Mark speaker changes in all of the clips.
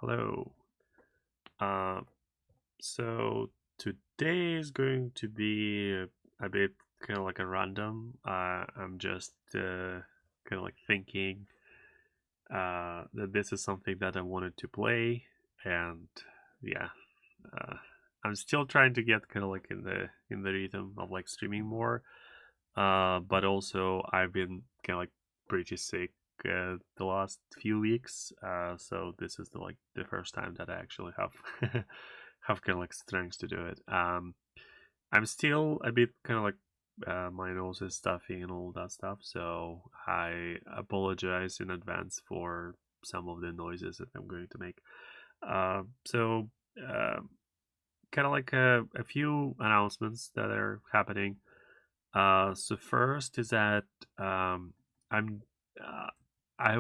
Speaker 1: Hello. Uh, so today is going to be a bit kind of like a random. I'm just kind of like thinking that this is something that I wanted to play, and yeah, uh, I'm still trying to get kind of like in the rhythm of like streaming more. But also I've been kind of like pretty sick the last few weeks. So this is the first time that I actually have have kind of like strength to do it. I'm still a bit kind of like my nose is stuffy and all that stuff. So I apologize in advance for some of the noises that I'm going to make. So uh, kind of like a few announcements that are happening. So first is that I'm uh, I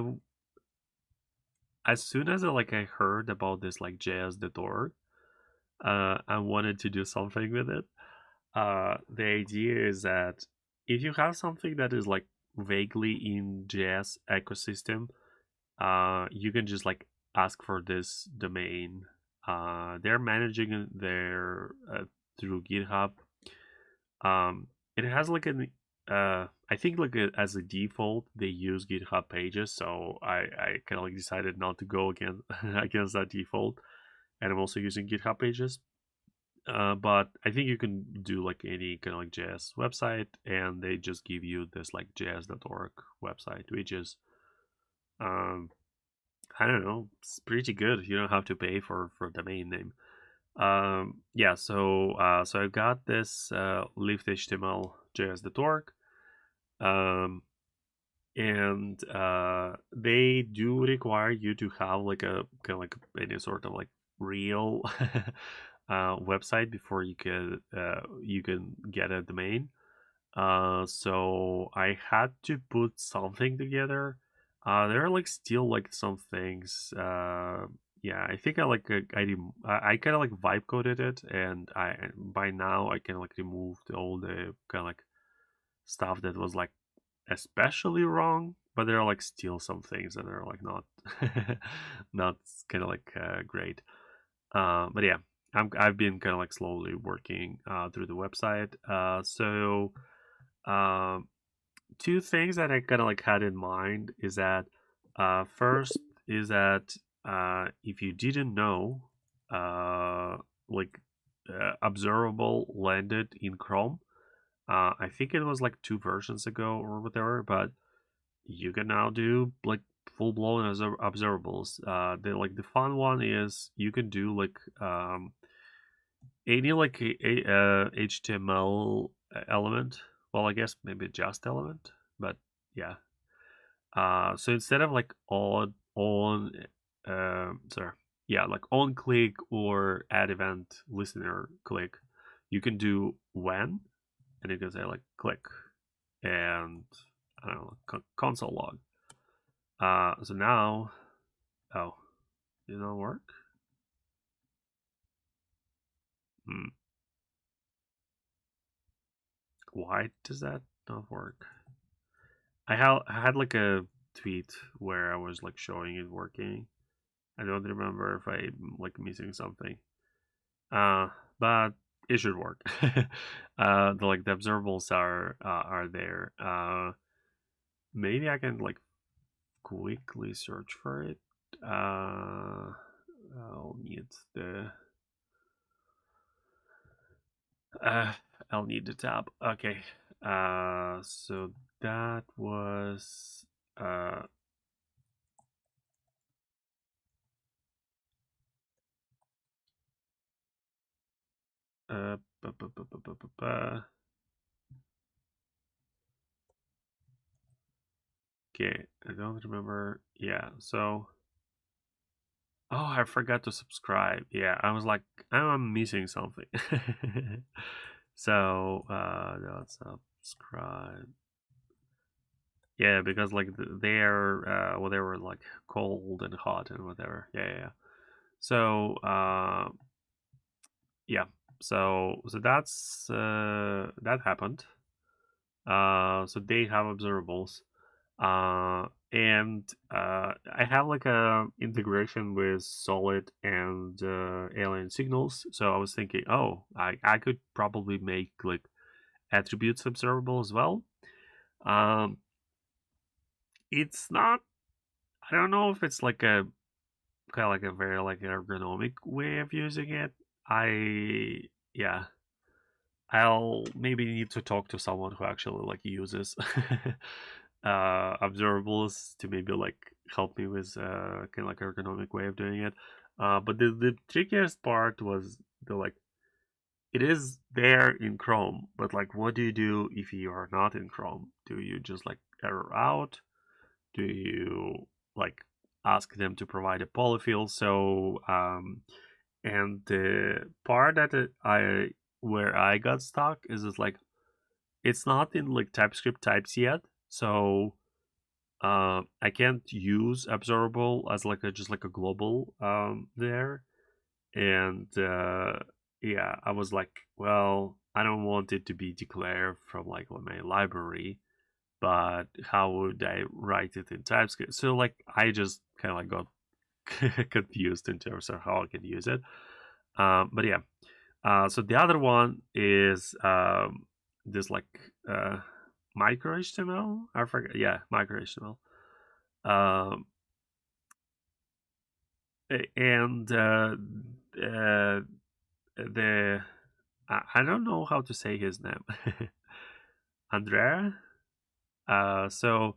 Speaker 1: as soon as I heard about this like js.org, I wanted to do something with it. The idea is that if you have something that is like vaguely in JS ecosystem, you can just like ask for this domain. They're managing their through GitHub. It has like an I think as a default they use GitHub pages, so I kind of like decided not to go again against that default, and I'm also using GitHub pages. But I think you can do like any kind of like JS website, and they just give you this like js.org website, which is um I don't know, it's pretty good. You don't have to pay for domain name. Yeah, so I got this lift html js.org, um and they do require you to have like a kind of like any sort of like real website before you can get a domain. So I had to put something together. There are like still like some things. Yeah, I think I kind of like vibe coded it, and I by now I can like removed all the kind of like stuff that was like especially wrong. But there are like still some things that are like not not kind of like great. But yeah, I've been kind of like slowly working through the website. So um, two things that I kind of like had in mind is that first is that if you didn't know, like observable landed in Chrome. I think it was like two versions ago or whatever, but you can now do like full blown observables. The fun one is you can do like any like HTML element. Well, I guess maybe just element, but yeah. So instead of like sorry, yeah, like on click or add event listener click, you can do when, and you can say like click, and I don't know, console log. So now, oh, did not work? Hmm. Why does that not work? I had like a tweet where I was like showing it working. I don't remember if I'm like missing something. Uh, but it should work. The observables are there. Maybe I can like quickly search for it. I'll need the uh, I'll need the tab. Okay. So that was uh bu- bu- bu- bu- bu- bu- bu- okay. I don't remember. Yeah. So oh, I forgot to subscribe. Yeah, I was like, I'm missing something. So let's subscribe. Yeah, because like they're well, they were like cold and hot and whatever. Yeah, yeah, yeah. So yeah, so that's that happened. So they have observables. I have like a integration with Solid and Alien Signals. So I was thinking, oh, I could probably make like attributes observable as well. Um, it's not. I don't know if it's like a kind of like a very like ergonomic way of using it. I yeah. I'll maybe need to talk to someone who actually like uses observables to maybe like help me with kind of like ergonomic way of doing it. But the trickiest part was the like it is there in Chrome, but like what do you do if you are not in Chrome? Do you just like error out? Do you like ask them to provide a polyfill? So and the part that I where I got stuck is just like it's not in like TypeScript types yet, so I can't use observable as like a just like a global there, and yeah, I was like, well, I don't want it to be declared from like my library, but how would I write it in TypeScript? So like I just kind of like got confused in terms of how I can use it. But yeah, so the other one is this like uh, micro HTML. I forget. Yeah, micro HTML. Um, and the I don't know how to say his name. Andrea. So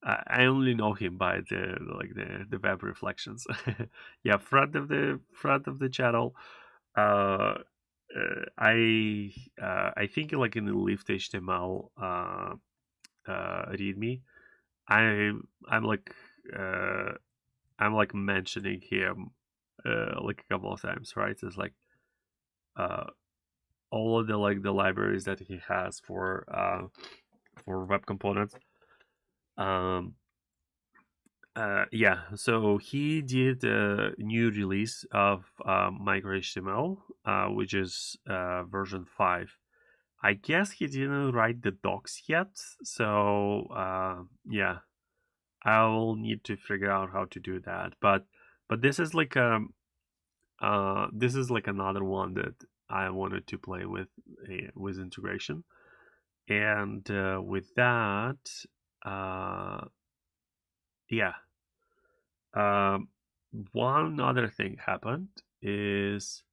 Speaker 1: I only know him by the web reflections. Yeah, front of the channel. Uh, I think like in the lift HTML README, I I'm like uh, I'm like mentioning him like a couple of times, right? It's like uh, all of the like the libraries that he has for web components. Um, yeah, so he did a new release of Micro HTML, which is version 5. I guess he didn't write the docs yet, so yeah, I'll need to figure out how to do that. But this is like another one that I wanted to play with integration, and with that, uh, yeah. Um, one other thing happened is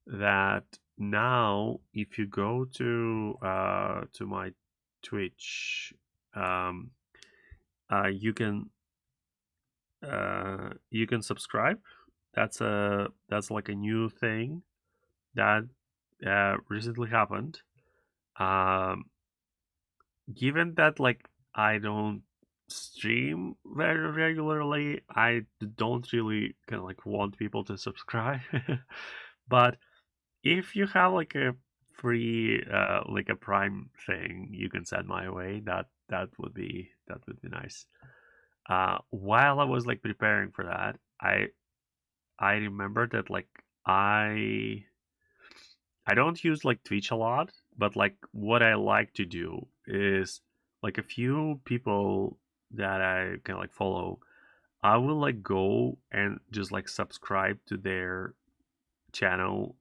Speaker 1: that now if you go to my Twitch, um, you can subscribe. That's like a new thing that recently happened. Um, given that like I don't stream very regularly, I don't really kind of like want people to subscribe. But if you have like a free like a Prime thing you can send my way, that would be nice. While I was like preparing for that, I remembered that like I don't use like Twitch a lot, but like what I like to do is like a few people that I can like follow, I will like go and just like subscribe to their channel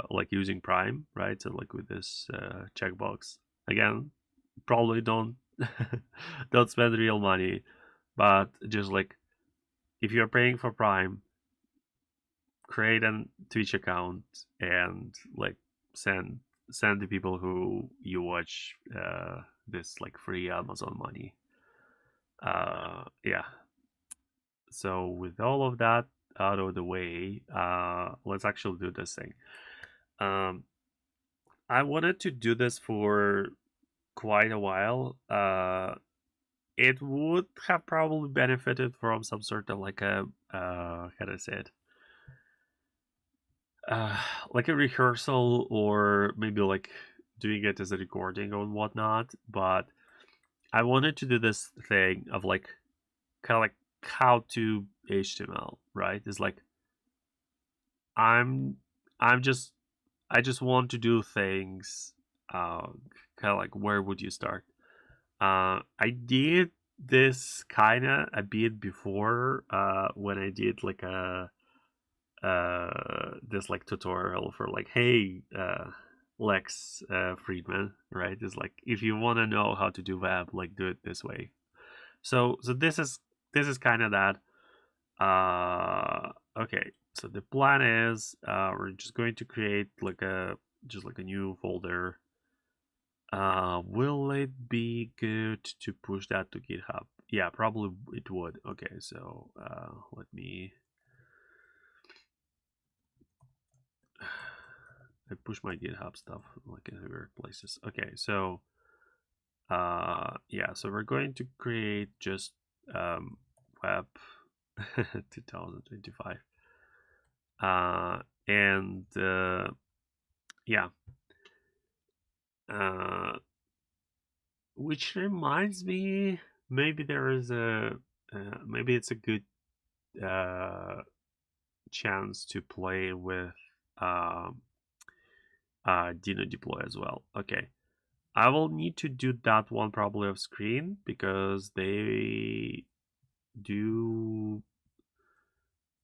Speaker 1: like using Prime, right? So like with this checkbox. Again, probably don't don't spend real money, but just like if you're paying for Prime, create a Twitch account and like send send the people who you watch this like free Amazon money. Yeah. So with all of that out of the way, let's actually do this thing. Um, I wanted to do this for quite a while. It would have probably benefited from some sort of like a how do I say it? uh, like a rehearsal or maybe like doing it as a recording or whatnot. But I wanted to do this thing of like kind of like how to HTML, right? It's like I'm I'm just I just want to do things. Kind of like where would you start? I did this kind of a bit before when I did like a this like tutorial for like, hey, Lex Friedman, right? It's like, if you want to know how to do web, like, do it this way. So this is kind of that. Okay, so the plan is we're just going to create like a new folder. Will it be good to push that to GitHub? Yeah, probably it would. Okay, so let me. I push my GitHub stuff like in weird places. Okay, so yeah, so we're going to create just web 2025. And yeah, which reminds me, maybe there is maybe it's a good uh, chance to play with um, Dino deploy as well. Okay, I will need to do that one probably off screen because they do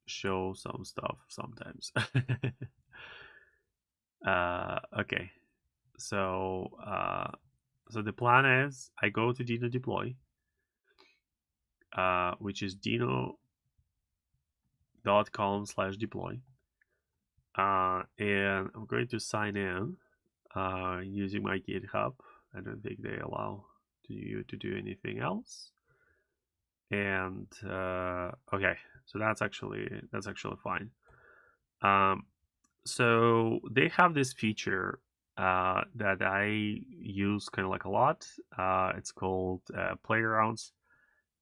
Speaker 1: show some stuff sometimes. Okay, so so the plan is I go to Dino deploy, which is dino.com/deploy, and I'm going to sign in using my GitHub. I don't think they allow you to do anything else. And okay, so that's actually fine. So they have this feature that I use kind of like a lot. It's called playgrounds,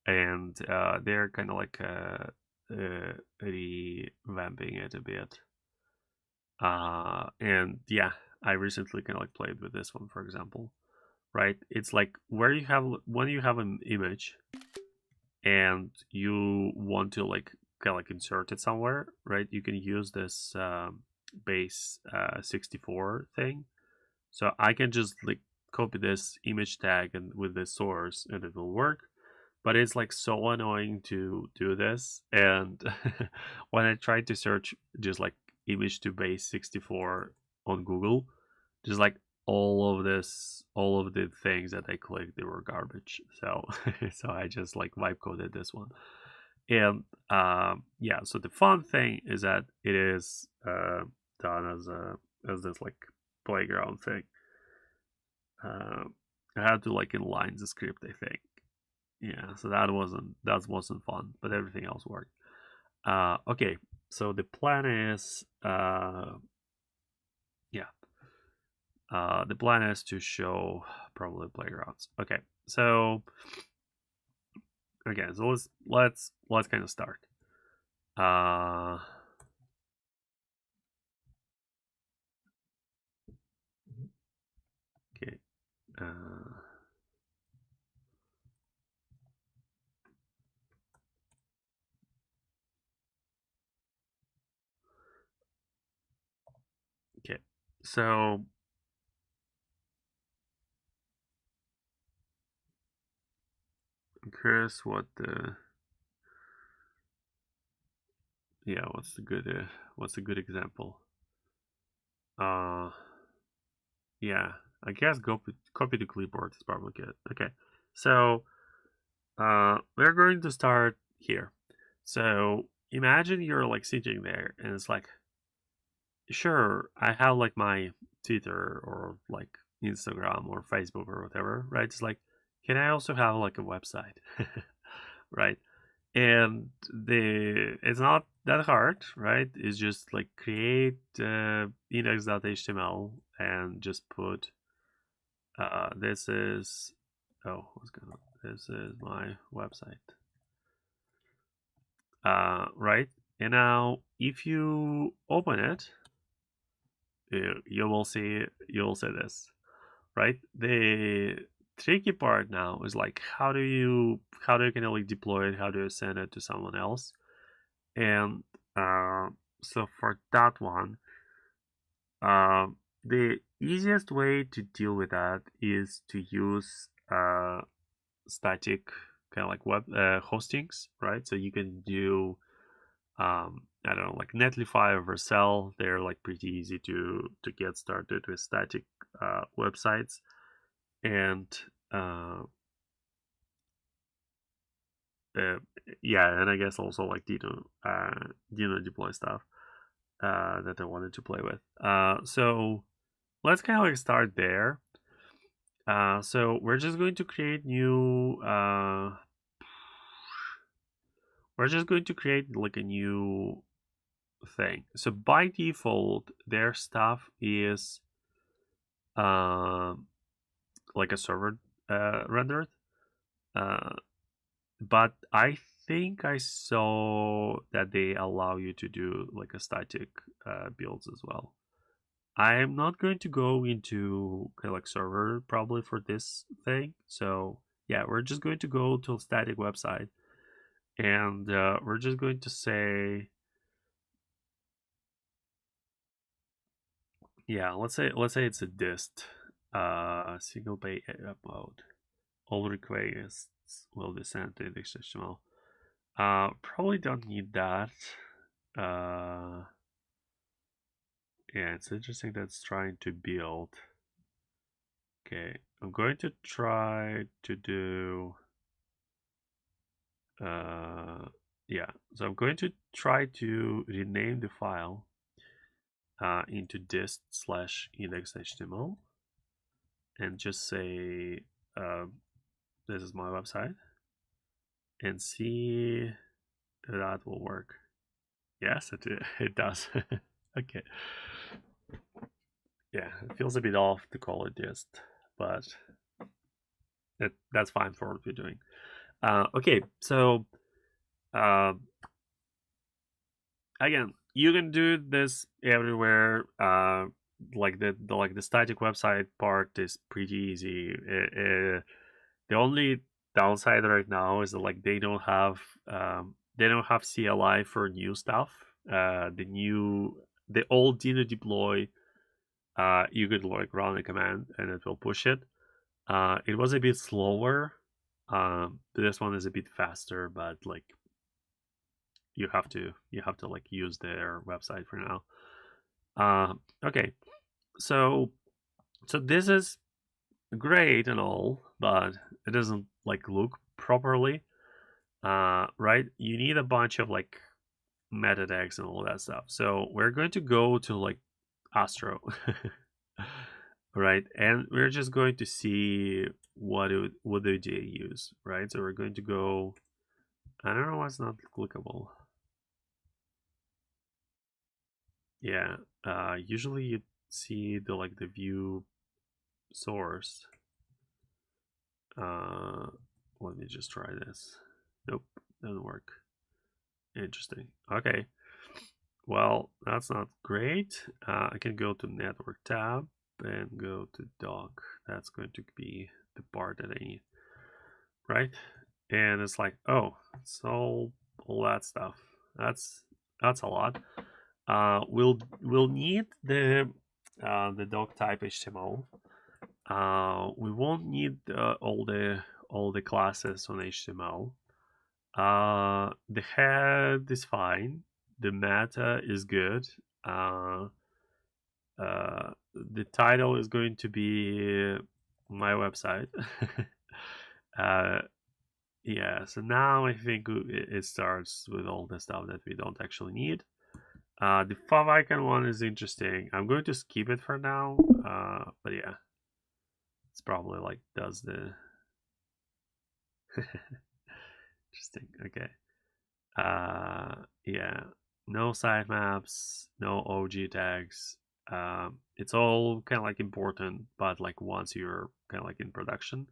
Speaker 1: and they're kind of like revamping it a bit. And yeah, I recently kind of like played with this one, for example. Right? It's like where you have when you have an image and you want to like kind of like insert it somewhere, right? You can use this base 64 thing. So I can just like copy this image tag and with the source and it will work. But it's like so annoying to do this. And when I tried to search just like image to base 64 on Google, just like all of the things that I clicked, they were garbage. So so I just like vibe coded this one. And yeah, so the fun thing is that it is done as this like playground thing. uh, I had to like inline the script, I think. Yeah, so that wasn't fun, but everything else worked. Okay, so the plan is yeah, the plan is to show probably playgrounds. Okay, so okay, so let's kind of start. Uh, okay. Uh, okay. So I'm curious what the yeah what's a good example. Uh, yeah, I guess copy the clipboard is probably good. Okay, so we're going to start here. So imagine you're like sitting there and it's like, sure, I have like my Twitter or like Instagram or Facebook or whatever, right? It's like, can I also have like a website? Right? And it's not that hard, right? It's just like create index.html and just put this is what's going on? This is my website. Right? And now if you open it, you will see this, right? The tricky part now is like how do you kind of like deploy it? How do you send it to someone else? And uh, so for that one, the easiest way to deal with that is to use static kind of like web hostings, right? So you can do I don't know, like Netlify or Vercel. They're like pretty easy to get started with static websites, and uh, uh, yeah, and I guess also like Dino deploy stuff that I wanted to play with. So let's kind of like start there. So we're just going to create new. We're just going to create like a new thing. So by default, their stuff is uh, like a server rendered. Uh, but I think I saw that they allow you to do like a static builds as well. I am not going to go into kind of like server probably for this thing. So yeah, we're just going to go to a static website, and we're just going to say, yeah, let's say it's a dist, single page upload. All requests will be sent to index.html. Probably don't need that. Uh, yeah, it's interesting that it's trying to build. Okay, I'm going to try to do. Yeah, so I'm going to try to rename the file into dist/index.html and just say this is my website and see if that will work. Yes, it does. Okay. Yeah, it feels a bit off to call it dist, but that's fine for what we're doing. Okay, so uh, again, you can do this everywhere. Like the static website part is pretty easy. The only downside right now is that like they don't have CLI for new stuff. The old Dino deploy, you could like run a command and it will push it. It was a bit slower. This one is a bit faster, but like you have to like use their website for now. Okay, so this is great and all, but it doesn't like look properly. Right? You need a bunch of like meta tags and all that stuff. So we're going to go to like Astro, right? And we're just going to see what do they use, right? So we're going to go. I don't know why it's not clickable. Yeah, usually you see the view source. Uh, Let me just try this. Nope, doesn't work. Interesting. Okay. Well, that's not great. I can go to network tab and go to dock. That's going to be the part that I need, right? And it's like, oh, it's all that stuff. That's a lot. We'll need the doc type HTML. We won't need all the classes on HTML. The head is fine. The meta is good. The title is going to be my website. uh, yeah. So now I think it starts with all the stuff that we don't actually need. The favicon one is interesting. I'm going to skip it for now. But yeah, it's probably like does the interesting. Okay. Yeah. No sitemaps, no OG tags. It's all kind of like important, but like once you're kind of like in production.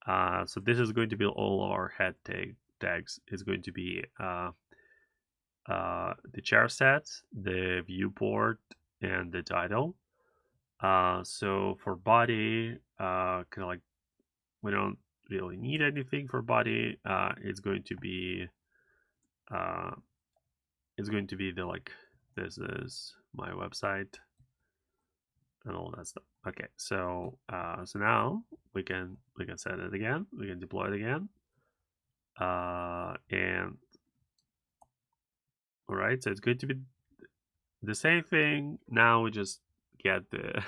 Speaker 1: So this is going to be all of our head tags. Is going to be the char set, the viewport, and the title. So for body, kind of like we don't really need anything for body. It's going to be uh, the like this is my website. and all that stuff. Okay, so so now we can set it again. We can deploy it again. And all right, so it's going to be the same thing. Now we just get the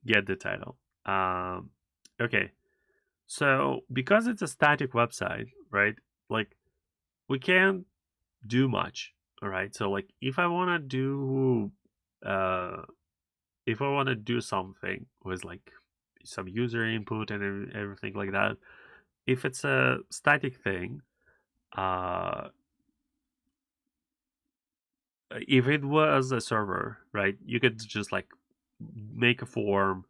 Speaker 1: get the title. Okay, so because it's a static website, right? Like we can't do much. All right, so like if I want to do something with like some user input and everything like that, if it's a static thing, if it was a server, right, you could just like make a form,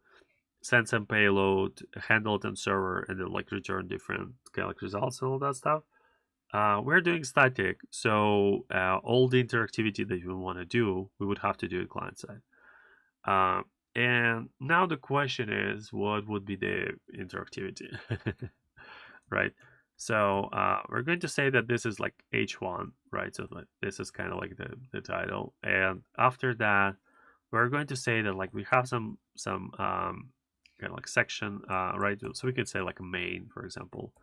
Speaker 1: send some payload, handle it on server, and then like return different kind of like results and all that stuff. We're doing static, so all the interactivity that we want to do, we would have to do it client side. And now the question is, what would be the interactivity, right? So we're going to say that this is like H1, right? So like, this is kind of like the title, and after that, we're going to say that like we have some kind of like section, right? So we could say like a main, for example,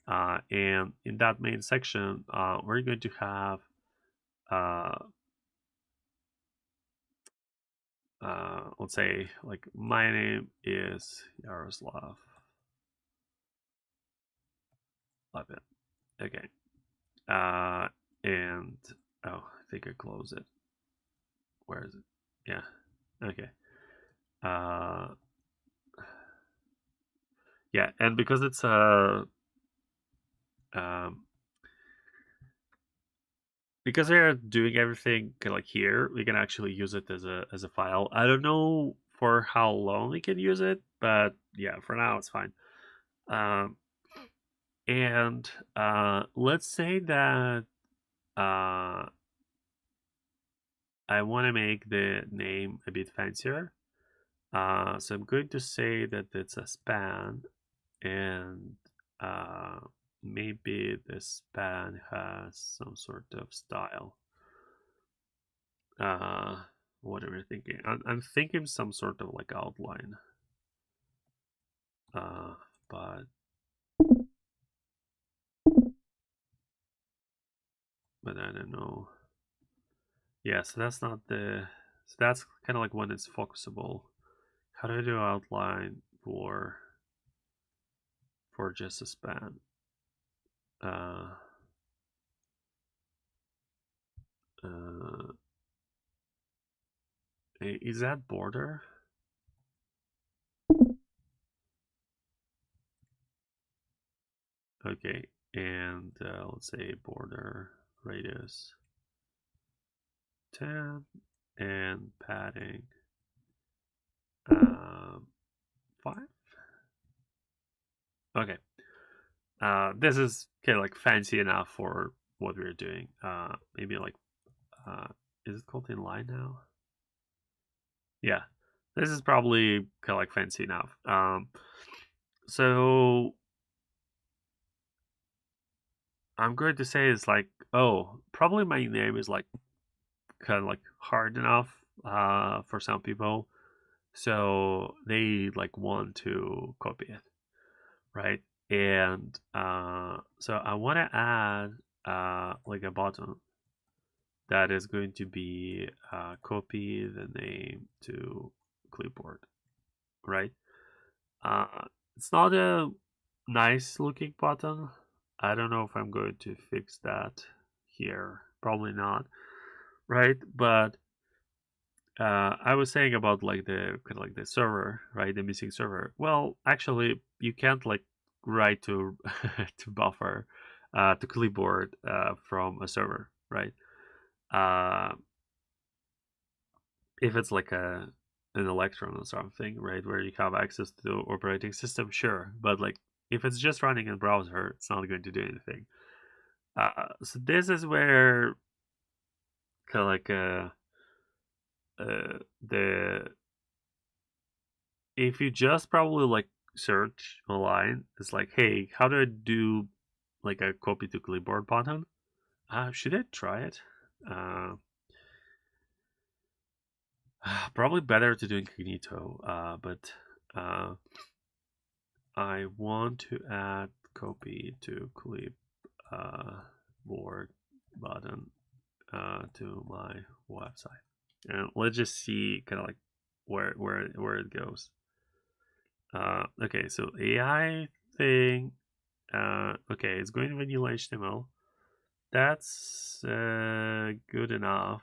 Speaker 1: and in that main section, we're going to have let's say like my name is Yaroslav Levin. Okay. And oh, I think I closed it. Where is it? Yeah. Okay. Uh, yeah, and because it's um, because we're doing everything kind of like here, we can actually use it as a file. I don't know for how long we can use it, but yeah, for now it's fine. Um, and let's say that uh, I want to make the name a bit fancier. So I'm going to say that it's a span, and uh, maybe the span has some sort of style. Uh, what am I thinking? I'm thinking some sort of like outline. Uh, but I don't know. Yeah, so that's not the. So that's kind of like when it's focusable. How do I do outline for just a span? Uh, uh, is that border? Okay, and let's say border radius 10 and padding 5. Okay, this is kind of like fancy enough for what we're doing. Maybe like, uh, is it called inline now? Yeah, this is probably kind of like fancy enough. So I'm going to say it's like, oh, probably my name is like kind of like hard enough for some people, so they like want to copy it, right? And so I want to add like a button that is going to be copy the name to clipboard, right? It's not a nice looking button. I don't know if I'm going to fix that here. Probably not, right? But I was saying about like the kind of like the server, right? The missing server. Well, actually, you can't like write to to buffer to clipboard from a server, right? Uh, if it's like an Electron or something, right, where you have access to the operating system, sure. But like if it's just running in browser, it's not going to do anything. So this is where kind of like the if you just probably like search online, it's like, hey, how do I do like a copy to clipboard button? Should I try it? Uh, Probably better to do incognito, but I want to add copy to clip board button to my website, and let's just see kind of like where it goes. Okay, so AI thing. Okay, it's going to vanilla HTML. That's good enough.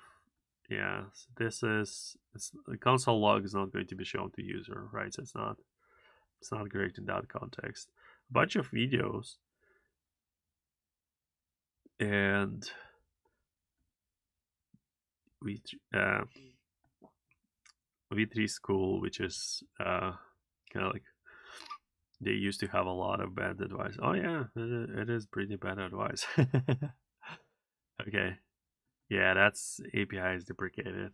Speaker 1: Yeah, so this is the console log is not going to be shown to user, right? So it's not great in that context. A bunch of videos and uh, V3 School, which is kind of like they used to have a lot of bad advice. Oh yeah, it is pretty bad advice. Okay, yeah, that's API is deprecated.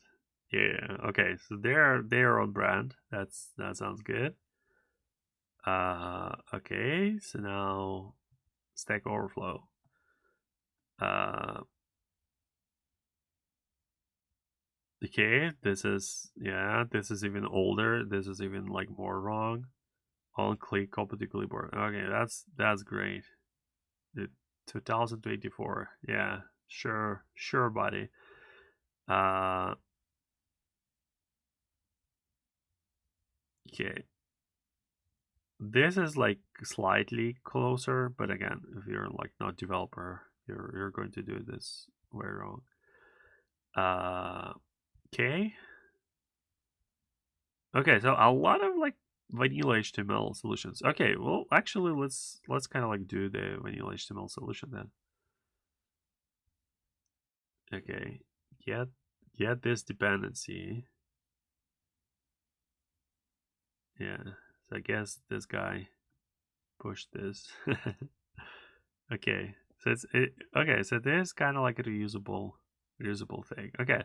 Speaker 1: Yeah, okay, so they're on brand. That sounds good. Okay, so now Stack Overflow. Uh, okay, this is even older. This is even like more wrong. On click copy to clipboard. Okay, that's great. The 2024. Yeah, sure, buddy. Okay. This is like slightly closer, but again, if you're like not developer, you're going to do this way wrong. Okay. Okay, so a lot of like vanilla HTML solutions. Okay, well actually let's kind of like do the vanilla HTML solution then. Okay. Get this dependency. Yeah. So I guess this guy pushed this. Okay. So okay, so this kind of like a reusable thing. Okay.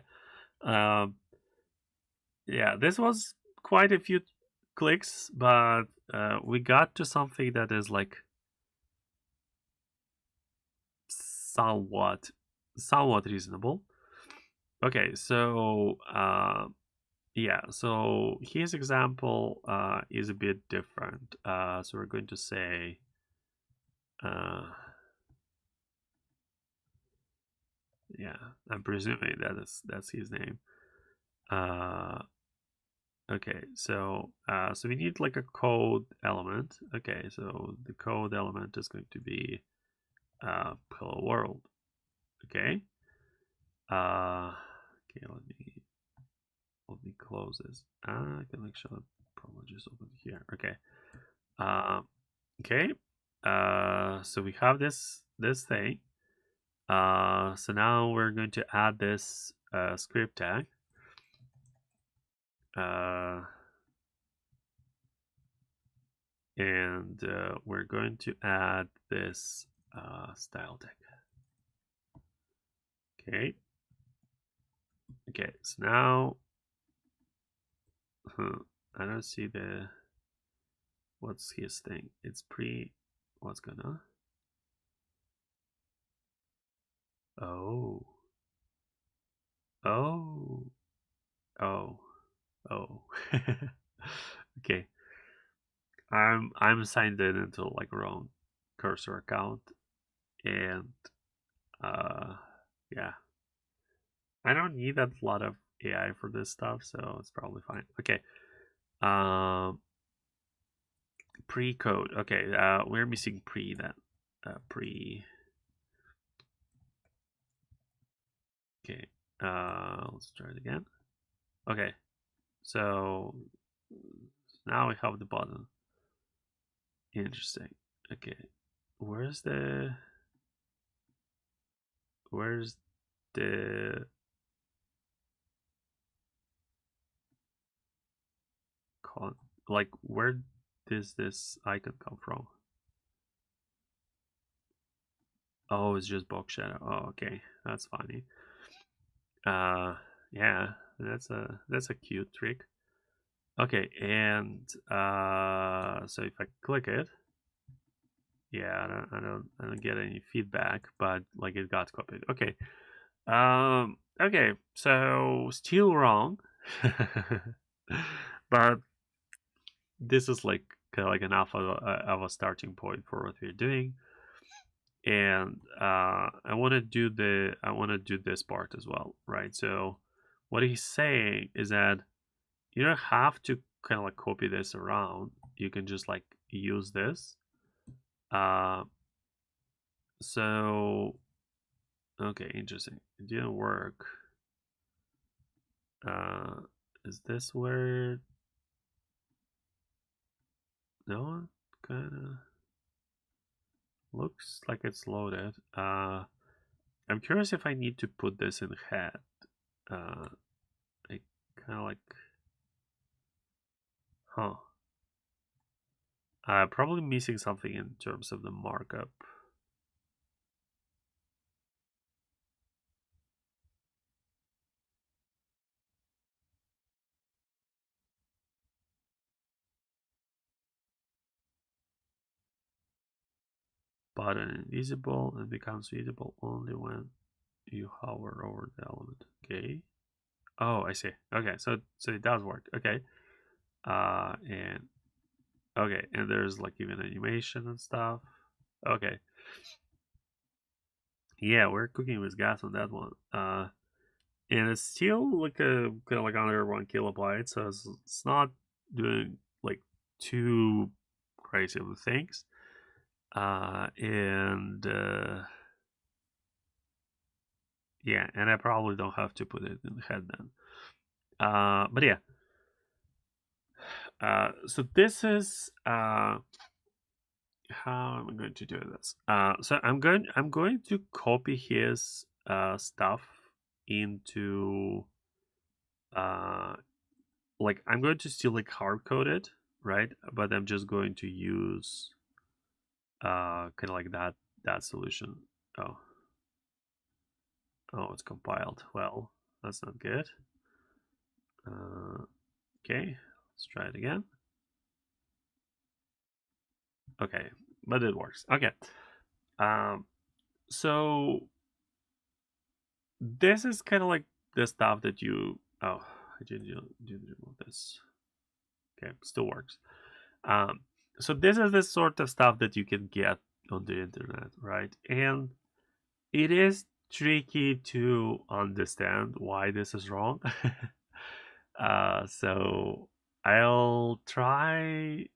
Speaker 1: Um yeah, this was quite a few clicks, but we got to something that is like somewhat reasonable. Okay, so yeah, so his example is a bit different. So we're going to say yeah, I'm presuming that's his name. Okay, so so we need like a code element. Okay, so the code element is going to be hello world. Okay. Okay, let me close this. I can actually probably just open it here. Okay. Okay. So we have this thing. So now we're going to add this script tag. And we're going to add this style tag. Okay. Okay. So now, I don't see the what's his thing. It's what's gonna. Oh. Oh. Oh. Oh. Okay. I'm signed in into like wrong cursor account, and yeah, I don't need a lot of AI for this stuff, so it's probably fine. Okay. Pre-code. Okay, we're missing pre then. Pre. Okay. Let's try it again. Okay. So now we have the button. Interesting. Okay. Where's the con like where does this icon come from? Oh, it's just box shadow. Oh, okay. That's funny. Yeah, that's a cute trick. Okay, and so if I click it, yeah, I don't get any feedback, but like it got copied. Okay. Okay, so still wrong. But this is like kind of like an alpha of a starting point for what we're doing, and I want to do this part as well, right? So what he's saying is that you don't have to kind of like copy this around. You can just like use this. Uh, so okay, interesting. It didn't work. Uh, is this where? No, kind of looks like it's loaded. I'm curious if I need to put this in head. I kind of like, huh? Probably missing something in terms of the markup. Button invisible and becomes visible only when you hover over the element. Okay. Oh, I see. Okay, so it does work. Okay. And okay, and there's like even animation and stuff. Okay. Yeah, we're cooking with gas on that one. And it's still like a kind of like under 1 kilobyte, so it's not doing like too crazy of things. And yeah, and I probably don't have to put it in head then. But yeah. So this is how am I going to do this? So I'm going to copy his stuff into like I'm going to still like hard code it, right? But I'm just going to use kind of like that solution. Oh, oh, it's compiled. Well, that's not good. Okay, let's try it again. Okay, but it works. Okay. Um, so this is kind of like the stuff that you. Oh, I didn't remove this. Okay, still works. Um, so this is the sort of stuff that you can get on the internet, right? And it is tricky to understand why this is wrong. So I'll try.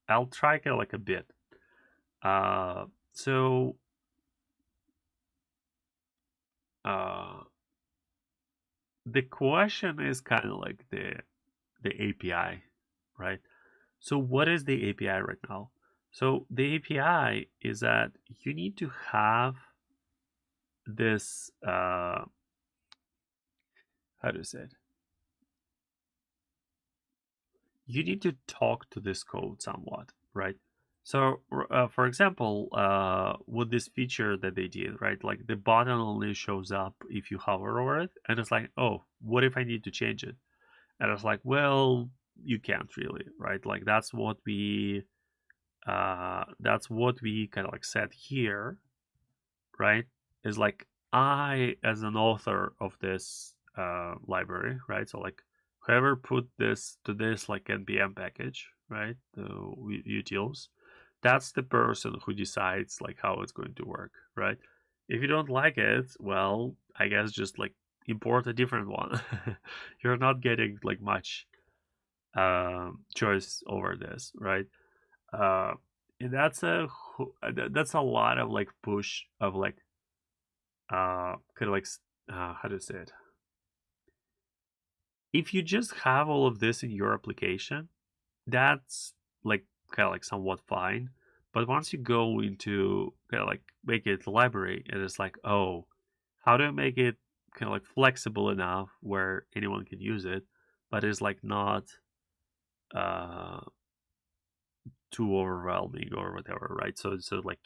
Speaker 1: I'll try kind of like a bit. So uh, the question is kind of like the API, right? So what is the API right now? So the API is that you need to have this how to say it? You need to talk to this code somewhat, right? So, for example, with this feature that they did, right? Like the button only shows up if you hover over it, and it's like, oh, what if I need to change it? And it's like, well, you can't really, right? Like that's what we kind of like said here, right? Is like I, as an author of this library, right? So like whoever put this to this like npm package, right? The utils, that's the person who decides like how it's going to work, right? If you don't like it, well, I guess just like import a different one. You're not getting like much choice over this, right? Uh, and that's a lot of like push of like kind of like how to say it. If you just have all of this in your application, that's like kind of like somewhat fine. But once you go into kind of like make it a library, and it's like, oh, how do I make it kind of like flexible enough where anyone can use it, but it's like not uh too overwhelming or whatever, right? So like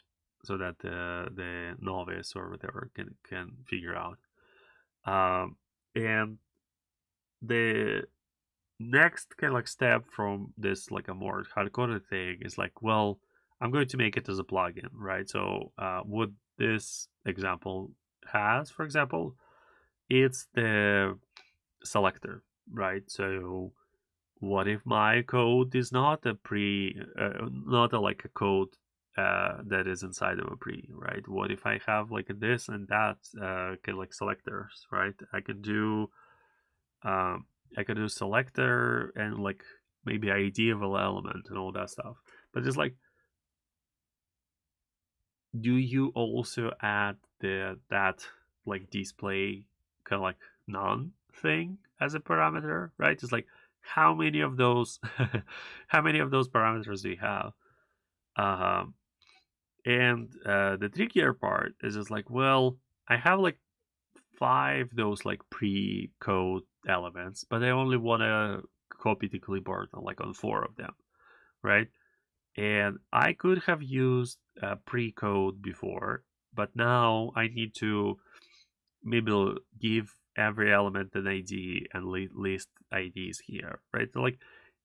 Speaker 1: so that the novice or whatever can figure out. And the next kind of like step from this like a more hard-coded thing is like, well, I'm going to make it as a plugin, right? So what this example has, for example, it's the selector. right? So what if my code is not a not a, like a code that is inside of a pre, right? What if I have like a this and that kind of like selectors, right? Um, I could do selector and like maybe ID of an element and all that stuff. But it's like, do you also add that like display kind of like none thing as a parameter, right? It's like how many of those how many of those parameters do you have? Um, and the trickier part is just like, well, I have like five those like pre-code elements, but I only want to copy the clipboard on like on four of them, right? And I could have used pre-code before, but now I need to maybe give every element an ID and list IDs here, right? So like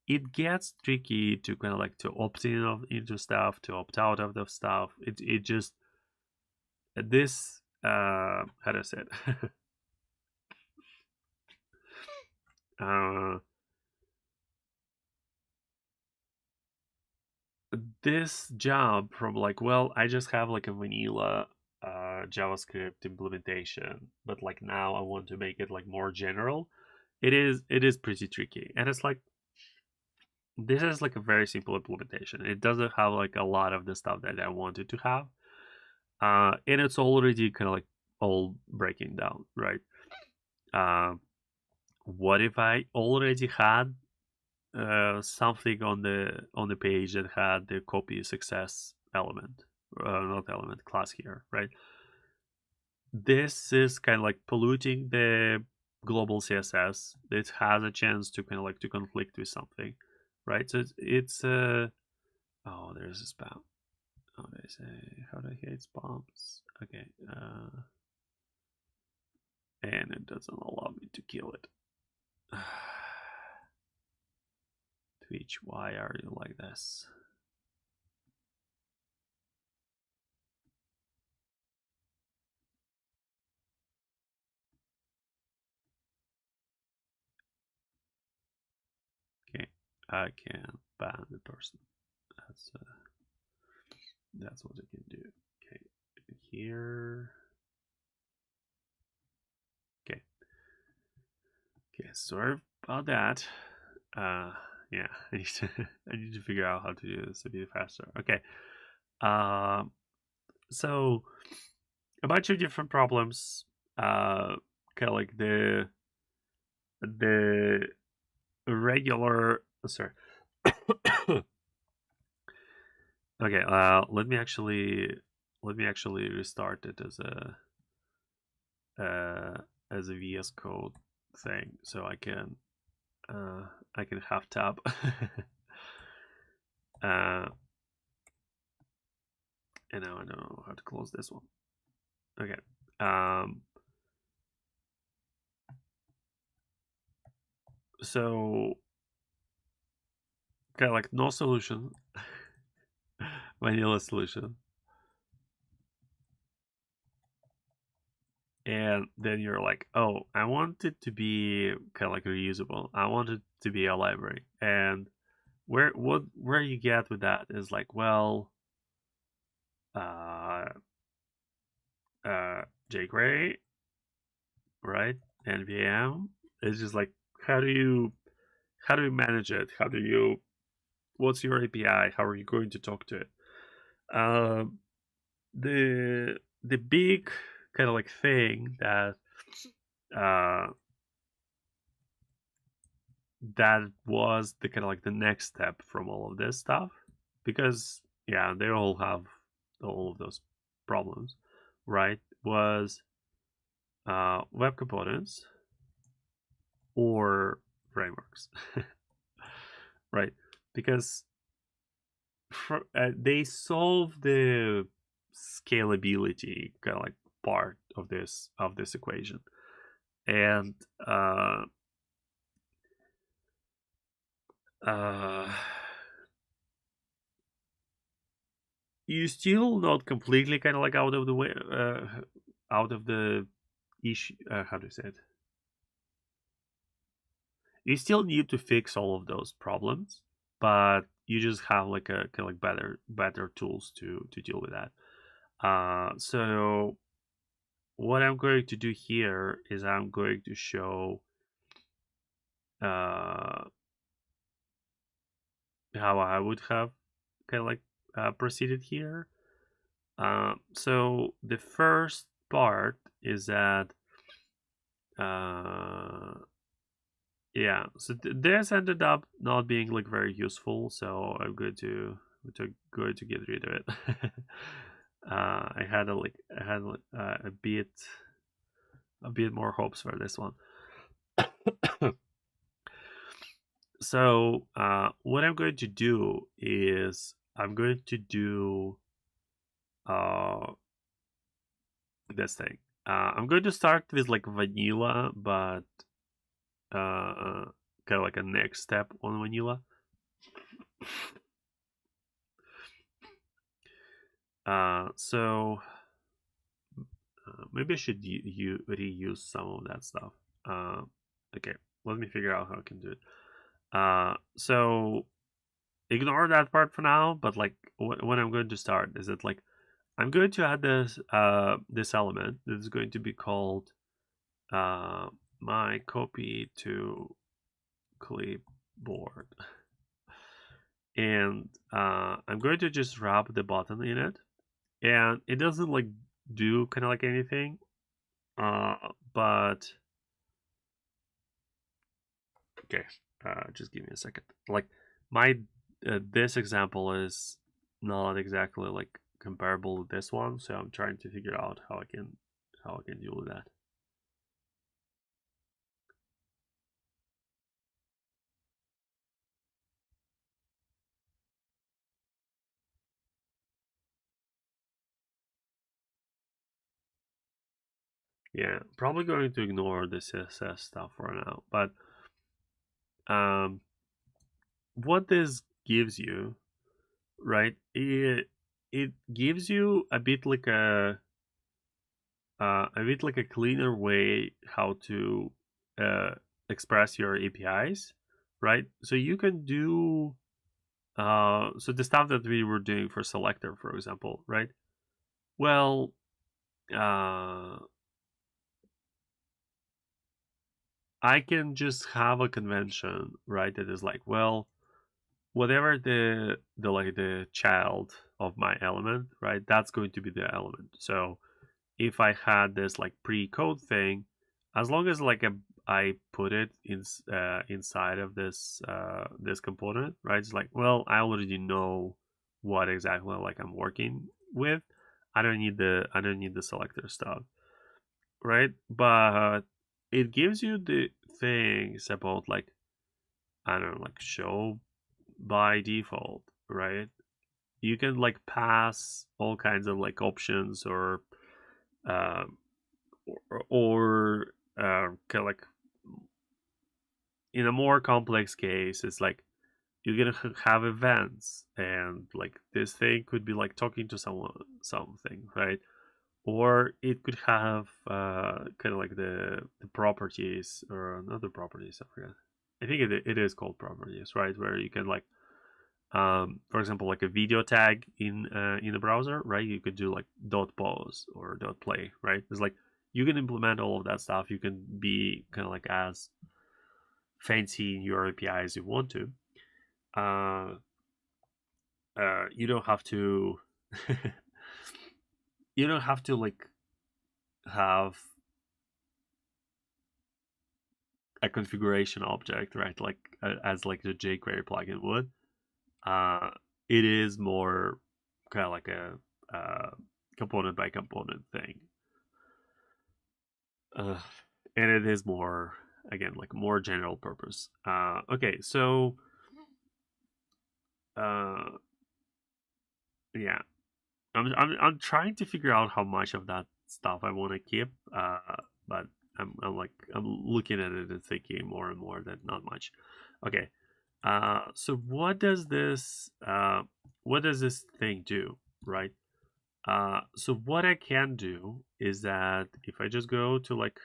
Speaker 1: it gets tricky to kind of like to opt in into stuff, to opt out of the stuff. It just this how do I say it? uh, this job from like, well, I just have like a vanilla JavaScript implementation, but like now I want to make it like more general. It is pretty tricky, and it's like this is like a very simple implementation. It doesn't have like a lot of the stuff that I wanted to have, and it's already kind of like all breaking down, right? Uh, what if I already had something on the page that had the copy success element, not element class here, right? This is kind of like polluting the global CSS. It has a chance to kind of like to conflict with something, right? So it's oh, there's a spam. How do I say? How do I hate spams? Okay, and it doesn't allow me to kill it. Twitch, why are you like this? Okay, I can ban the person. That's what I can do. Okay, here. Okay, okay. Sorry about that. Yeah, I need to I need to figure out how to do this a bit faster. Okay. So a bunch of different problems. Kind of like the regular. Sorry. Okay. Let me actually restart it as a VS Code thing, so I can have tab. And now I don't know how to close this one. Okay. So kind of like no solution, vanilla solution, and then you're like, oh, I want it to be kind of like reusable. I want it to be a library, and where you get with that is like, well, uh, jQuery, right? NVM. It's just like, how do you how do you manage it? What's your API? How are you going to talk to it? Um, the big kind of like thing uh, that was the kind of like the next step from all of this stuff, because yeah, they all have all of those problems, right? Was web components or frameworks, right? Because they solve the scalability kind of like part of this equation, and uh, you still not completely kind of like out of the way, out of the issue. How do you say it? You still need to fix all of those problems, but you just have like a kind of like better tools to deal with that. So what I'm going to do here is I'm going to show how I would have kind of like proceeded here. So the first part is that yeah, so this ended up not being like very useful, so I'm going to get rid of it. I had a bit more hopes for this one. So what I'm going to do is I'm going to do this thing. I'm going to start with like vanilla, but kind of like a next step on vanilla. So maybe I should reuse some of that stuff. Okay, let me figure out how I can do it. So ignore that part for now. But like, what I'm going to start is that like I'm going to add this element that is going to be called my copy to clipboard, and I'm going to just wrap the button in it, and it doesn't like do kind of like anything, but okay, just give me a second. Like my this example is not exactly like comparable to this one, so I'm trying to figure out how I can deal with that. Yeah, probably going to ignore the CSS stuff for now, but what this gives you, right? It gives you a bit like a cleaner way how to uh, express your APIs, right? So you can do so the stuff that we were doing for selector, for example, right? Well, I can just have a convention, right? That is like, well, whatever the child of my element, right? That's going to be the element. So if I had this like pre-code thing, as long as like I put it inside of this component, right? It's like, well, I already know what exactly like I'm working with. I don't need the selector stuff, right? But it gives you the things about like I don't know, like show by default, right? You can like pass all kinds of like options um, or kind of like in a more complex case, it's like you're gonna have events, and like this thing could be like talking to someone, something, right? Or it could have kind of like the properties or not the properties. I forget. I think it is called properties, right? Where you can like for example, like a video tag in the browser, right? You could do like dot pause or dot play, right? It's like you can implement all of that stuff. You can be kind of like as fancy in your API as you want to. Uh, you don't have to. You don't have to like have a configuration object, right? Like as like the jQuery plugin would. Uh, it is more kind of like a component by component thing. uh, and it is more again like more general purpose. Okay, so uh, yeah, I'm trying to figure out how much of that stuff I want to keep, but I'm looking at it and thinking more and more that not much. Okay, so what does this thing do, right? So what I can do is that if I just go to like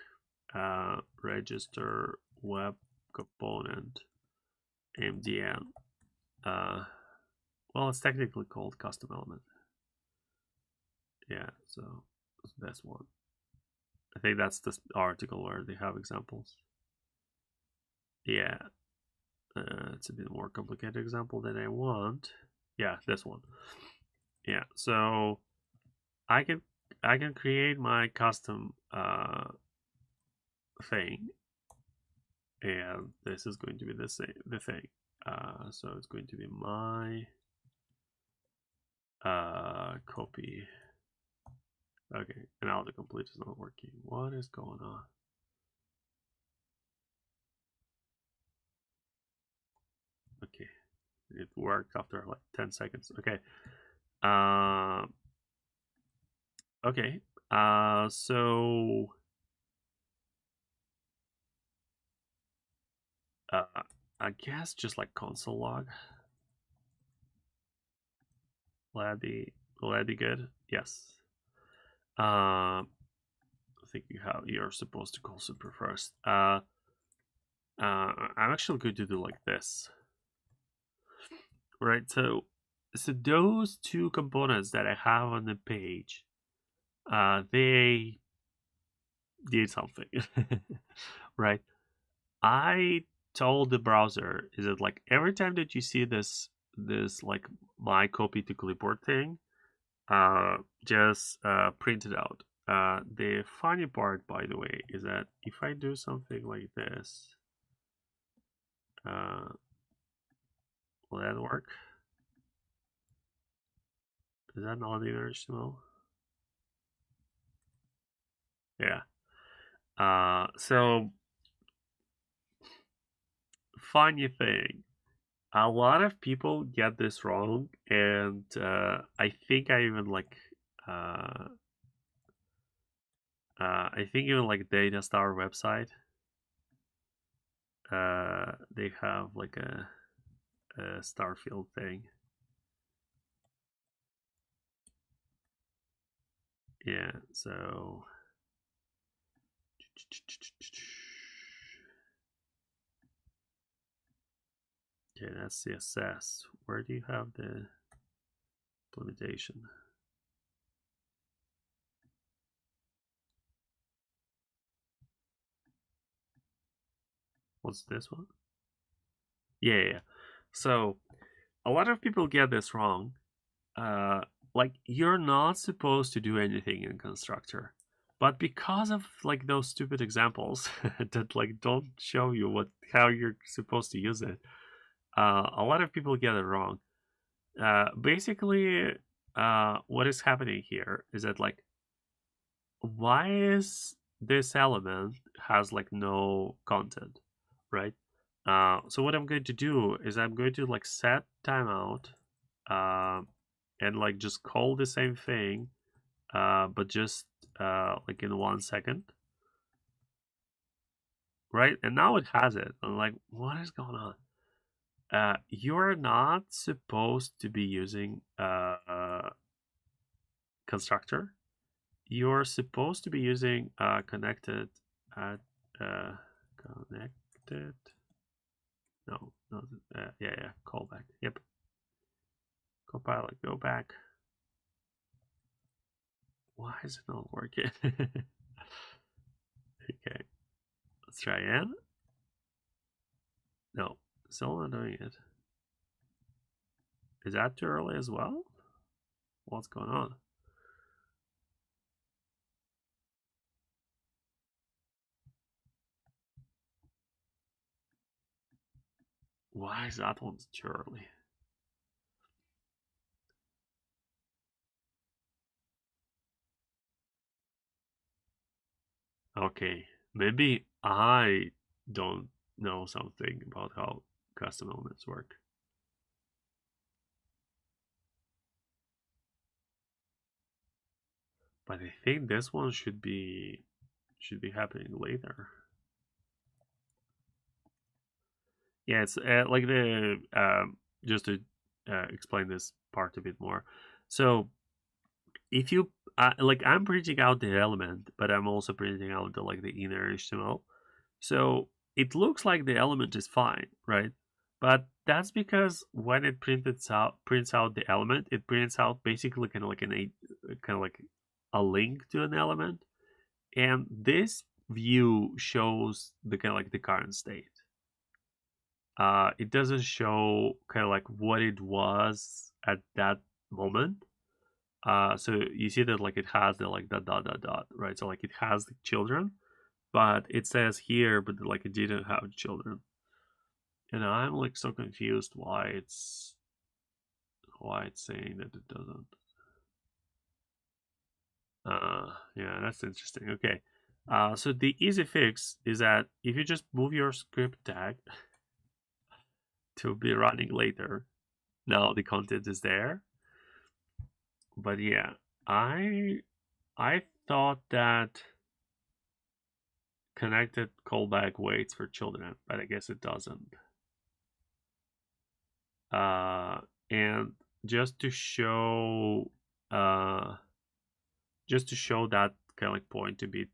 Speaker 1: register web component mdn. Well, it's technically called custom element. Yeah, so that's one. I think that's the article where they have examples. Yeah, it's a bit more complicated example than I want. Yeah, this one. Yeah, so I can create my custom thing, and this is going to be the thing. So it's going to be my copy. Okay, and autocomplete is not working. What is going on? Okay, it worked after like 10 seconds. Okay. Okay. So I guess just like console log. Will that be good? Yes. I think you're supposed to call super first. I'm actually going to do like this. Right, so those two components that I have on the page, they did something. Right? I told the browser is it like every time that you see this like my copy to clipboard thing, just print it out. The funny part, by the way, is that if I do something like this, will that work? Is that not linear HTML? Yeah. So funny thing, a lot of people get this wrong, and I think I even like I think even like Datastar website, they have like a Starfield thing. Yeah, so okay, that's CSS. Where do you have the implementation? What's this one? Yeah. So a lot of people get this wrong. Like you're not supposed to do anything in constructor, but because of like those stupid examples that like don't show you how you're supposed to use it, a lot of people get it wrong. Basically, what is happening here is that like, why is this element has like no content, right? So what I'm going to do is I'm going to like set timeout, and like just call the same thing, but just like in 1 second, right? And now it has it. I'm like, what is going on? You're not supposed to be using constructor. You're supposed to be using connected at connected. No, yeah, callback. Yep. Copilot, go back. Why is it not working? Okay, let's try again. No, still not doing it. Is that too early as well? What's going on? Why is that one too early? Okay, maybe I don't know something about how custom elements work. But I think this one should be happening later. Yeah, it's like the just to explain this part a bit more. So if you like, I'm printing out the element, but I'm also printing out the like the inner HTML. So it looks like the element is fine, right? But that's because when it prints out the element, it prints out basically kind of like a link to an element, and this view shows the kind of like the current state. It doesn't show kind of like what it was at that moment. So you see that like it has the like dot, right? So like it has the children, but it says here, but like it didn't have children. And I'm like so confused why it's saying that it doesn't. Yeah, that's interesting. Okay. So the easy fix is that if you just move your script tag to be running later, now the content is there. But yeah, I thought that connected callback waits for children, but I guess it doesn't. And just to show that kind of like point to be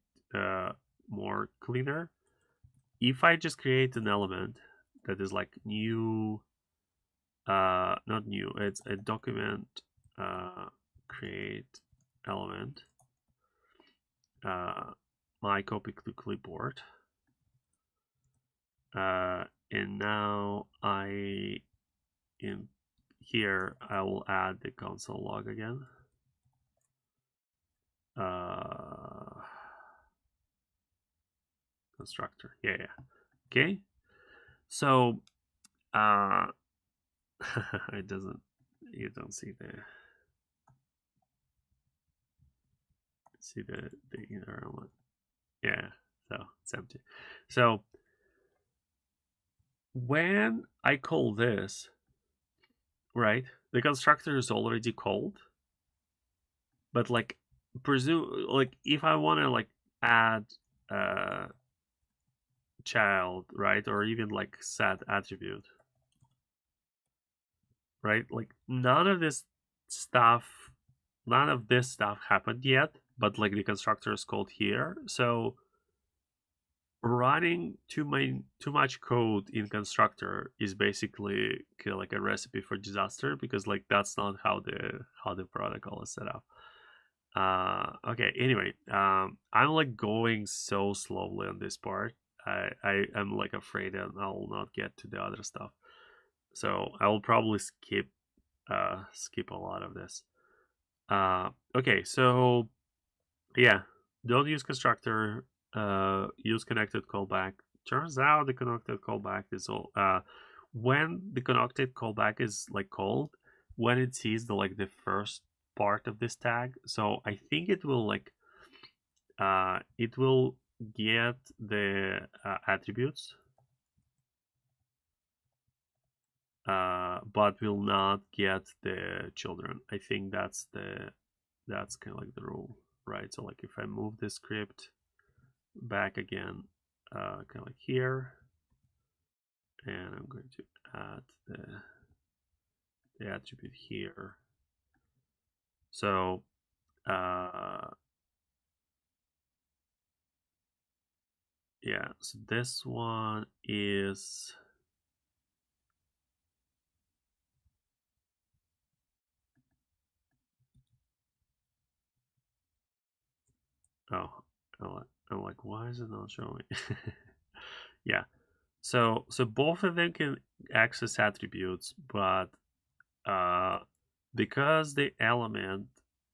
Speaker 1: more cleaner, if I just create an element that is like new, not new, it's a document create element, my copy to clipboard, and now in here I will add the console log again. Constructor, yeah. Okay, so it doesn't, you don't see the inner element. Yeah, so it's empty. So when I call this, right, the constructor is already called, but like presume like if I want to like add child, right, or even like set attribute, right, like none of this stuff happened yet, but like the constructor is called here. So running too much code in constructor is basically like a recipe for disaster, because like that's not how the protocol is set up. Okay, anyway, I'm like going so slowly on this part. I am like afraid that I'll not get to the other stuff, so I will probably skip a lot of this. Okay, so yeah, don't use constructor, use connected callback. Turns out the connected callback is all when the connected callback is like called, when it sees the first part of this tag. So I think it will get the attributes, but will not get the children. I think that's kind of like the rule, right? So like if I move the script back again, kind of like here, and I'm going to add the attribute here. So yeah, so this one is I'm like, why is it not showing? Yeah, so both of them can access attributes, but because the element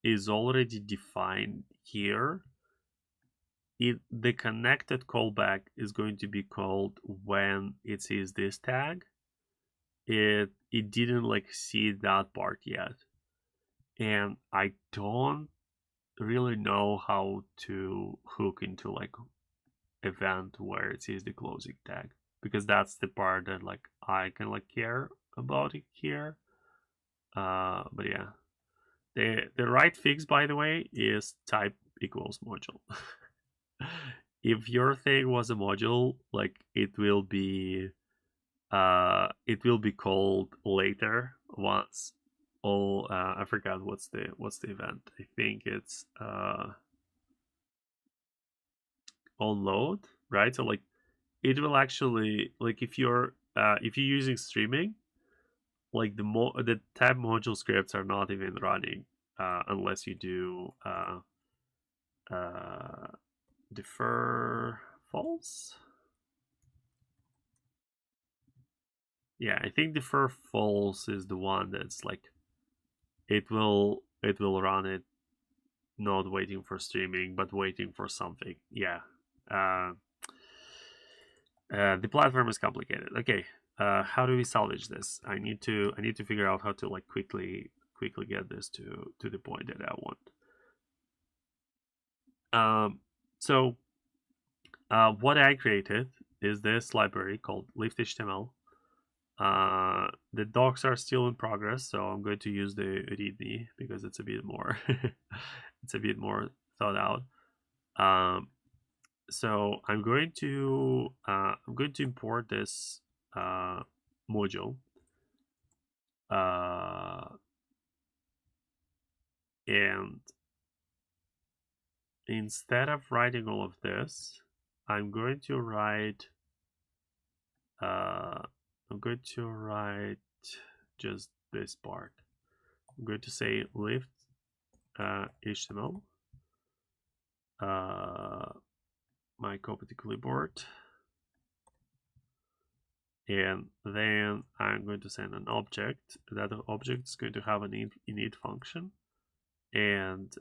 Speaker 1: is already defined here, the connected callback is going to be called when it sees this tag. It didn't like see that part yet, and I don't really know how to hook into like event where it sees the closing tag, because that's the part that like I can like care about it here. But yeah, the right fix, by the way, is type equals module. If your thing was a module, like it will be called later once all I forgot what's the event. I think it's on load, right? So like it will actually, like, if you're using streaming, like the tab module scripts are not even running unless you do uh, defer false. Yeah, I think defer false is the one that's like it will run it not waiting for streaming but waiting for something. Yeah. Uh, the platform is complicated. Okay, how do we salvage this? I need to figure out how to like quickly get this to the point that I want. So what I created is this library called lift.html. The docs are still in progress, so I'm going to use the README because it's a bit more it's a bit more thought out. So I'm going to import this module, and instead of writing all of this, I'm going to write just this part. I'm going to say lift HTML, my copy to clipboard, and then I'm going to send an object. That object is going to have an init function, and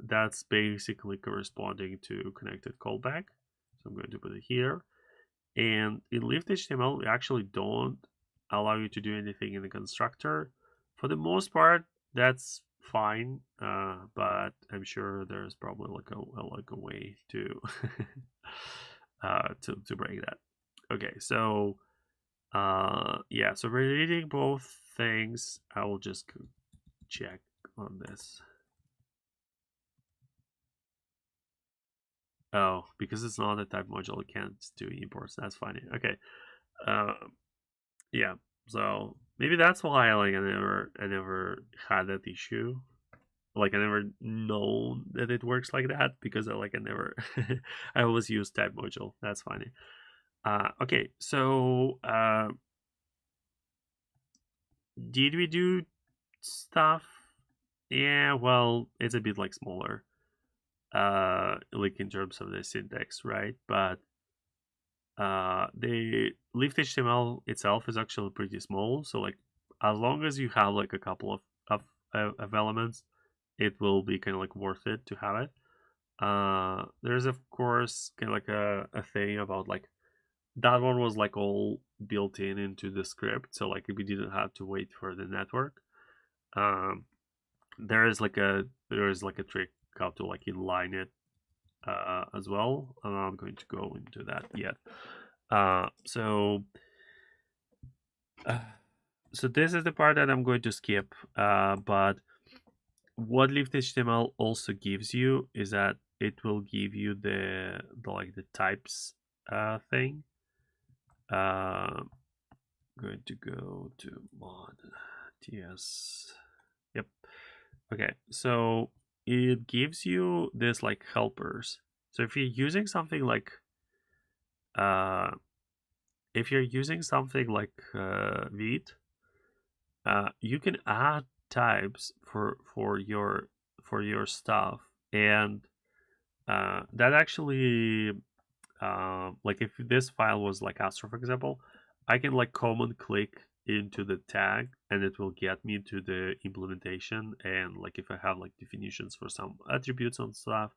Speaker 1: that's basically corresponding to connected callback. So I'm going to put it here. And in lift.html, we actually don't allow you to do anything in the constructor. For the most part, that's fine, but I'm sure there's probably like a way to to break that. Okay, so yeah, so we're reading both things. I will just check on this. Oh, because it's not a type module, it can't do imports. That's funny. Okay. Yeah. So maybe that's why I never had that issue. Like I never known that it works like that because I never I always use type module. That's funny. Okay, so did we do stuff? Yeah, well, it's a bit like smaller. Like in terms of the syntax, right? But the lift.html itself is actually pretty small. So like as long as you have like a couple of elements, it will be kind of like worth it to have it. There's of course kind of like a thing about like that one was like all built into the script, so like we didn't have to wait for the network. Um, there is like a trick how to like inline it as well. I'm not going to go into that yet. So this is the part that I'm going to skip. But what lift.html also gives you is that it will give you the types thing. Going to go to mod ts. Yep. Okay. So it gives you this like helpers. So if you're using something like Vite, you can add types for your stuff, and that actually like if this file was like Astro, for example, I can like command click into the tag and it will get me to the implementation, and like if I have like definitions for some attributes and stuff,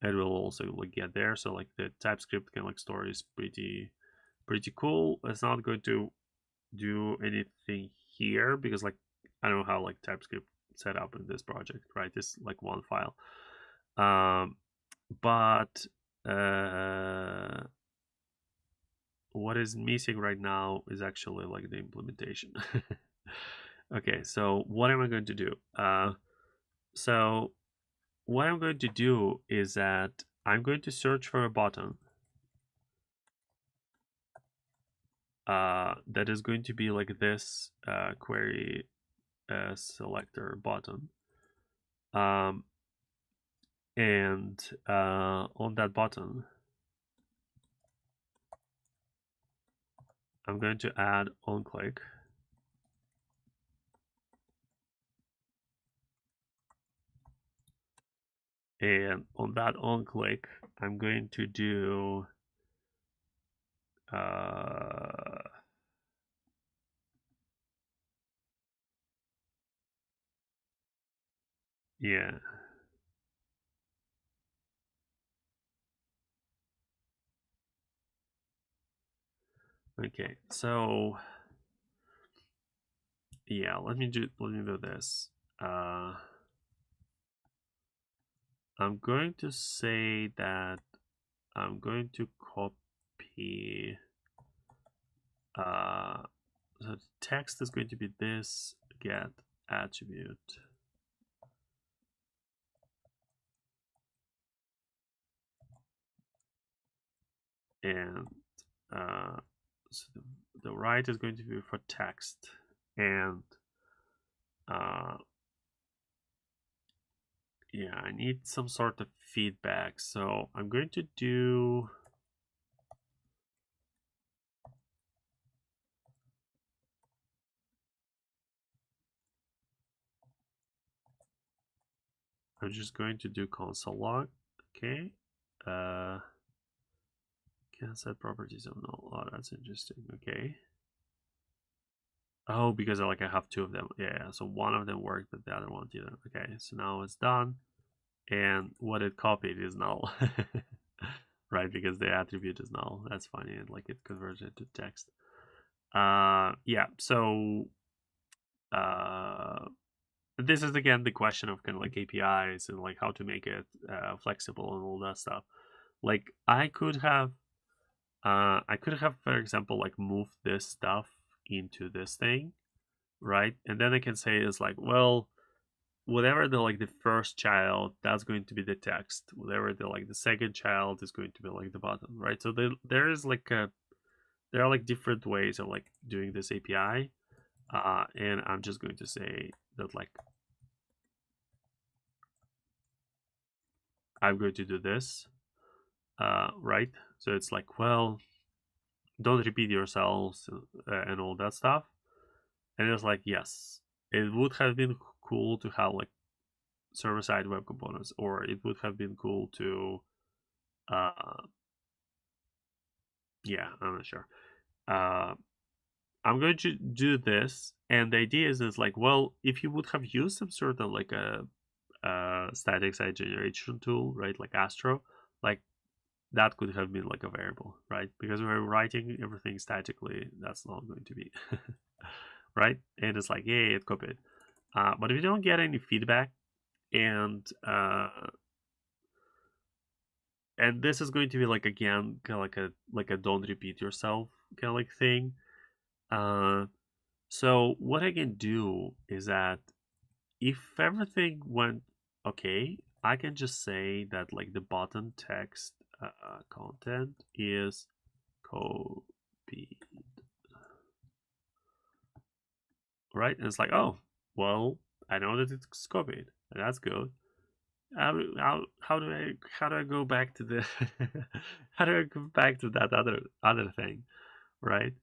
Speaker 1: it will also like get there. So like the TypeScript can like store is pretty cool. It's not going to do anything here because like I don't know how like TypeScript set up in this project, right? It's like one file. But what is missing right now is actually like the implementation. Okay, so what am I going to do? So what I'm going to do is that I'm going to search for a button that is going to be like this query selector button. And on that button, I'm going to add onClick. And on that onClick, I'm going to do yeah. Okay, so yeah, let me do this. I'm going to say that I'm going to copy so the text is going to be this get attribute. And so the right is going to be for text, and yeah, I need some sort of feedback, so I'm going to do I'm just going to do console log. Okay, can set properties of null. Oh, that's interesting. Okay. Oh, because I have two of them. Yeah, so one of them worked, but the other one didn't. Okay, so now it's done, and what it copied is null. Right, because the attribute is null. That's funny, and it converts it to text. Yeah, so this is again the question of kind of APIs and how to make it flexible and all that stuff. I could have for example moved this stuff into this thing, right? And then I can say is well, whatever the first child, that's going to be the text. Whatever the second child is going to be the bottom, right? So there is there are different ways of doing this API, and I'm just going to say that I'm going to do this, right? So it's well, don't repeat yourselves and all that stuff. And it's yes, it would have been cool to have server-side web components, or it would have been cool to, yeah, I'm not sure. I'm going to do this, and the idea is well, if you would have used some sort of a static site generation tool, right, like Astro, that could have been a variable, right? Because we're writing everything statically, that's not going to be right. And it's yeah, it copied, but if you don't get any feedback, and this is going to be again kind of a don't repeat yourself kind of thing. So what I can do is that if everything went okay, I can just say that the button text content is copied, right? And it's oh, well, I know that it's copied, and that's good. How do I go back to the how do I go back to that other thing, right?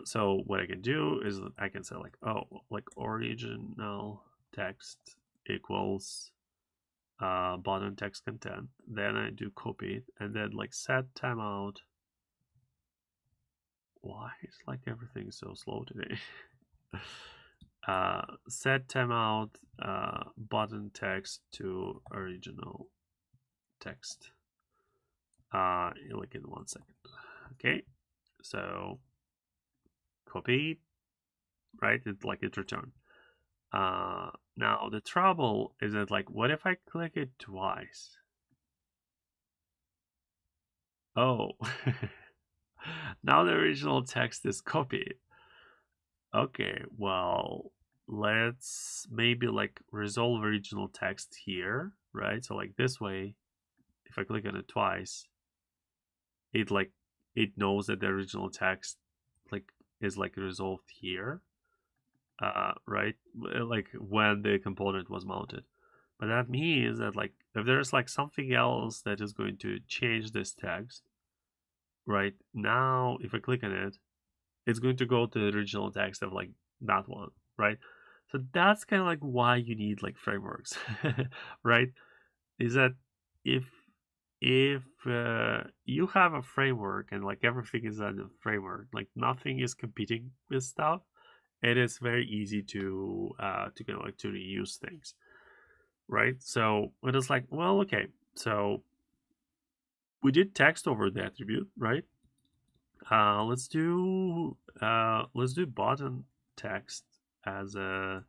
Speaker 1: So what I can do is I can say oh, original text equals button text content. Then I do copy it, and then set timeout. Why is everything so slow today? Set timeout button text to original text. In 1 second. Okay, so copy, right? It returned. Now the trouble is that what if I click it twice? Oh, now the original text is copied. Okay, well, let's maybe resolve original text here, right? So this way, if I click on it twice, it it knows that the original text is resolved here, right? When the component was mounted. But that means that if there's something else that is going to change this text, right? Now, if I click on it, it's going to go to the original text of like that one, right? So that's kind of like why you need like frameworks, right? Is that if you have a framework and like everything is on the framework, like nothing is competing with stuff, it is very easy to kind of like to reuse things, right? So it is like, well, okay, so we did text over the attribute, right? Let's do button text as a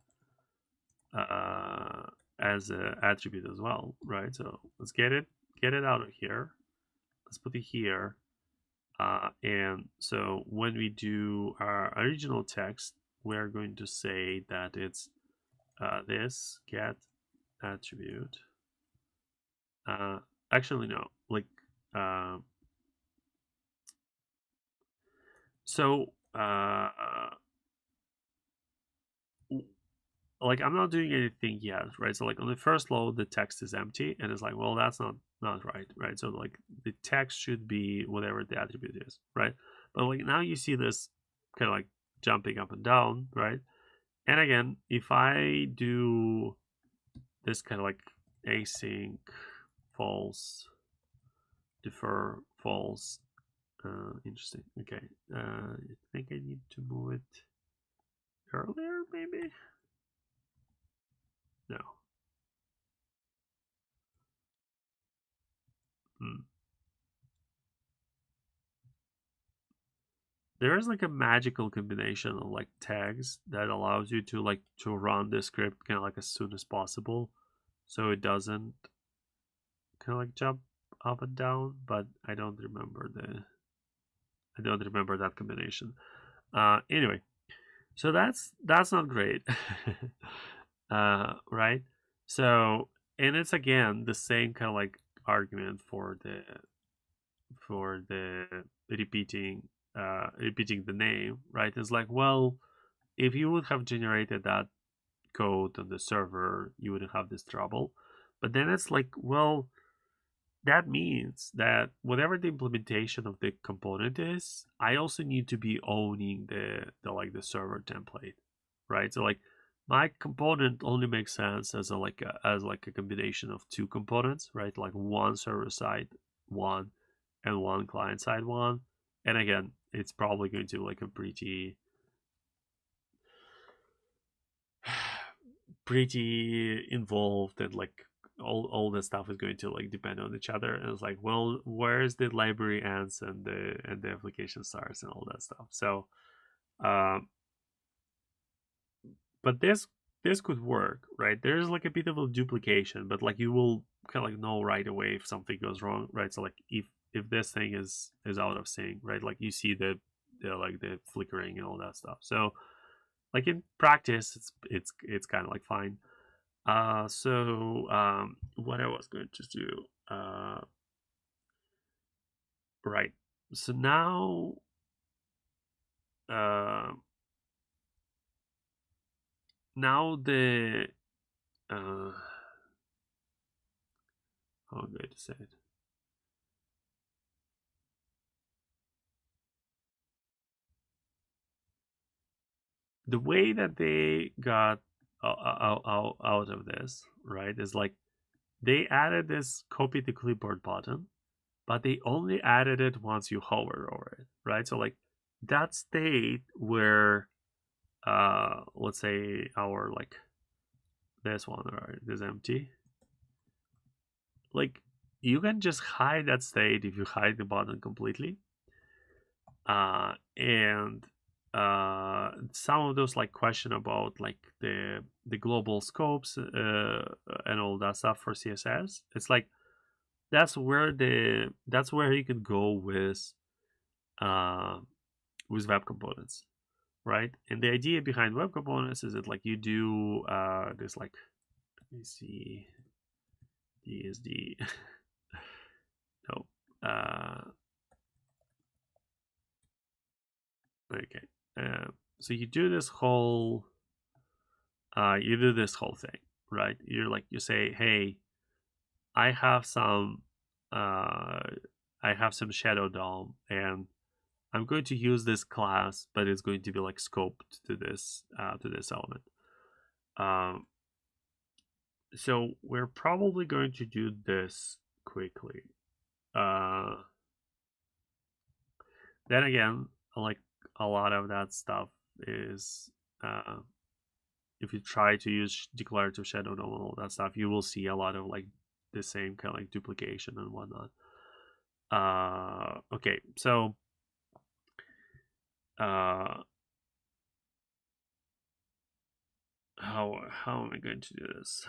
Speaker 1: uh, as a attribute as well, right? So let's get it out of here. Let's put it here. And so when we do our original text, we're going to say that it's this get attribute. Uh, Actually, no, like uh, so. Like I'm not doing anything yet, right? So like on the first load, the text is empty, and it's like, well, that's not right, right? So like the text should be whatever the attribute is, right? But like now you see this kind of like jumping up and down, right? And again, if I do this kind of like async false, defer false, interesting. Okay, I think I need to move it earlier, maybe. No. Hmm. There is like a magical combination of like tags that allows you to like to run the script kind of like as soon as possible, so it doesn't kind of like jump up and down. But I don't remember that combination. Anyway, so that's not great. Right? So, and it's again the same kind of like argument for the repeating the name, right? It's like, well, if you would have generated that code on the server, you wouldn't have this trouble. But then it's like, well, that means that whatever the implementation of the component is, I also need to be owning the like the server template, right? So like my component only makes sense as a combination of two components, right? Like one server side one and one client side one. And again, it's probably going to like a pretty involved, and like all the stuff is going to like depend on each other, and it's like, well, where's the library ends and the application starts and all that stuff. So um but this could work, right? There's like a bit of a duplication, but like you will kind of like know right away if something goes wrong, right? So like if this thing is out of sync, right? Like you see the like the flickering and all that stuff. So like in practice, it's kind of like fine. What I was going to do, right? So uh, now uh, how am I going to say it? The way that they got out of this, right, is like they added this copy to clipboard button, but they only added it once you hover over it, right? So like that state where let's say our like this one, right, is empty, like you can just hide that state if you hide the button completely. And some of those like question about like the global scopes and all that stuff for CSS, it's like that's where you can go uh with web components, right? And the idea behind web components is that like you do this like, let me see, DSD no, okay. So you do this whole thing, right? You're like, you say, hey, I have some uh I have some Shadow DOM, and I'm going to use this class, but it's going to be like scoped to this element. So we're probably going to do this quickly. Then again, like a lot of that stuff is if you try to use declarative shadow DOM and all that stuff, you will see a lot of like the same kind of like duplication and whatnot. Okay, so how am I going to do this?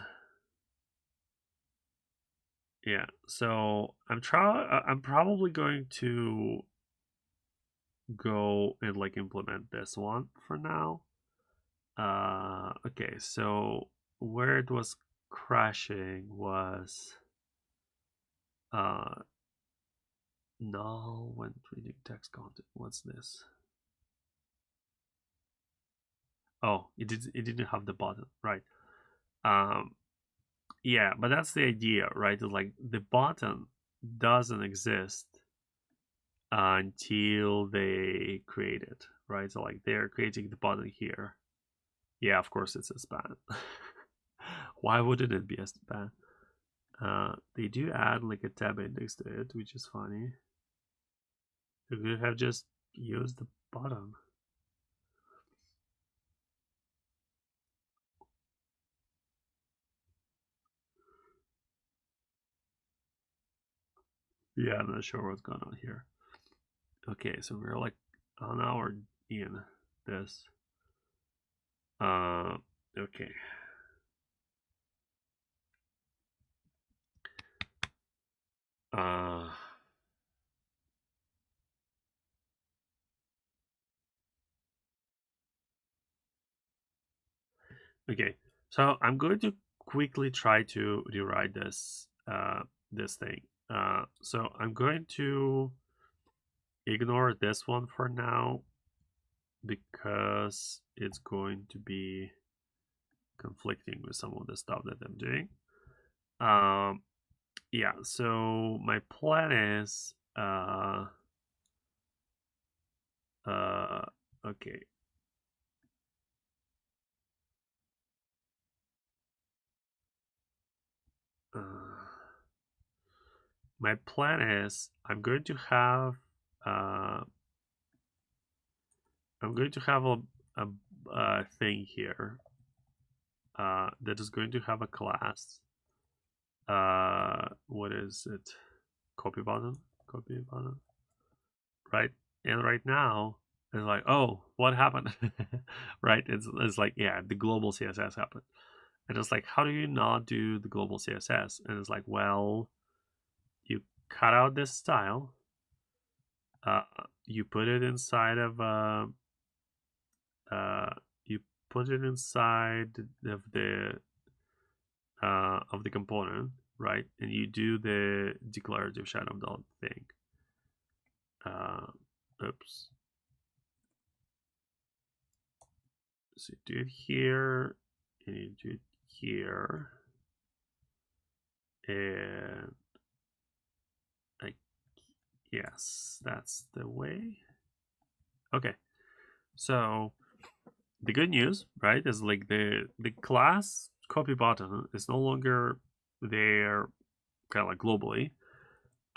Speaker 1: Yeah, so I'm probably going to go and like implement this one for now. Okay, so where it was crashing was null when reading text content. What's this? Oh, it didn't have the button, right? Yeah, but that's the idea, right? It's like the button doesn't exist until they create it, right? So like they're creating the button here. Yeah, of course it's a span. Why wouldn't it be a span? They do add like a tab index to it, which is funny. They could have just used the button. Yeah, I'm not sure what's going on here. Okay, so we're like an hour in this. Okay. Uh, okay, so I'm going to quickly try to rewrite this this thing. So I'm going to ignore this one for now because it's going to be conflicting with some of the stuff that I'm doing. Yeah, so my plan is okay. My plan is I'm going to have a thing here that is going to have a class. What is it? Copy button, right? And right now it's like, oh, what happened? Right? It's like, yeah, the global CSS happened, and it's like, how do you not do the global CSS? And it's like, well, you cut out this style, you put it inside of you put it inside of the component, right? And you do the declarative shadow DOM thing. Oops. So you do it here, and you do it here, and like, yes, that's the way. Okay, so the good news, right, is like the class copy button is no longer there, kind of like globally.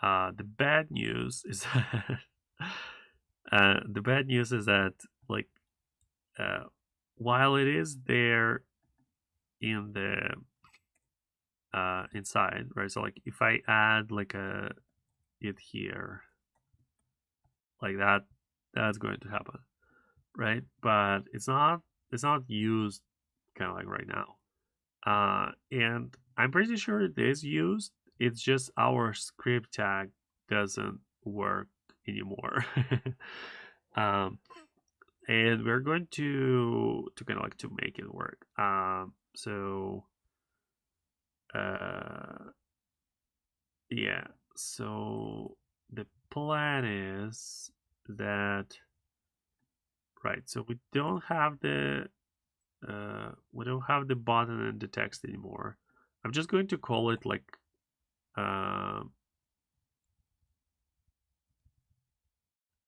Speaker 1: The bad news is that like while it is there in the inside, right? So like if I add like it here, like that's going to happen, right? But it's not used kind of like right now. And I'm pretty sure it is used. It's just our script tag doesn't work anymore. um, and we're going to kind of like to make it work. So yeah. So the plan is that, right. So we don't have the button and the text anymore. I'm just going to call it like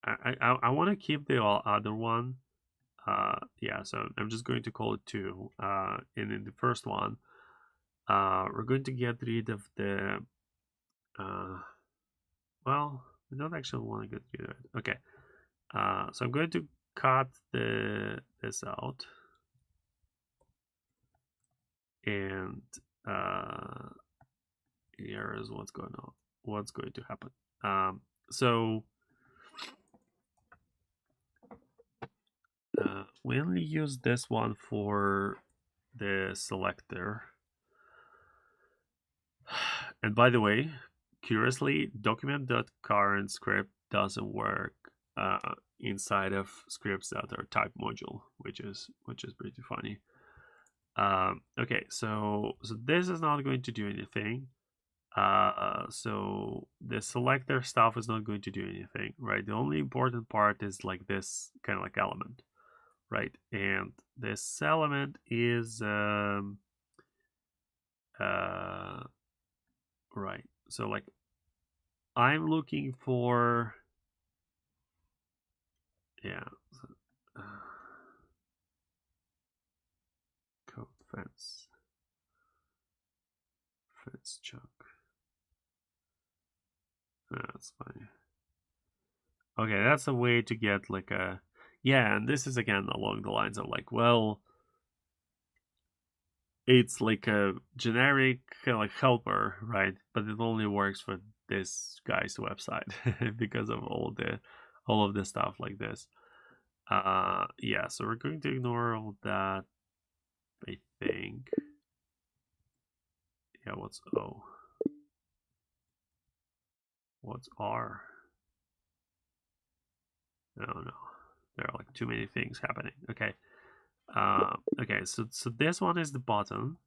Speaker 1: I want to keep the other one. Yeah, so I'm just going to call it 2. And in the first one, we're going to get rid of the. Well, I don't actually want to get rid of it. Okay. So I'm going to cut this out, and here is what's going on. What's going to happen? So we only use this one for the selector. And by the way, curiously, document.current script doesn't work inside of scripts that are type module, which is pretty funny. Okay, so this is not going to do anything. So the selector stuff is not going to do anything, right? The only important part is like this kind of like element, right? And this element is right. So like I'm looking for yeah code fence chunk. That's funny. Okay, that's a way to get like a yeah, and this is again along the lines of like, well, it's like a generic like helper, right? But it only works for this guy's website because of all of the stuff like this. Yeah, so we're going to ignore all that, I think. Yeah, what's O? What's R? I don't know. There are like too many things happening. Okay. Okay, so this one is the bottom.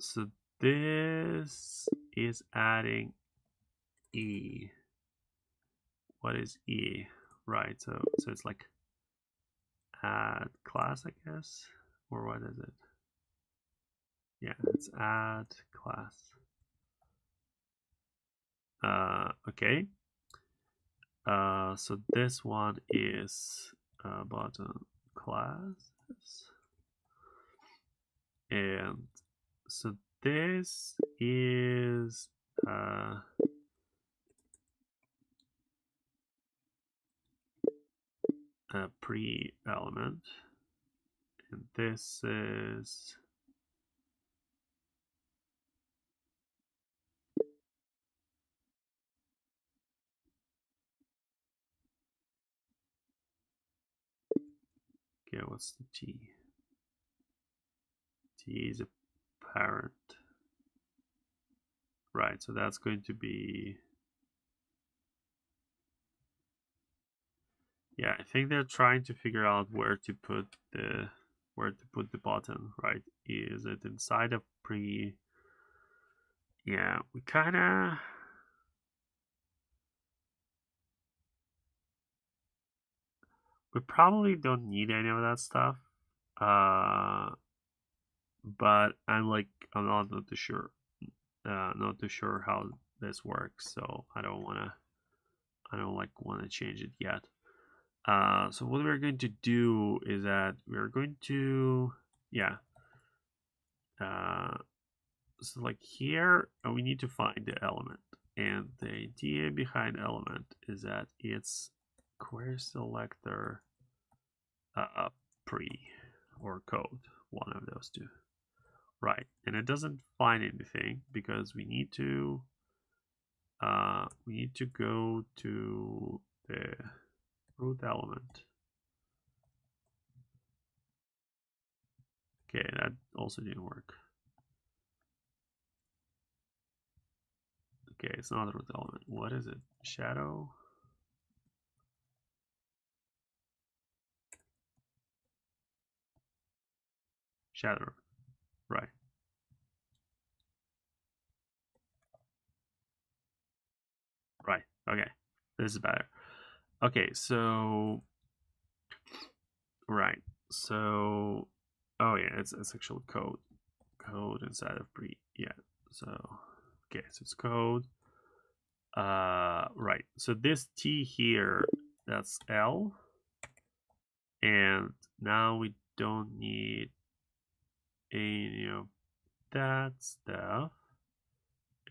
Speaker 1: So this is adding E. What is E? Right, so it's like add class, I guess, or what is it? Yeah, it's add class. Okay. So this one is button classes, and so this is a pre-element, and this is okay. What's the T? T is a parent, right? So that's going to be yeah. I think they're trying to figure out where to put the button, right? Is it inside of pre? Yeah, we kind of we probably don't need any of that stuff. Uh, but I'm not too sure. Not too sure how this works, so I don't want to change it yet. So what we're going to do is that we're going to yeah. So like here we need to find the element, and the idea behind element is that it's query selector pre or code, one of those two, right? And it doesn't find anything because we need to go to the root element. Okay, that also didn't work. Okay, it's not a root element. What is it? Shadow? Shadow. Right. Right. Okay. This is better. Okay, so right. So oh yeah, it's actually code. Code inside of pre. Yeah. So okay, so it's code. right. So this T here, that's L. And now we don't need any of that stuff.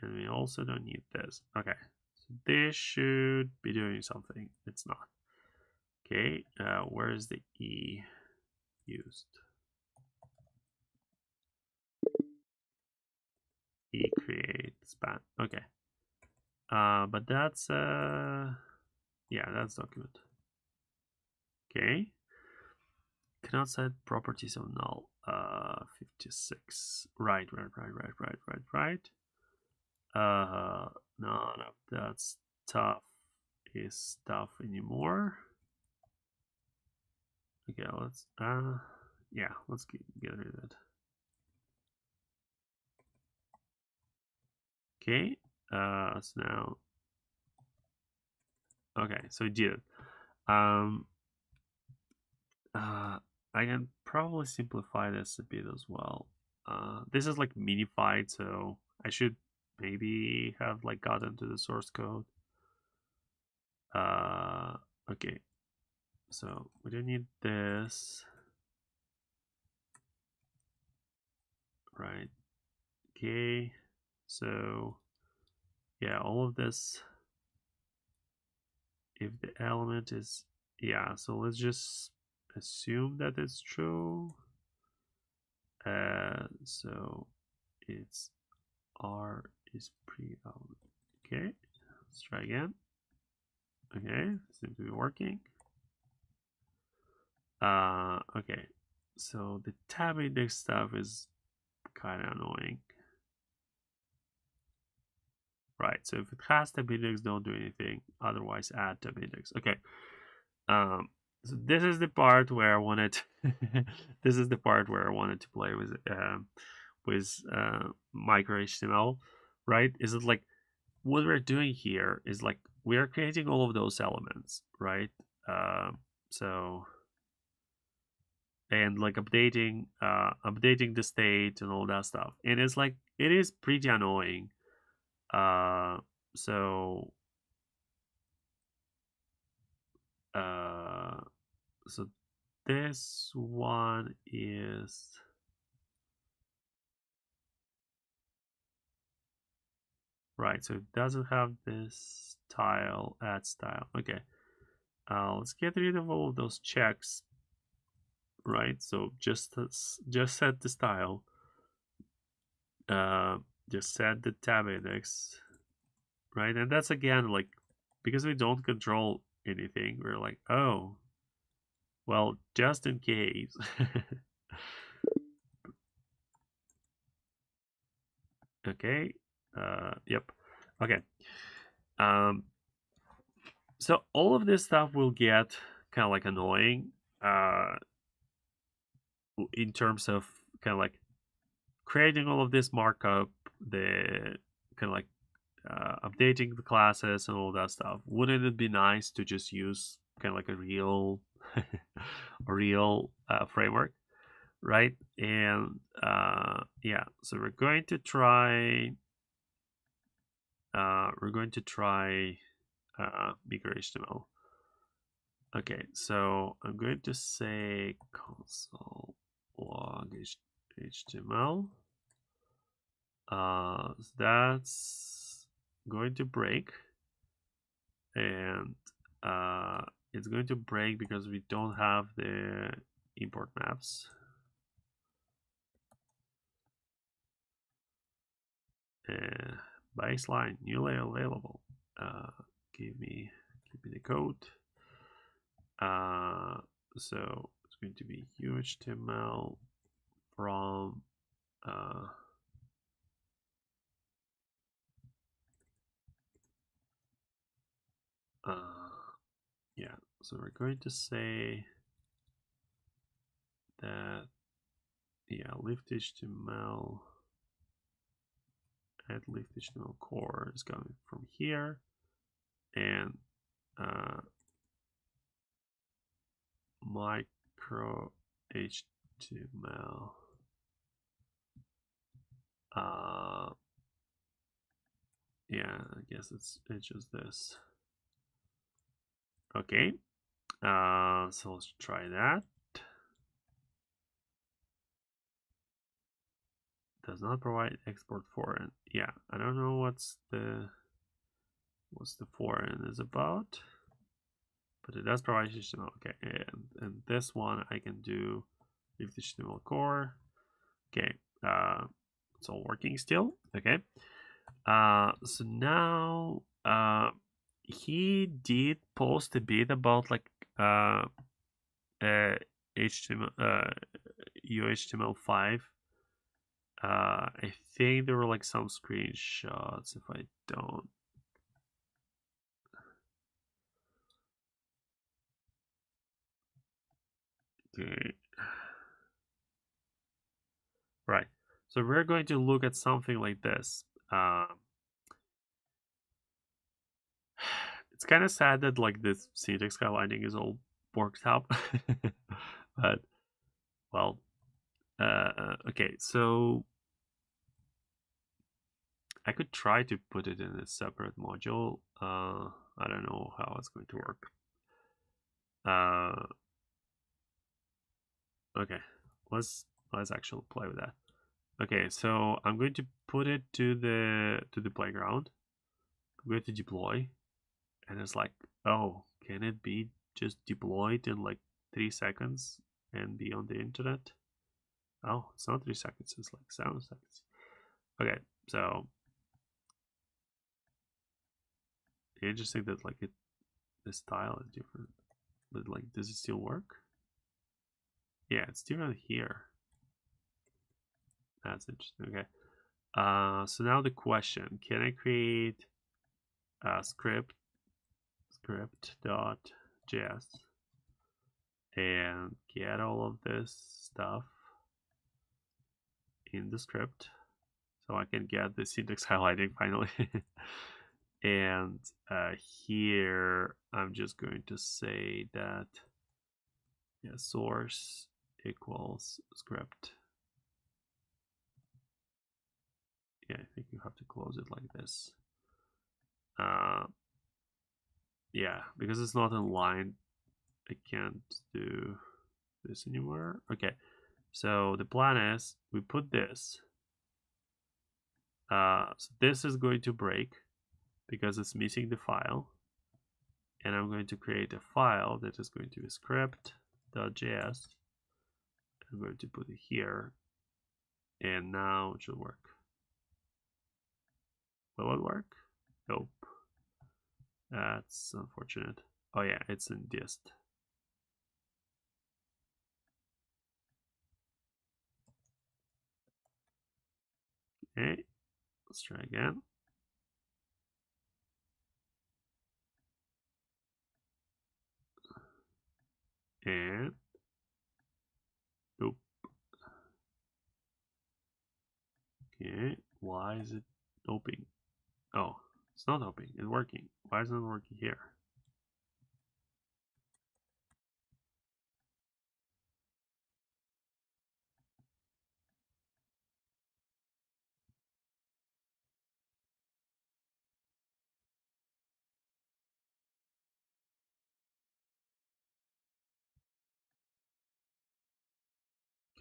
Speaker 1: And we also don't need this. Okay. So this should be doing something. It's not. Okay. Where is the E used? E create span. Okay. But that's yeah, that's document. Okay. Cannot set properties of null. 56. Right. None of that stuff is stuff anymore. Okay, let's yeah, let's get rid of it. Okay. So now okay, so we did it. I can probably simplify this a bit as well. This is like minified, so I should maybe have like gotten to the source code. Okay, so we don't need this, right? Okay, so yeah, all of this. If the element is yeah, so let's just assume that it's true. So it's R is pre-element. Okay, let's try again. Okay, seems to be working. Okay, so the tab index stuff is kind of annoying. Right, so if it has tab index, don't do anything. Otherwise, add tab index. Okay. So this is the part where I wanted. This is the part where I wanted to play with micro HTML. Right? Is it like what we're doing here is like we are creating all of those elements, right? So and like updating the state and all that stuff, and it's like it is pretty annoying. So uh, so this one is right. So it doesn't have this style, add style. Okay. Let's get rid of all of those checks. Right. So just set the style. Just set the tab index. Right. And that's again like because we don't control anything. We're like, oh, well, just in case. Okay. Yep. Okay. Um, so all of this stuff will get kind of like annoying in terms of kind of like creating all of this markup, the kind of like updating the classes and all that stuff. Wouldn't it be nice to just use kind of like a real, a real framework, right? And yeah, so we're going to try. We're going to try bigger HTML. Okay, so I'm going to say console log HTML. So that's going to break, and it's going to break because we don't have the import maps. Baseline newly available. Give me the code. So it's going to be HTML from yeah, so we're going to say that yeah, lift HTML at lift HTML core is coming from here, and micro HTML Yeah, I guess it's just this. Okay. So let's try that. Does not provide export foreign. Yeah, I don't know what's the foreign is about, but it does provide HTML. Okay, and this one I can do with the HTML core. Okay, it's all working still. Okay, so now he did post a bit about like HTML UHTML5. I think there were like some screenshots. If I don't, okay, right. So we're going to look at something like this. It's kind of sad that like this syntax highlighting is all worked out, but well, okay. So I could try to put it in a separate module. I don't know how it's going to work. Okay, let's actually play with that. Okay, so I'm going to put it to the playground. I'm going to deploy, and it's like, oh, can it be just deployed in like 3 seconds and be on the internet? Oh, it's not 3 seconds, it's like 7 seconds. Okay, so interesting that like the style is different. But like, does it still work? Yeah, it's different here. That's interesting. Okay. So now the question: can I create a script.js and get all of this stuff in the script so I can get the syntax highlighting finally? And here I'm just going to say that source equals script. Yeah, I think you have to close it like this. Yeah, because it's not in line, I can't do this anymore. Okay, so the plan is we put this. So this is going to break because it's missing the file. And I'm going to create a file that is going to be script.js. I'm going to put it here. And now it should work. Will it work? Nope. That's unfortunate. Oh yeah, it's in dist. Okay, let's try again. And nope. Okay, why is it opening? Oh, it's not opening. It's working. Why is it not working here?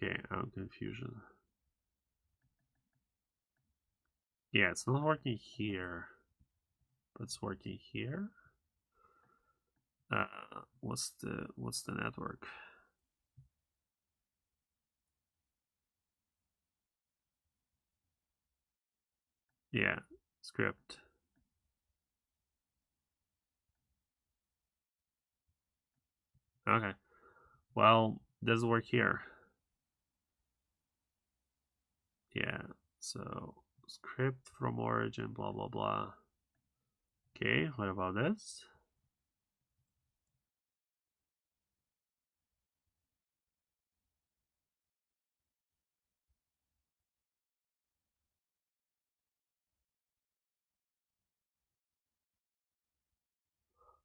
Speaker 1: Okay, I'm confusion. Yeah, it's not working here, but it's working here. What's the network? Yeah, script. Okay. Well, doesn't work here. Yeah. So script from origin, blah blah blah. Okay, what about this?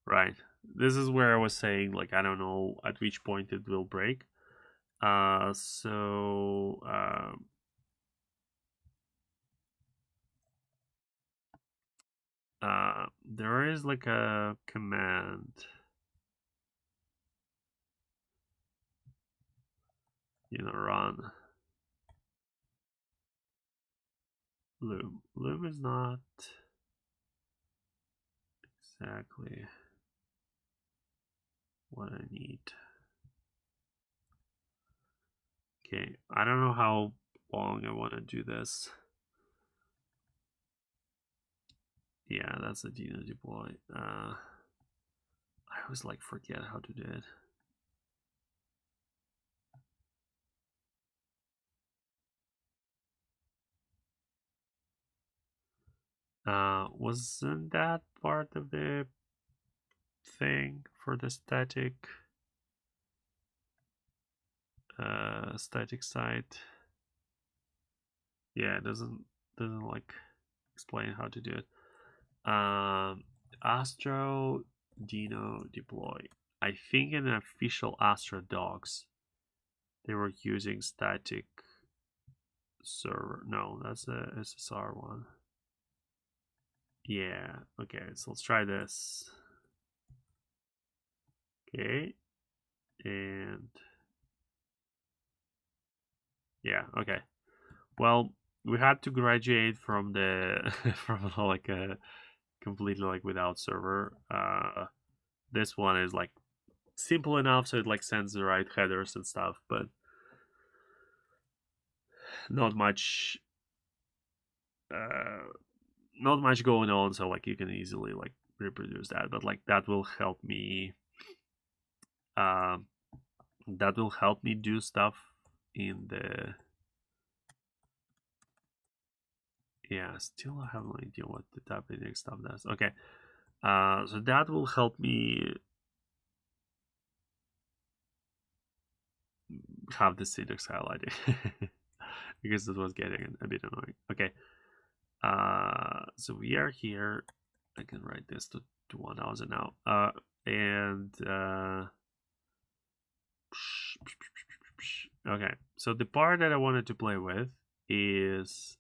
Speaker 1: Right. This is where I was saying, like, I don't know at which point it will break. So there is like a command, run loom. Loom is not exactly what I need. Okay, I don't know how long I want to do this. Yeah, that's a Dino deploy. I always like forget how to do it. Wasn't that part of the thing for the static site? Yeah, it doesn't like explain how to do it. Astro Dino deploy. I think in the official Astro docs they were using static server. No, that's a SSR one. Yeah, okay, so let's try this. Okay, and yeah, okay. Well, we had to graduate from the from like a completely like without server. This one is like simple enough, so it like sends the right headers and stuff, but not much uh not much going on, so like you can easily like reproduce that. But like that will help me um do stuff in the yeah, still I have no idea what the tab index stuff does. Okay. So that will help me have the syntax highlighted because it was getting a bit annoying. Okay. So we are here. I can write this to 1000 now. Okay. So the part that I wanted to play with is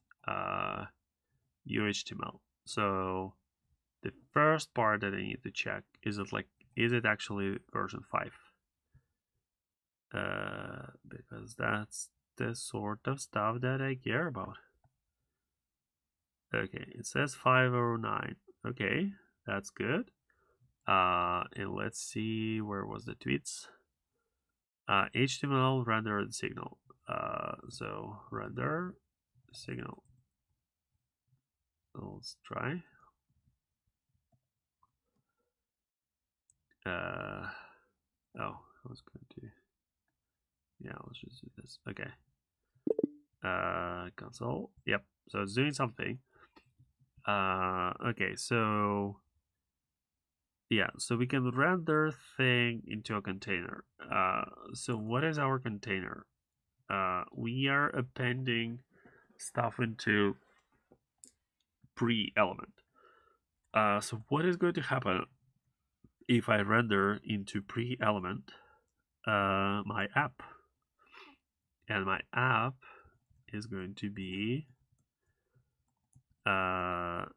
Speaker 1: UHTML. So the first part that I need to check is it actually version 5? Because that's the sort of stuff that I care about. Okay, it says 509. Okay, that's good. And let's see, where was the tweets? HTML render the signal. So render signal. Let's try. Oh, I was going to. Yeah, let's just do this. Okay. Console. Yep. So it's doing something. Okay. So yeah, so we can render thing into a container. So what is our container? We are appending stuff into pre-element. So what is going to happen if I render into pre-element my app? And my app is going to be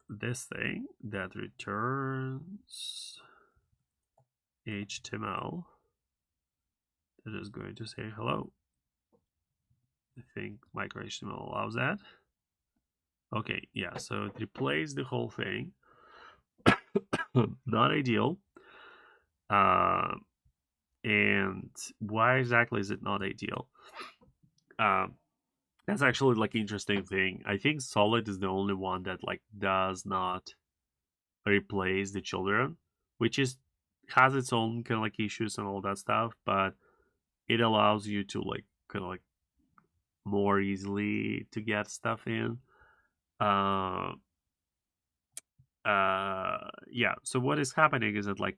Speaker 1: this thing that returns HTML that is going to say hello. I think micro HTML allows that. Okay, yeah, so it replaces the whole thing. Not ideal. And why exactly is it not ideal? That's actually like interesting thing. I think Solid is the only one that like does not replace the children, which is has its own kind of like issues and all that stuff, but it allows you to like kind of like more easily to get stuff in. Yeah, so what is happening is that like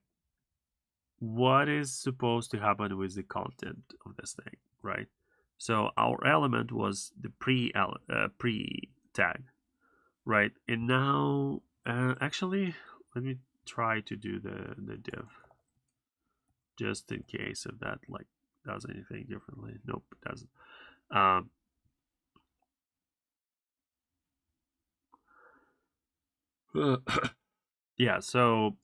Speaker 1: what is supposed to happen with the content of this thing, right? So our element was the pre tag, right? And now actually let me try to do the div just in case if that like does anything differently. Nope, it doesn't. um, Yeah, so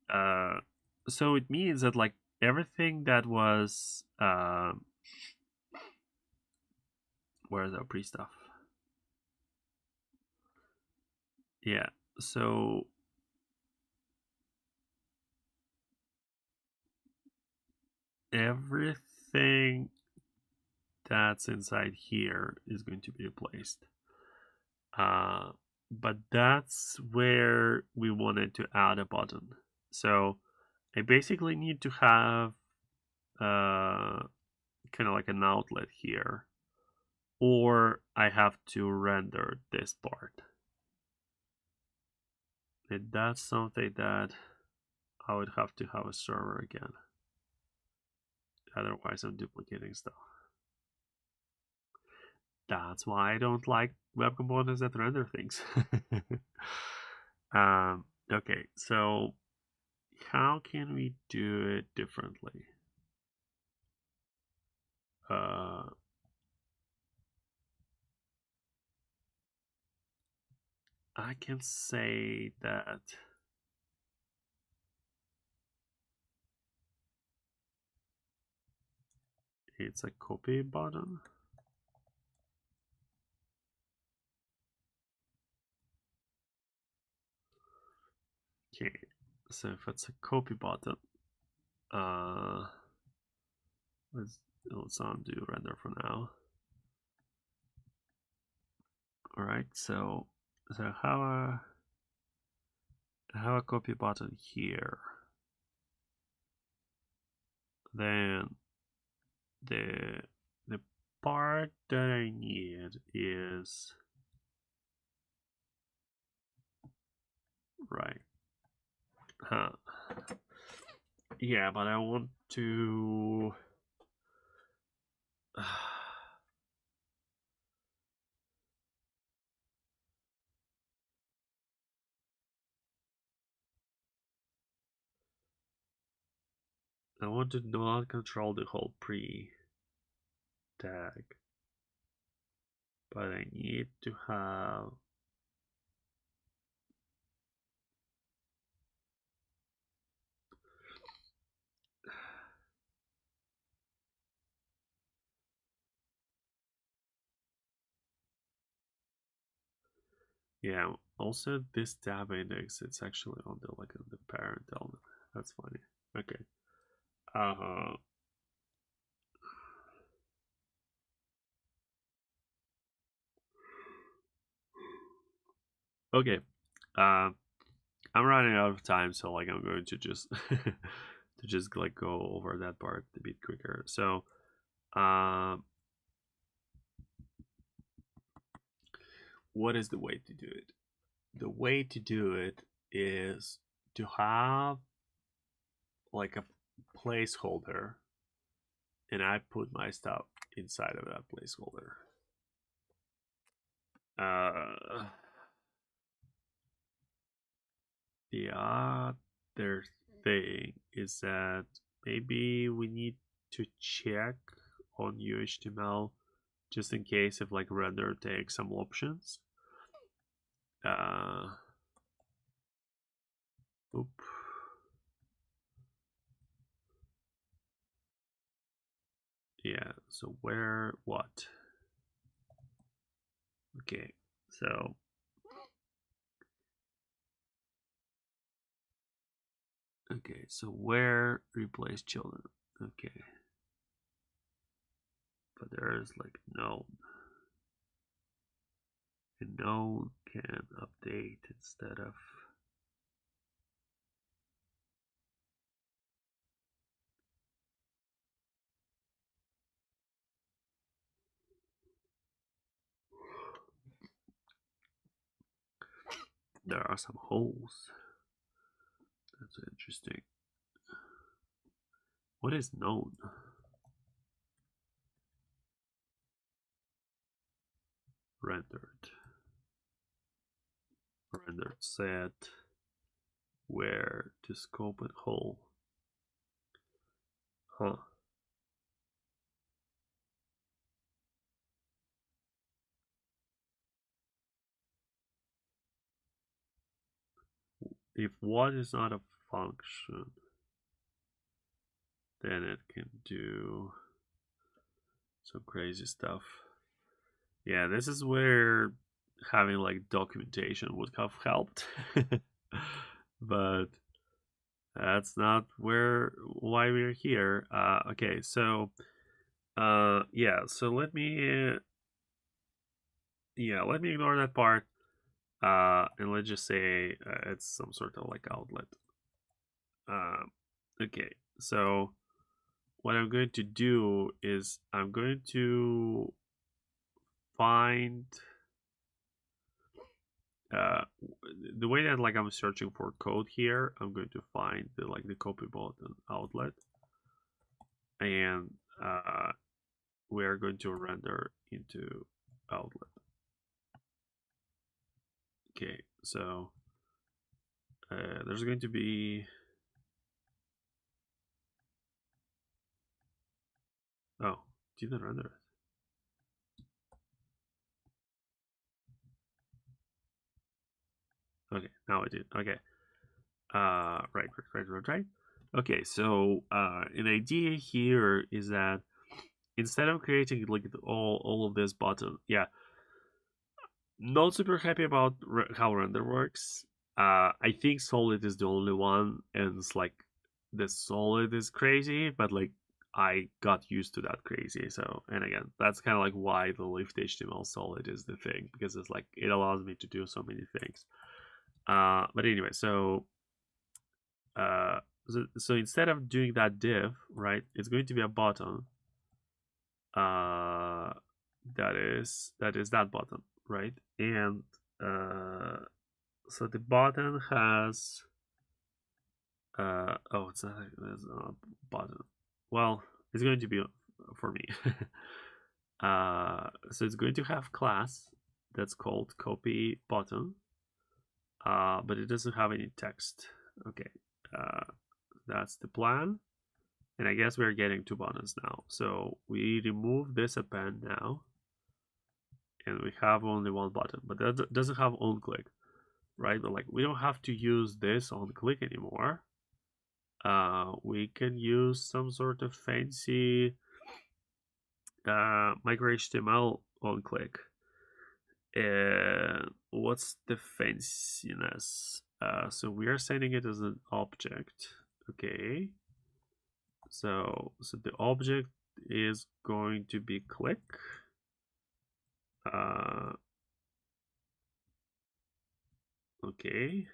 Speaker 1: it means that like everything that was where's our pre stuff? Yeah, so everything that's inside here is going to be replaced. Uh, but that's where we wanted to add a button. So I basically need to have kind of like an outlet here, or I have to render this part. And that's something that I would have to have a server again. Otherwise, I'm duplicating stuff. That's why I don't like web components that render things. Okay, so how can we do it differently? Uh, I can say that it's a copy button. Okay, so if it's a copy button, uh, let's undo render for now. All right, so have a copy button here. Then the the part that I need is right. Huh. Yeah, but I want to. I want to not control the whole pre tag, but I need to have. Yeah. Also, this tab index, it's actually on the like on the parent element. That's funny. Okay. Uh. Okay. Uh, I'm running out of time, so like I'm going to just to just like go over that part a bit quicker. So, what is the way to do it? The way to do it is to have like a placeholder, and I put my stuff inside of that placeholder. Uh, the other thing is that maybe we need to check on UHTML just in case if like render takes some options. Uh, oop. Yeah, so where, what? Okay, so okay, so where replace children? Okay, but there's like no, and no can update instead of there are some holes. That's interesting. What is known? Rendered. Rendered set where to scope and hole. Huh. if what is not a function, then it can do some crazy stuff. Yeah, this is where having like documentation would have helped. But that's not why we're here. Okay, so yeah, so let me ignore that part. And let's just say it's some sort of like outlet. Okay, so what I'm going to do is I'm going to find uh, the way that like I'm searching for code here. I'm going to find the copy button outlet, and we're going to render into outlet. Okay, so there's going to be didn't render it. Okay, now I did. Okay. Right. Okay, so an idea here is that instead of creating like all of this button, yeah, not super happy about how render works. I think solid is the only one, and it's like the solid is crazy, but like I got used to that crazy. So, and again, that's kind of like why the lift HTML solid is the thing, because it's like it allows me to do so many things. But anyway, uh, so instead of doing that div, right, it's going to be a button. That is that button, right? And so the button has it's not a button. Well, it's going to be for me. So it's going to have class that's called copy button, but it doesn't have any text. Okay, that's the plan. And I guess we're getting 2 buttons now. So we remove this append now, and we have only 1 button, but that doesn't have on click, right? But like we don't have to use this on click anymore. We can use some sort of fancy micro HTML on click. And what's the fanciness? So we are sending it as an object. Okay. So the object is going to be click. Okay.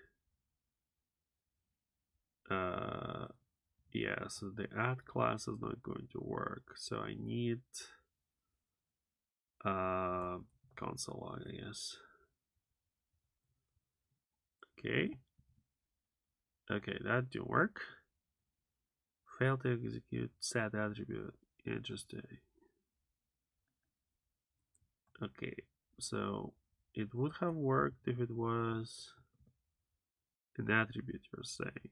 Speaker 1: Yeah, so the add class is not going to work. So I need console log, I guess. Okay. Okay, that didn't work. Failed to execute set attribute. Interesting. Okay, so it would have worked if it was an attribute you're saying.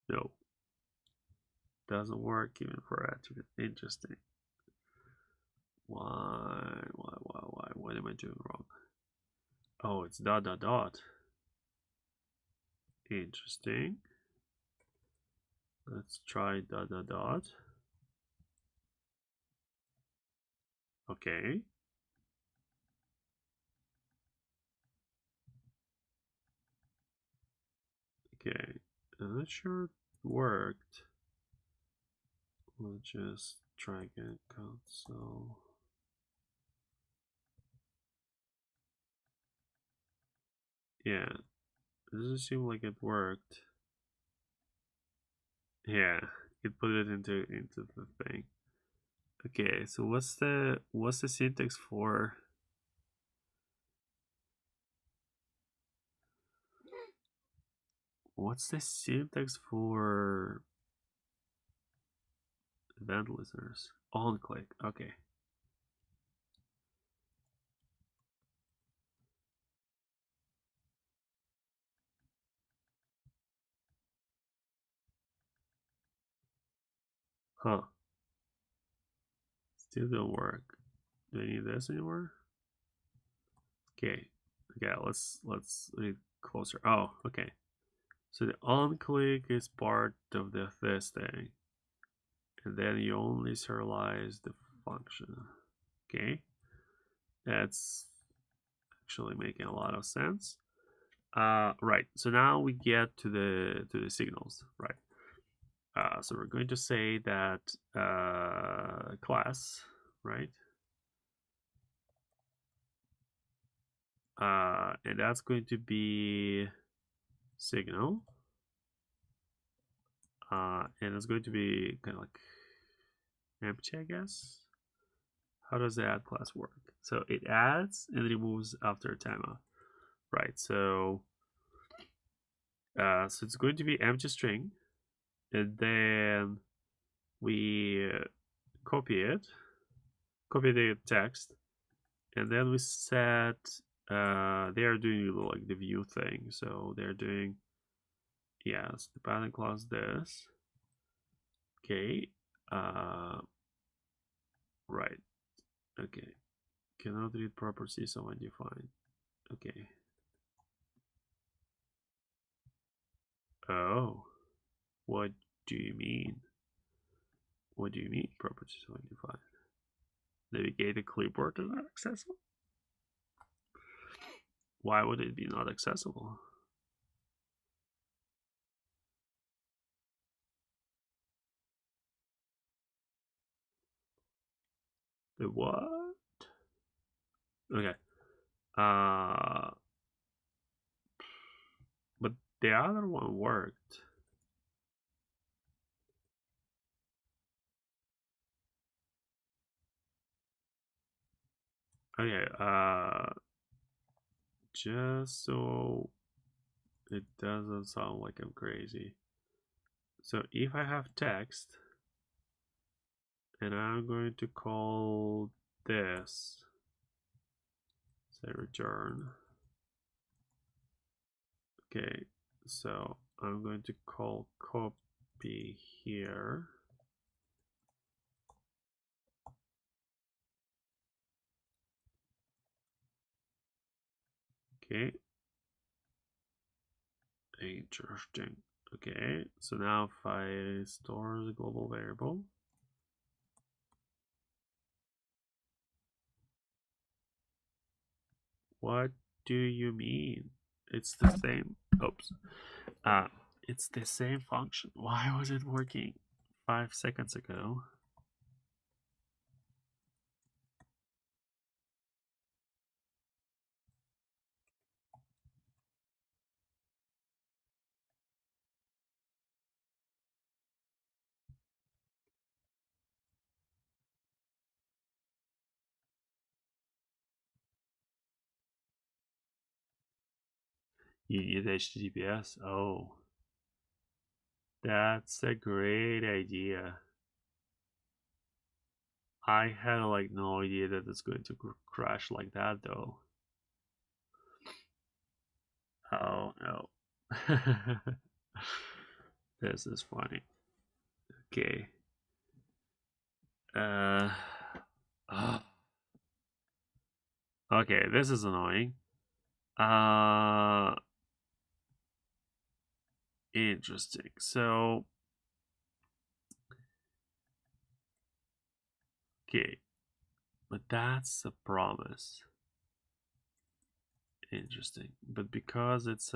Speaker 1: No. Doesn't work even for attribute. Interesting. Why? What am I doing wrong? Oh, it's dot dot dot. Interesting. Let's try dot dot dot. Okay. Okay. I'm not sure it worked. We'll just try again. Console. Yeah. It doesn't seem like it worked. Yeah. It put it into the thing. Okay, so what's the syntax for event listeners? On click. Okay. Huh. Still don't work. Do I need this anymore? Okay. Okay, let's read closer. Oh, okay. So the on click is part of this thing, and then you only serialize the function. Okay, that's actually making a lot of sense. Right. So now we get to the signals, right? So we're going to say that class, right? And that's going to be signal, and it's going to be kind of like empty, I guess. How does the add class work? So it adds and removes after a timeout, right? So it's going to be empty string, and then we copy the text, and then we set. They are doing like the view thing, so they're doing yes, the pattern class this. Okay, right. Okay, cannot read properties of undefined. Okay. Oh, what do you mean? What do you mean properties of undefined? Navigate the clipboard is not accessible? Why would it be not accessible? The what? Okay. Uh, but the other one worked. Okay. Just so it doesn't sound like I'm crazy. So if I have text, and I'm going to call this, say return. Okay, so I'm going to call copy here. Okay, interesting. Okay, so now if I store the global variable, what do you mean? It's the same. Oops. It's the same function. Why was it working 5 seconds ago? You need HTTPS? Oh, that's a great idea. I had like no idea that it's going to crash like that though. Oh no. This is funny. Okay. Uh, ah, okay, this is annoying. Uh, Interesting. So, okay, but that's a promise. Interesting. But because it's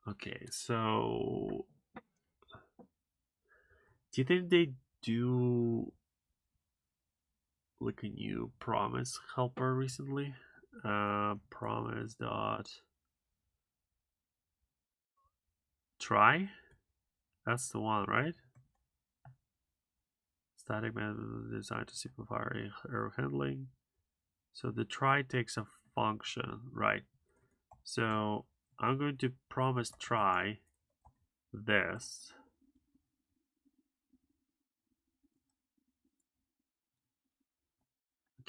Speaker 1: okay, so do you think they do like a new promise helper recently? Promise dot try. That's the one, right? Static method designed to simplify error handling. So the try takes a function, right? So I'm going to promise try this.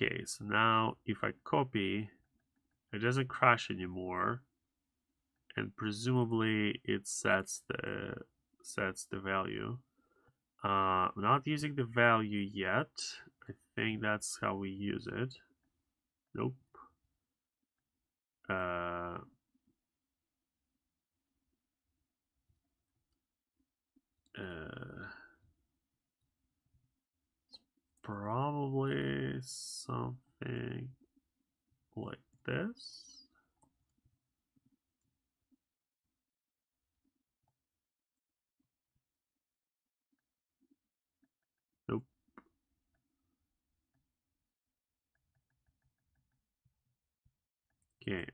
Speaker 1: Okay, so now if I copy, it doesn't crash anymore, and presumably it sets the value. I'm not using the value yet. I think that's how we use it. Nope. Uh, probably something like this. Nope. Okay.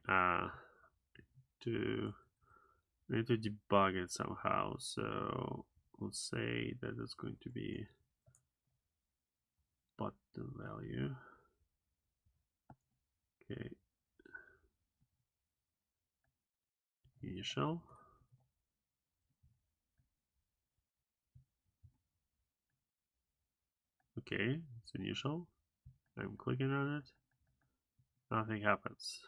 Speaker 1: We need to debug it somehow. So we'll say that it's going to be button value. Okay. Initial. Okay, it's initial. I'm clicking on it. Nothing happens.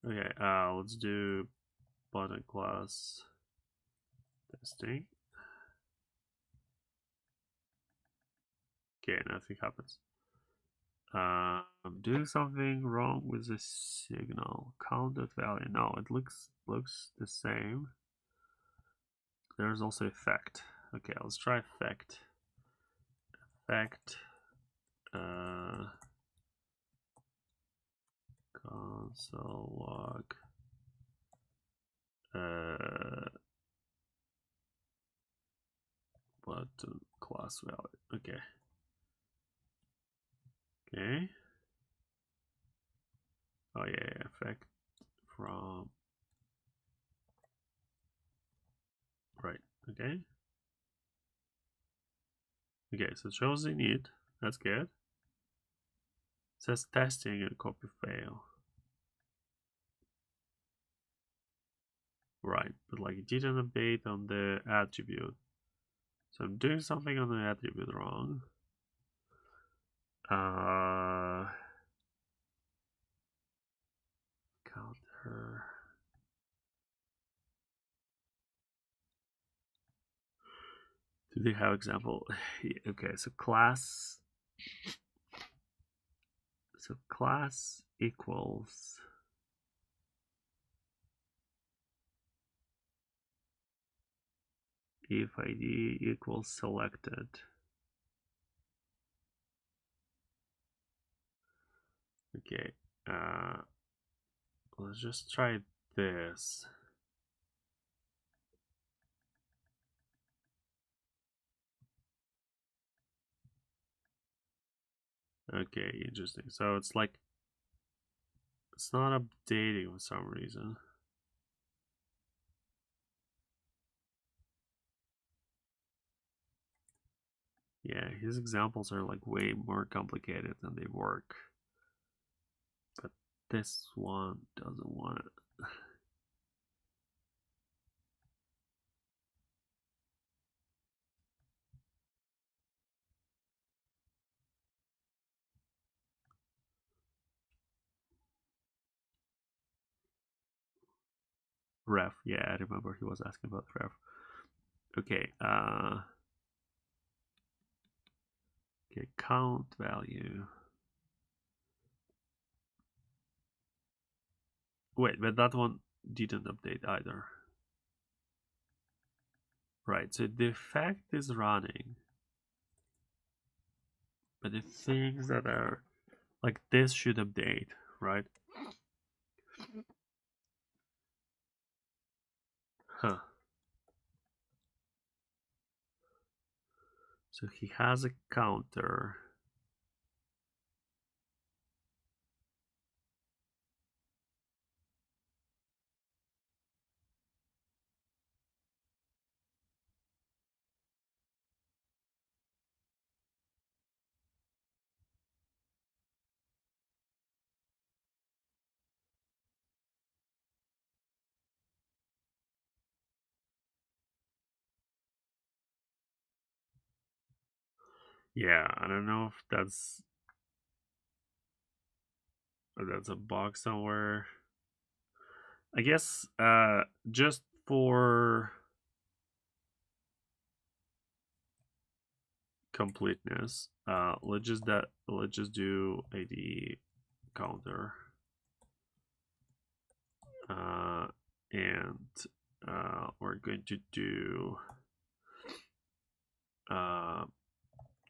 Speaker 1: Okay, let's do button class testing. Okay, nothing happens. I'm doing something wrong with the signal. Counted value. No, it looks the same. There's also effect. Okay, let's try effect. Effect. Console log. Button class value. Okay. Okay. Oh yeah, effect from right. Okay. Okay, so it shows init. That's good. It says testing and copy fail. Right, but like it didn't update on the attribute. So I'm doing something on the attribute wrong. Count her. Do they have example? Okay, so class. So class equals if ID equals selected. Okay, let's just try this. Okay, interesting. So it's like it's not updating for some reason. Yeah, his examples are like way more complicated than they work. But this one doesn't want it. Ref, yeah, I remember he was asking about ref. Okay, okay, count value. Wait, but that one didn't update either. Right, so the effect is running. But the things that are like this should update, right? Huh. So he has a counter. Yeah, I don't know if that's a bug somewhere. I guess just for completeness, let's just do ID counter, and we're going to do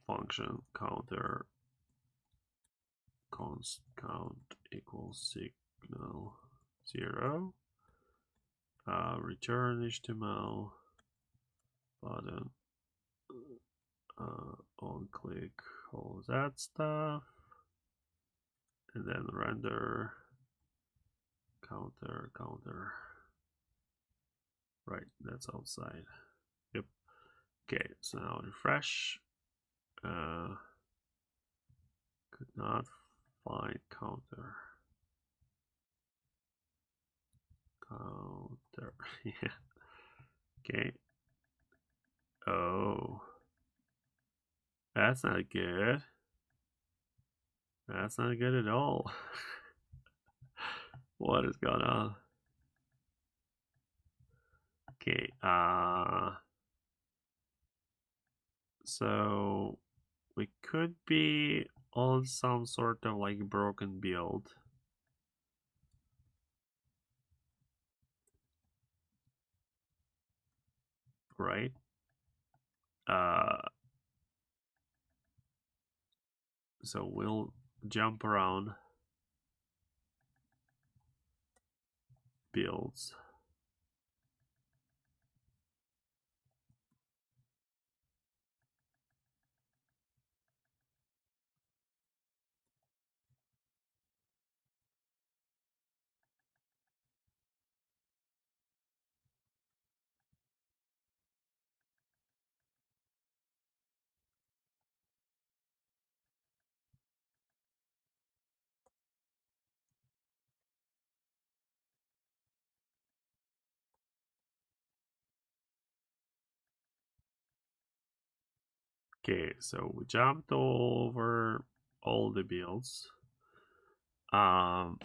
Speaker 1: function counter const count equals signal 0, return HTML button, on click, all that stuff, and then render counter. Right, that's outside. Yep. Okay, so now refresh. Could not find counter. Yeah. Okay. Oh, that's not good. That's not good at all. What is going on? Okay. So we could be on some sort of like broken build. Right? So we'll jump around builds. Okay, so we jumped over all the builds. I'm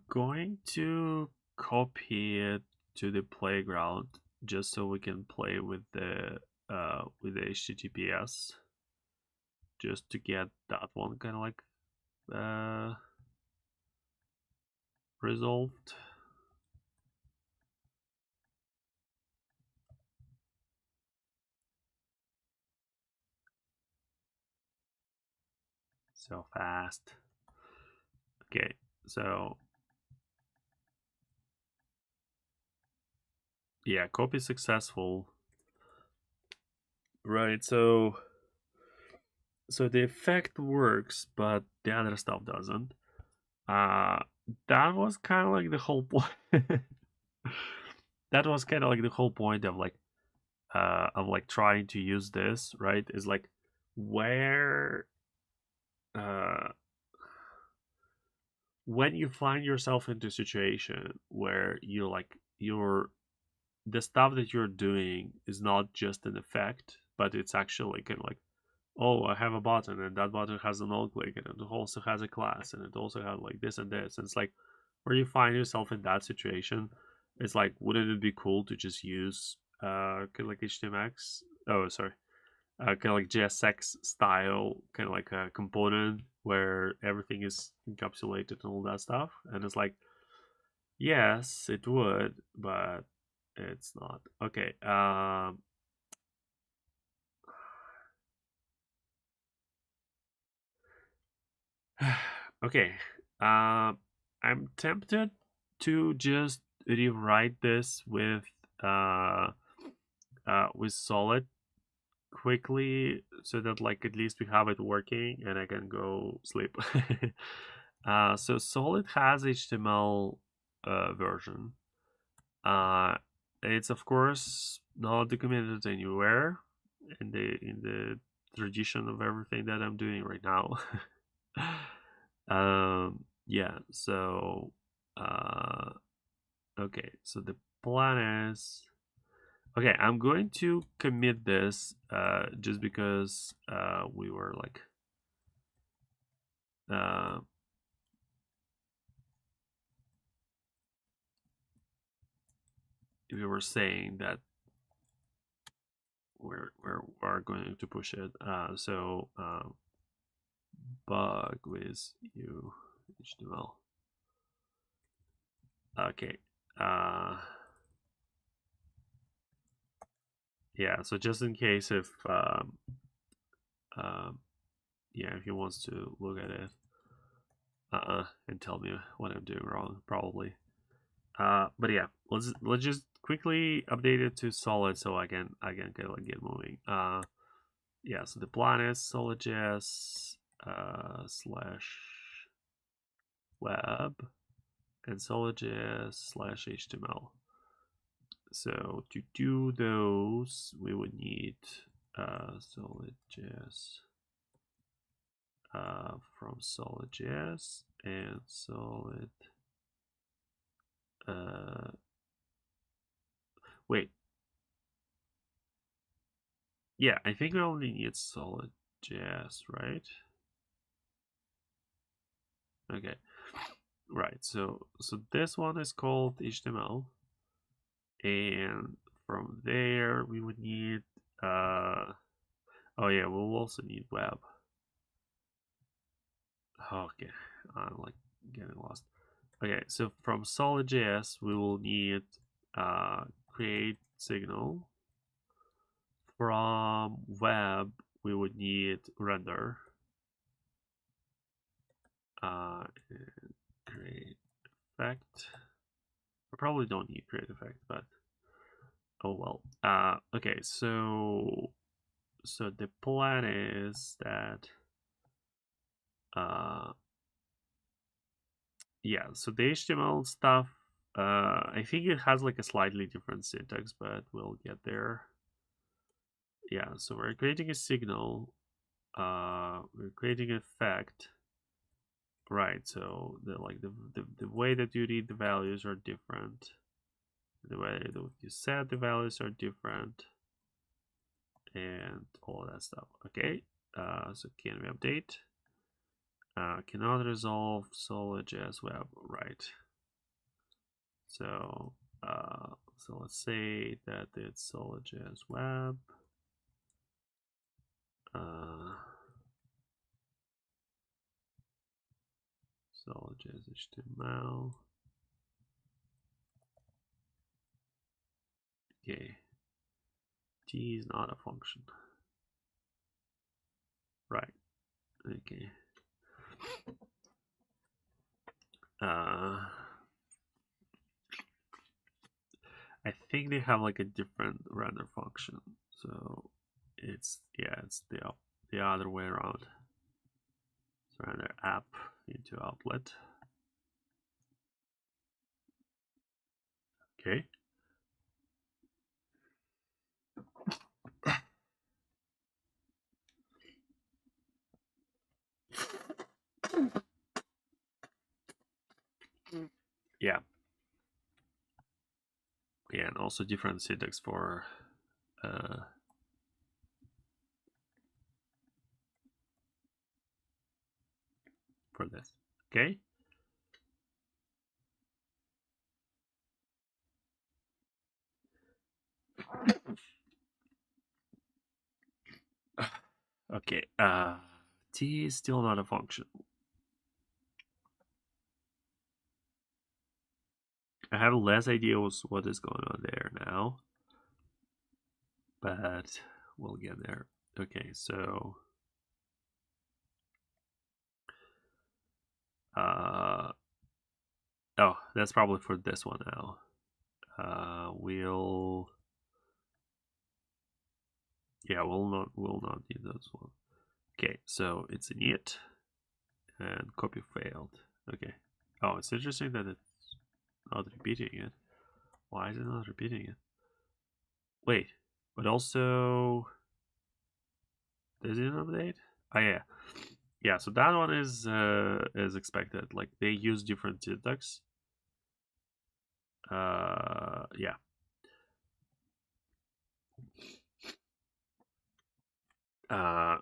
Speaker 1: going to copy it to the playground just so we can play with the HTTPS, just to get that one kind of like resolved. So fast. Okay, so yeah, copy successful. Right, so the effect works, but the other stuff doesn't. That was kind of like the whole point. That was kind of like the whole point of like trying to use this, right? Is like where uh when you find yourself into a situation where the stuff that you're doing is not just an effect, but it's actually kind of like, oh, I have a button and that button has an all click and it also has a class and it also has like this and this. And it's like where you find yourself in that situation, it's like, wouldn't it be cool to just use kind of like HTMX? Oh, sorry. Kind of like JSX style, kind of like a component where everything is encapsulated and all that stuff. And it's like, yes, it would, but it's not. Okay. Okay. I'm tempted to just rewrite this with Solid quickly so that like at least we have it working and I can go sleep. So Solid has HTML version. It's of course not documented anywhere in the tradition of everything that I'm doing right now. Yeah, so okay, so the plan is, okay, I'm going to commit this just because we were like uh, we were saying that we're going to push it. So bug with you HTML. Okay. Yeah. So just in case if yeah, if he wants to look at it and tell me what I'm doing wrong, probably. But yeah, let's just quickly update it to solid so I can kind of get moving. Yeah, so the plan is solid.js slash web and solid.js slash HTML. So to do those, we would need solid.js from solid.js and solid. Wait. Yeah, I think we only need solid.js, right? Okay. Right. So this one is called HTML, and from there we would need oh yeah, we'll also need web. Okay, I'm like getting lost. Okay, so from solid.js we will need create signal. From web we would need render. Create effect. I probably don't need create effect, but oh well. Okay, so the plan is that yeah, so the HTML stuff, I think it has like a slightly different syntax, but we'll get there. Yeah, so we're creating a signal, we're creating an effect, right? So the way that you read the values are different, the way that you set the values are different, and all that stuff. Okay, so can we update? Cannot resolve solid.js web, right? So so let's say that it's solid.js web. Solid.js HTML. Okay. T is not a function. Right. Okay. I think they have like a different render function. So it's it's the other way around. So render app into outlet. Okay. Yeah. Yeah, and also different syntax for this. Okay. Okay. T is still not a function. I have less ideas what is going on there now, but we'll get there. Okay, so oh, that's probably for this one now. We'll not need this one. Okay, so it's init and copy failed. Okay. Oh, it's interesting that it's not repeating it. Why is it not repeating it? Wait, but also does it update? Oh yeah, yeah. So that one is expected. Like they use different syntax. Yeah.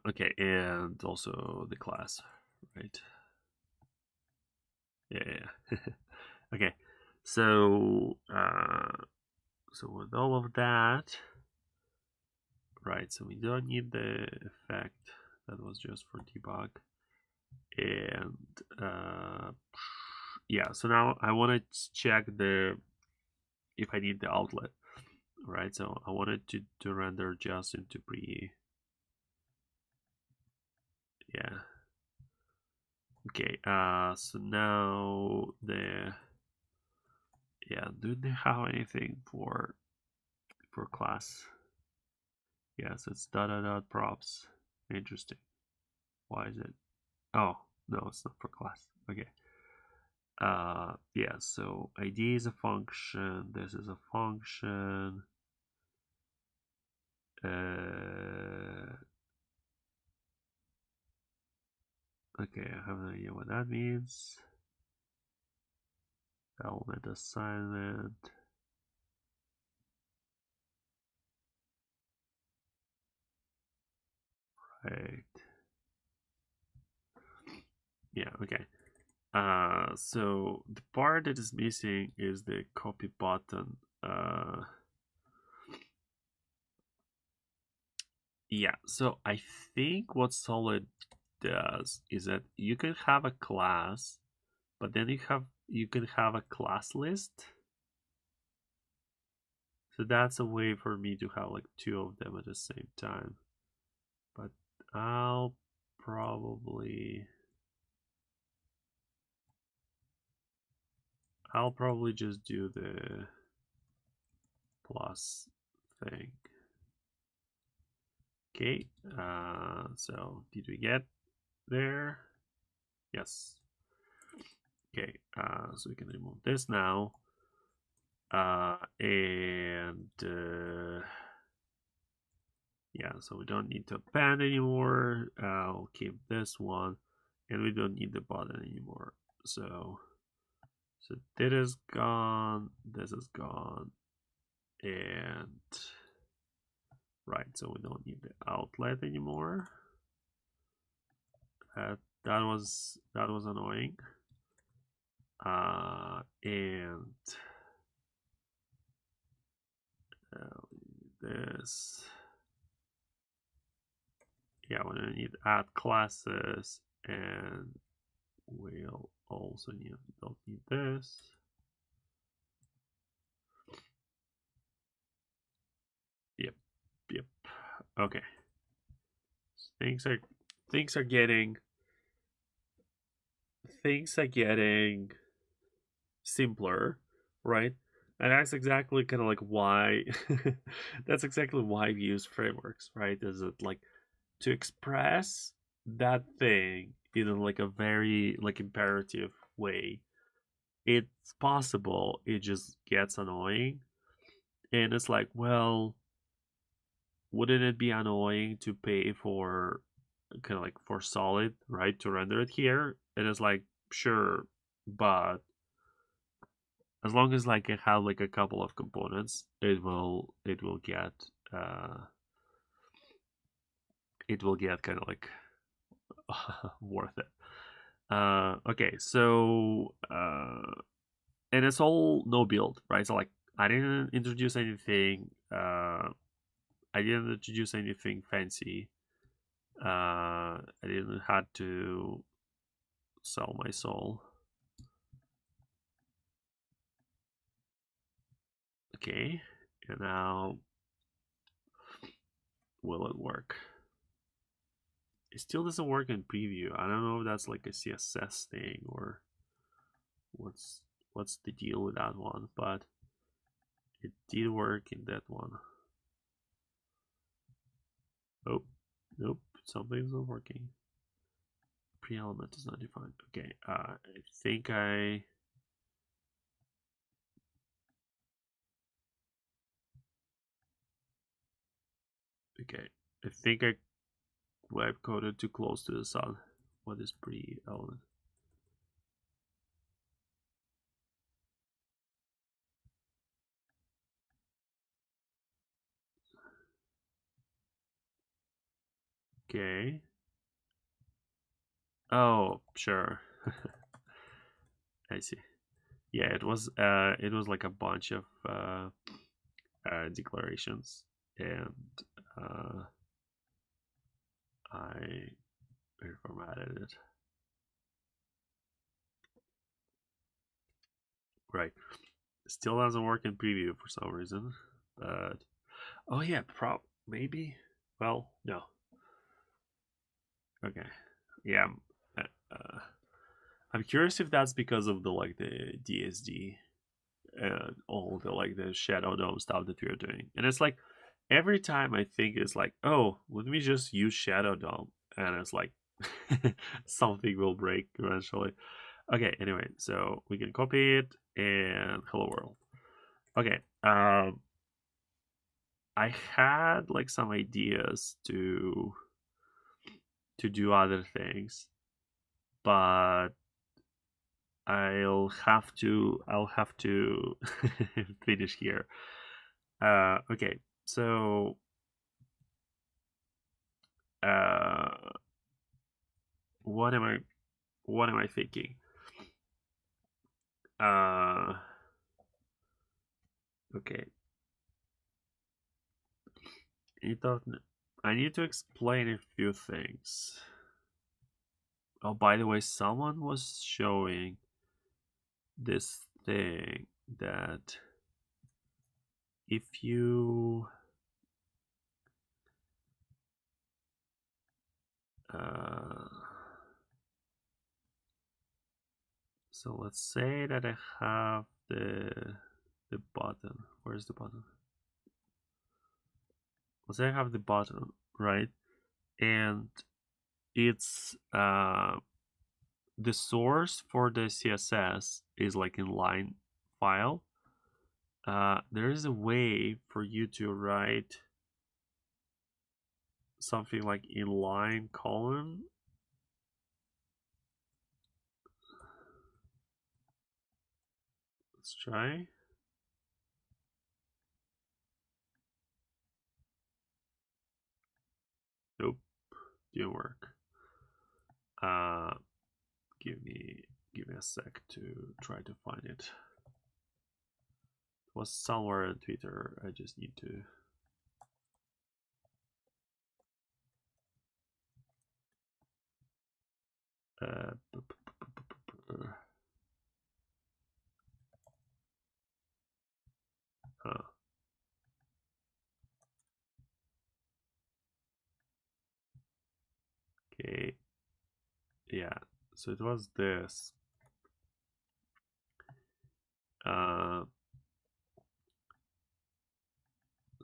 Speaker 1: Okay, and also the class, right? Yeah. Okay, so so with all of that, Right, so we don't need the effect. That was just for debug. And yeah, so now I want to check if I need the outlet. Right, so I wanted to render just into pre. Yeah. Okay, so now do they have anything for class? Yes, it's dot props. Interesting. Why is it? Oh, no, it's not for class. Okay. Yeah, so ID is a function, this is a function. Okay, I have no idea what that means. Element assignment. Right. Yeah, okay. So the part that is missing is the copy button. Yeah, so I think what Solid does is that you can have a class, but then you can have a class list. So that's a way for me to have like two of them at the same time. But I'll probably just do the plus thing. Okay, so did we get there? Yes. Okay, so we can remove this now. And yeah, so we don't need to append anymore. I'll keep this one, and we don't need the button anymore. So this is gone, this is gone, and right, so we don't need the outlet anymore. That was annoying. And this, yeah, we're gonna need add classes, and we'll also don't need this. Yep. Okay. Things are getting simpler, right? And that's exactly kind of like why that's exactly why we use frameworks, right? Is it like to express that thing in like a very like imperative way? It's possible it just gets annoying, and it's like, well, wouldn't it be annoying to pay for kind of like for Solid, right, to render it here? And it's like, sure, but as long as like it have like a couple of components, uh it will get kind of like worth it. Okay, so and it's all no build, right? So like I didn't introduce anything. I didn't introduce anything fancy. I didn't had to sell my soul. Okay, and now will it work? It still doesn't work in preview. I don't know if that's like a CSS thing or what's the deal with that one, but it did work in that one. Oh, nope, something's not working. Pre-element is not defined. Okay, I think okay, I think I web coded too close to the sun. What is pre-element? Okay. Oh, sure. I see. Yeah, it was like a bunch of declarations, and I reformatted it. Right. Still doesn't work in preview for some reason. But oh yeah, maybe. Well, no. Okay. Yeah. Uh, uh, I'm curious if that's because of the the DSD and all the the Shadow Dome stuff that we are doing. And it's like every time I think it's like, oh, let me just use Shadow Dome, and it's like something will break eventually. Okay, anyway, so we can copy it and hello world. Okay, I had like some ideas to do other things, but I'll have to finish here. Okay, so uh, what am I thinking? Uh, okay, I need to explain a few things. Oh, by the way, someone was showing this thing that if you so let's say that I have the button. Where's the button? Let's say I have the button, right? And it's the source for the CSS is like inline file. There is a way for you to write something like inline column. Let's try. Nope, didn't work. Uh, give me a sec to try to find it. It was somewhere on Twitter. I just need to. Uh, huh. Okay. Yeah. So it was this.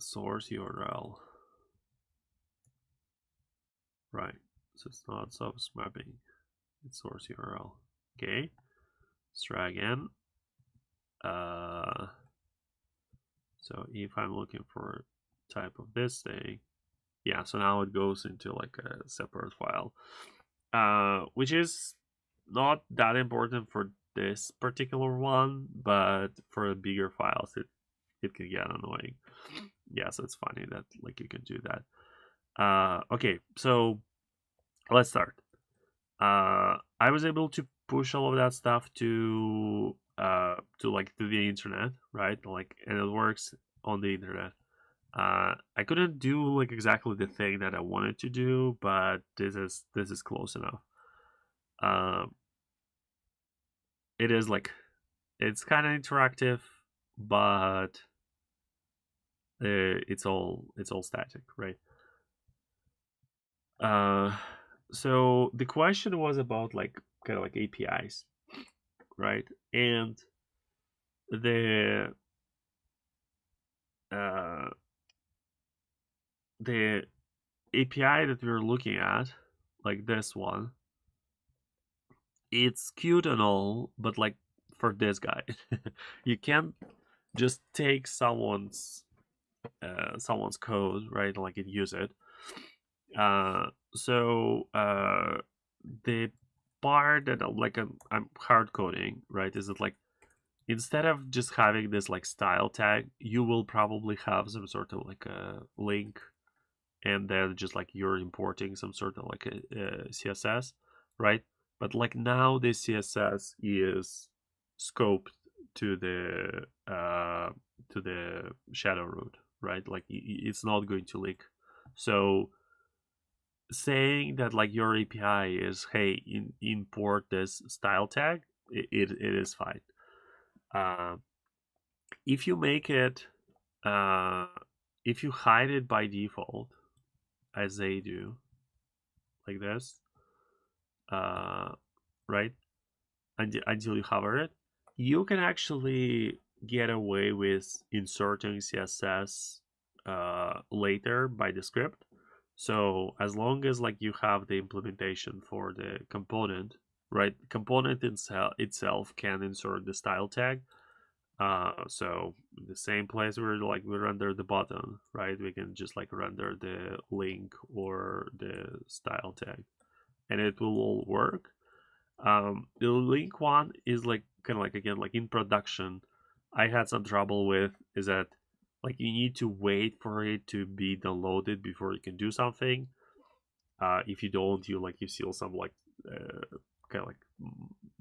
Speaker 1: Source URL. Right. So it's not source mapping. It's source URL. Okay. Let's try again. So if I'm looking for type of this thing, yeah. So now it goes into like a separate file, which is not that important for this particular one, but for the bigger files, it can get annoying. Yeah, so it's funny that like you can do that. Okay, so let's start. I was able to push all of that stuff to the internet, right? Like, and it works on the internet. I couldn't do like exactly the thing that I wanted to do, but this is close enough. Um, it is like it's kind of interactive, but it's all static, right? Uh, so the question was about like kind of like APIs, right? And the uh, the API that we're looking at, like this one, it's cute and all, but like for this guy, you can't just take someone's code, right? Like and use it. So the part that I'm hard coding, right? Is it like instead of just having this like style tag, you will probably have some sort of like a link, and then just like you're importing some sort of like a CSS, right? But like now this CSS is scoped to the shadow root, right? Like it's not going to link So saying that like your API is, hey, import this style tag, it is fine. Uh, if you make it, uh, if you hide it by default, as they do, like this, uh, right, until you hover it, you can actually get away with inserting CSS later by the script. So as long as like you have the implementation for the component, right? Component itself can insert the style tag. So the same place where like we render the button, right? We can just like render the link or the style tag, and it will all work. The link one is like kind of like, again, like in production, I had some trouble with is that like you need to wait for it to be downloaded before you can do something. If you don't, you see some like kind of like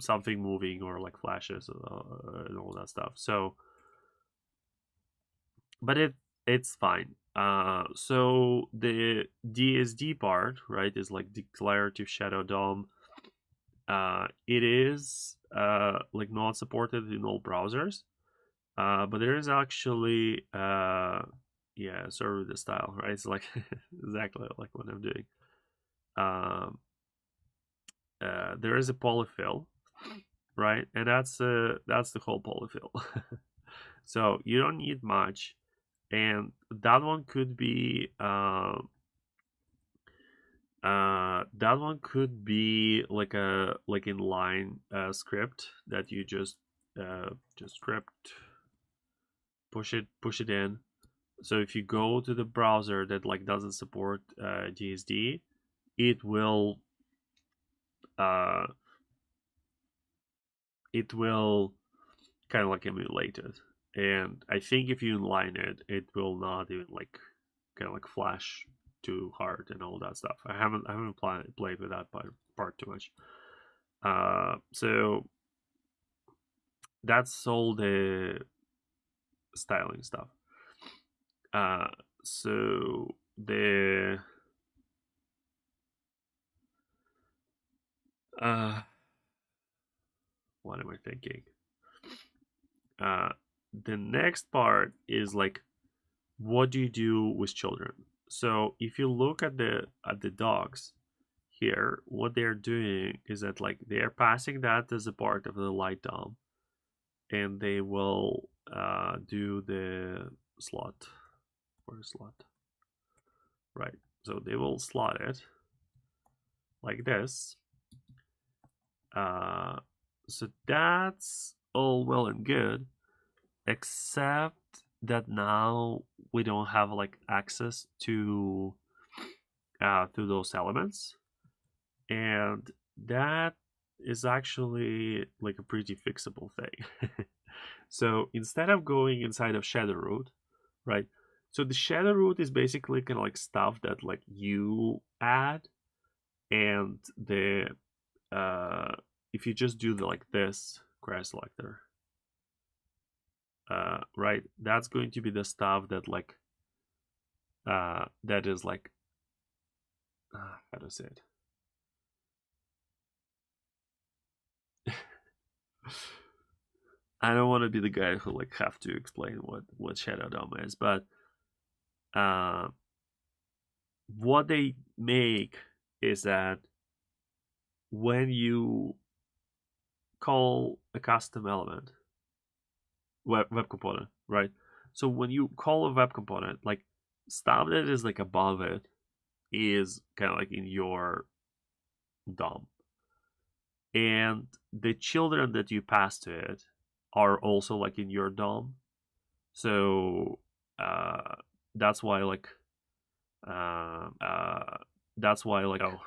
Speaker 1: something moving or like flashes and all that stuff. So, but it's fine. So the DSD part, right, is like declarative shadow DOM. It is like not supported in all browsers, but there is actually yeah, server the style, right? It's like exactly like what I'm doing. Um, there is a polyfill, right, and that's the whole polyfill. So you don't need much, and that one could be that one could be like a like inline script that you just script push it in. So if you go to the browser that like doesn't support GSD, it will uh it will kind of like emulate it. And I think if you inline it, it will not even like kind of like flash too hard and all that stuff. I haven't played with that part too much. So that's all the styling stuff. Uh, so the uh, what am I thinking? Uh, the next part is like, what do you do with children? So if you look at the dogs here, what they're doing is that like they're passing that as a part of the light DOM, and they will do the slot or slot, right? So they will slot it like this. Uh, so that's all well and good, except that now we don't have like access to those elements, and that is actually like a pretty fixable thing. So instead of going inside of shadow root, right? So the shadow root is basically kind of like stuff that like you add, and the if you just do the like this crash selector, right, that's going to be the stuff that like that is like how to say it. I don't want to be the guy who like have to explain what shadow DOM is, but uh, what they make is that when you call a custom element, web component, right? So when you call a web component, like stuff that is like above it is kind of like in your DOM, and the children that you pass to it are also like in your DOM. So uh, that's why like that's why like oh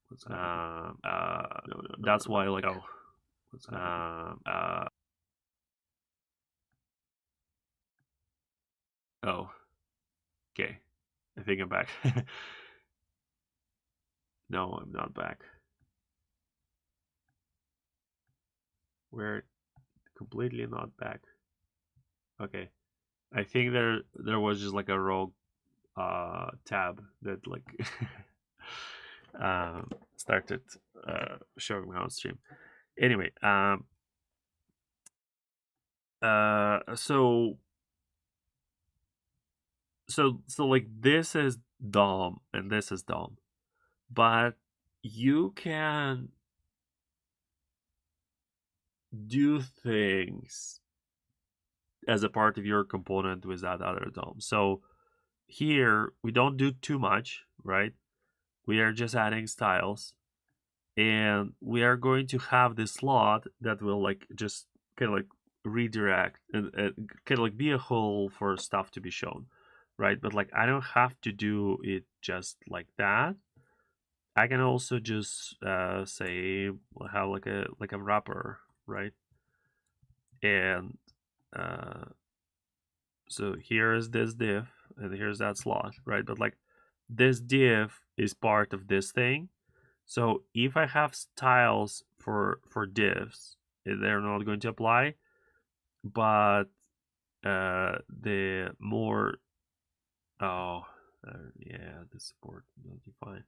Speaker 1: what's no, that's why like oh what's oh okay, I think I'm back. No, I'm not back. We're completely not back. Okay, I think there was just like a rogue tab that like started showing me on stream. Anyway, so like this is DOM and this is DOM, but you can do things as a part of your component with that other DOM. So here we don't do too much, right? We are just adding styles, and we are going to have this slot that will like just kind of like redirect and kind of like be a hole for stuff to be shown, right? But like I don't have to do it just like that. I can also just say have like a wrapper, right? And uh, so here's this div and here's that slot, right? But like this div is part of this thing. So if I have styles for divs, they're not going to apply. But the more yeah, the support not defined.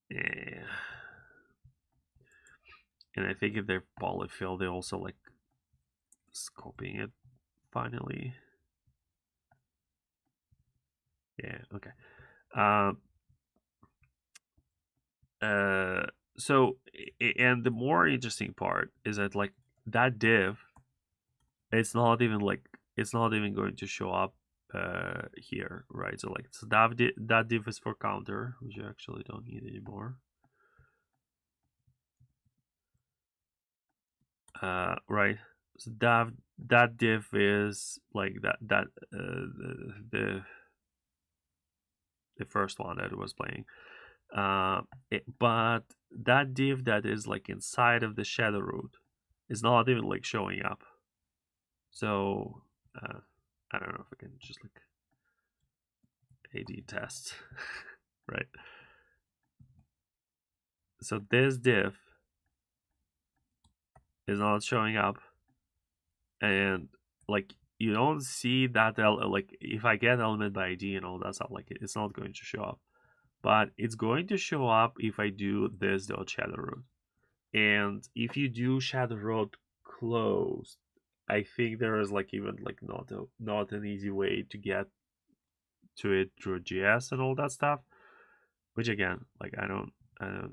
Speaker 1: Yeah. And I think if they're polyfill, they also like scoping it finally. Yeah, okay. So and the more interesting part is that like that div, it's not even going to show up here, right? So like so that div is for counter, which you actually don't need anymore. Right. So that div is like the first one that was playing. But that div that is like inside of the shadow root is not even like showing up. So I don't know if I can just like AD test, right? So this div is not showing up, and like you don't see that like if I get element by ID and all that stuff, like it's not going to show up, but it's going to show up if I do this dot shadow root. And if you do shadow root closed, I think there is like even like not an easy way to get to it through GS and all that stuff. Which again, like I don't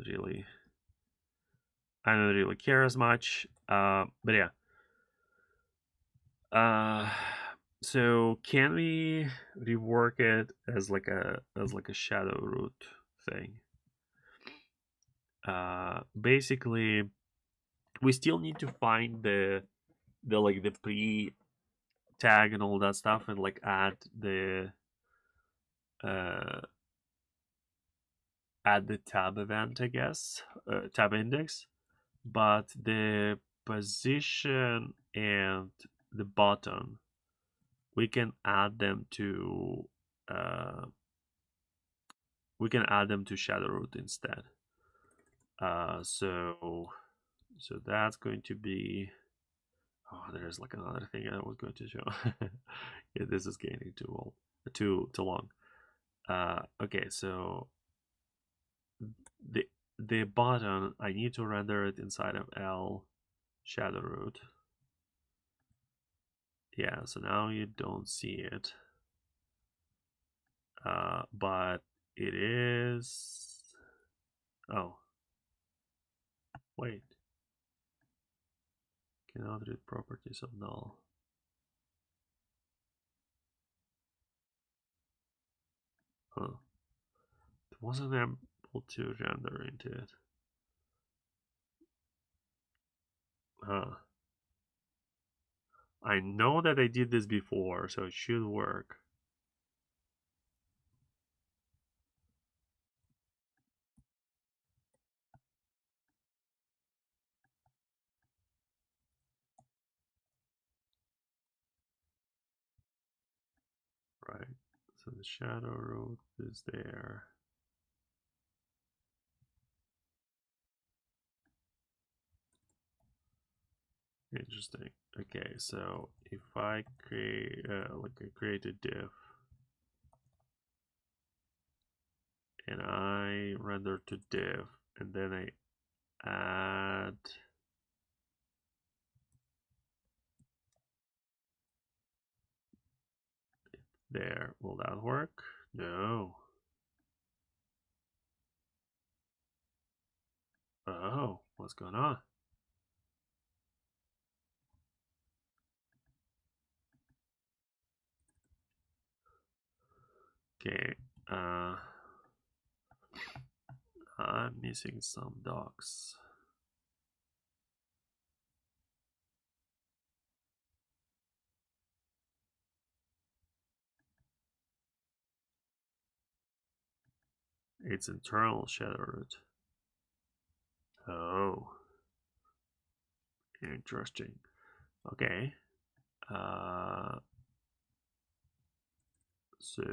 Speaker 1: really care as much. But yeah. So can we rework it as like a shadow root thing? Basically, we still need to find the like the pre tag and all that stuff, and like uh add the tab event, I guess, tab index. But the position and the button, we can add them to shadow root instead. So that's going to be, oh, there's like another thing I was going to show. Yeah, this is getting too long. Okay, so the button, I need to render it inside of L shadow root. Yeah, so now you don't see it. But it is, oh, wait, cannot read properties of null. Huh. It wasn't able to render into it. Huh. I know that I did this before, so it should work. Right. So the shadow root is there. Interesting. Okay, so if I create like I create a div, and I render to div, and then I add there. Will that work? No. Oh, what's going on? Okay, I'm missing some docs. It's internal shadow root. Oh, interesting. Okay. So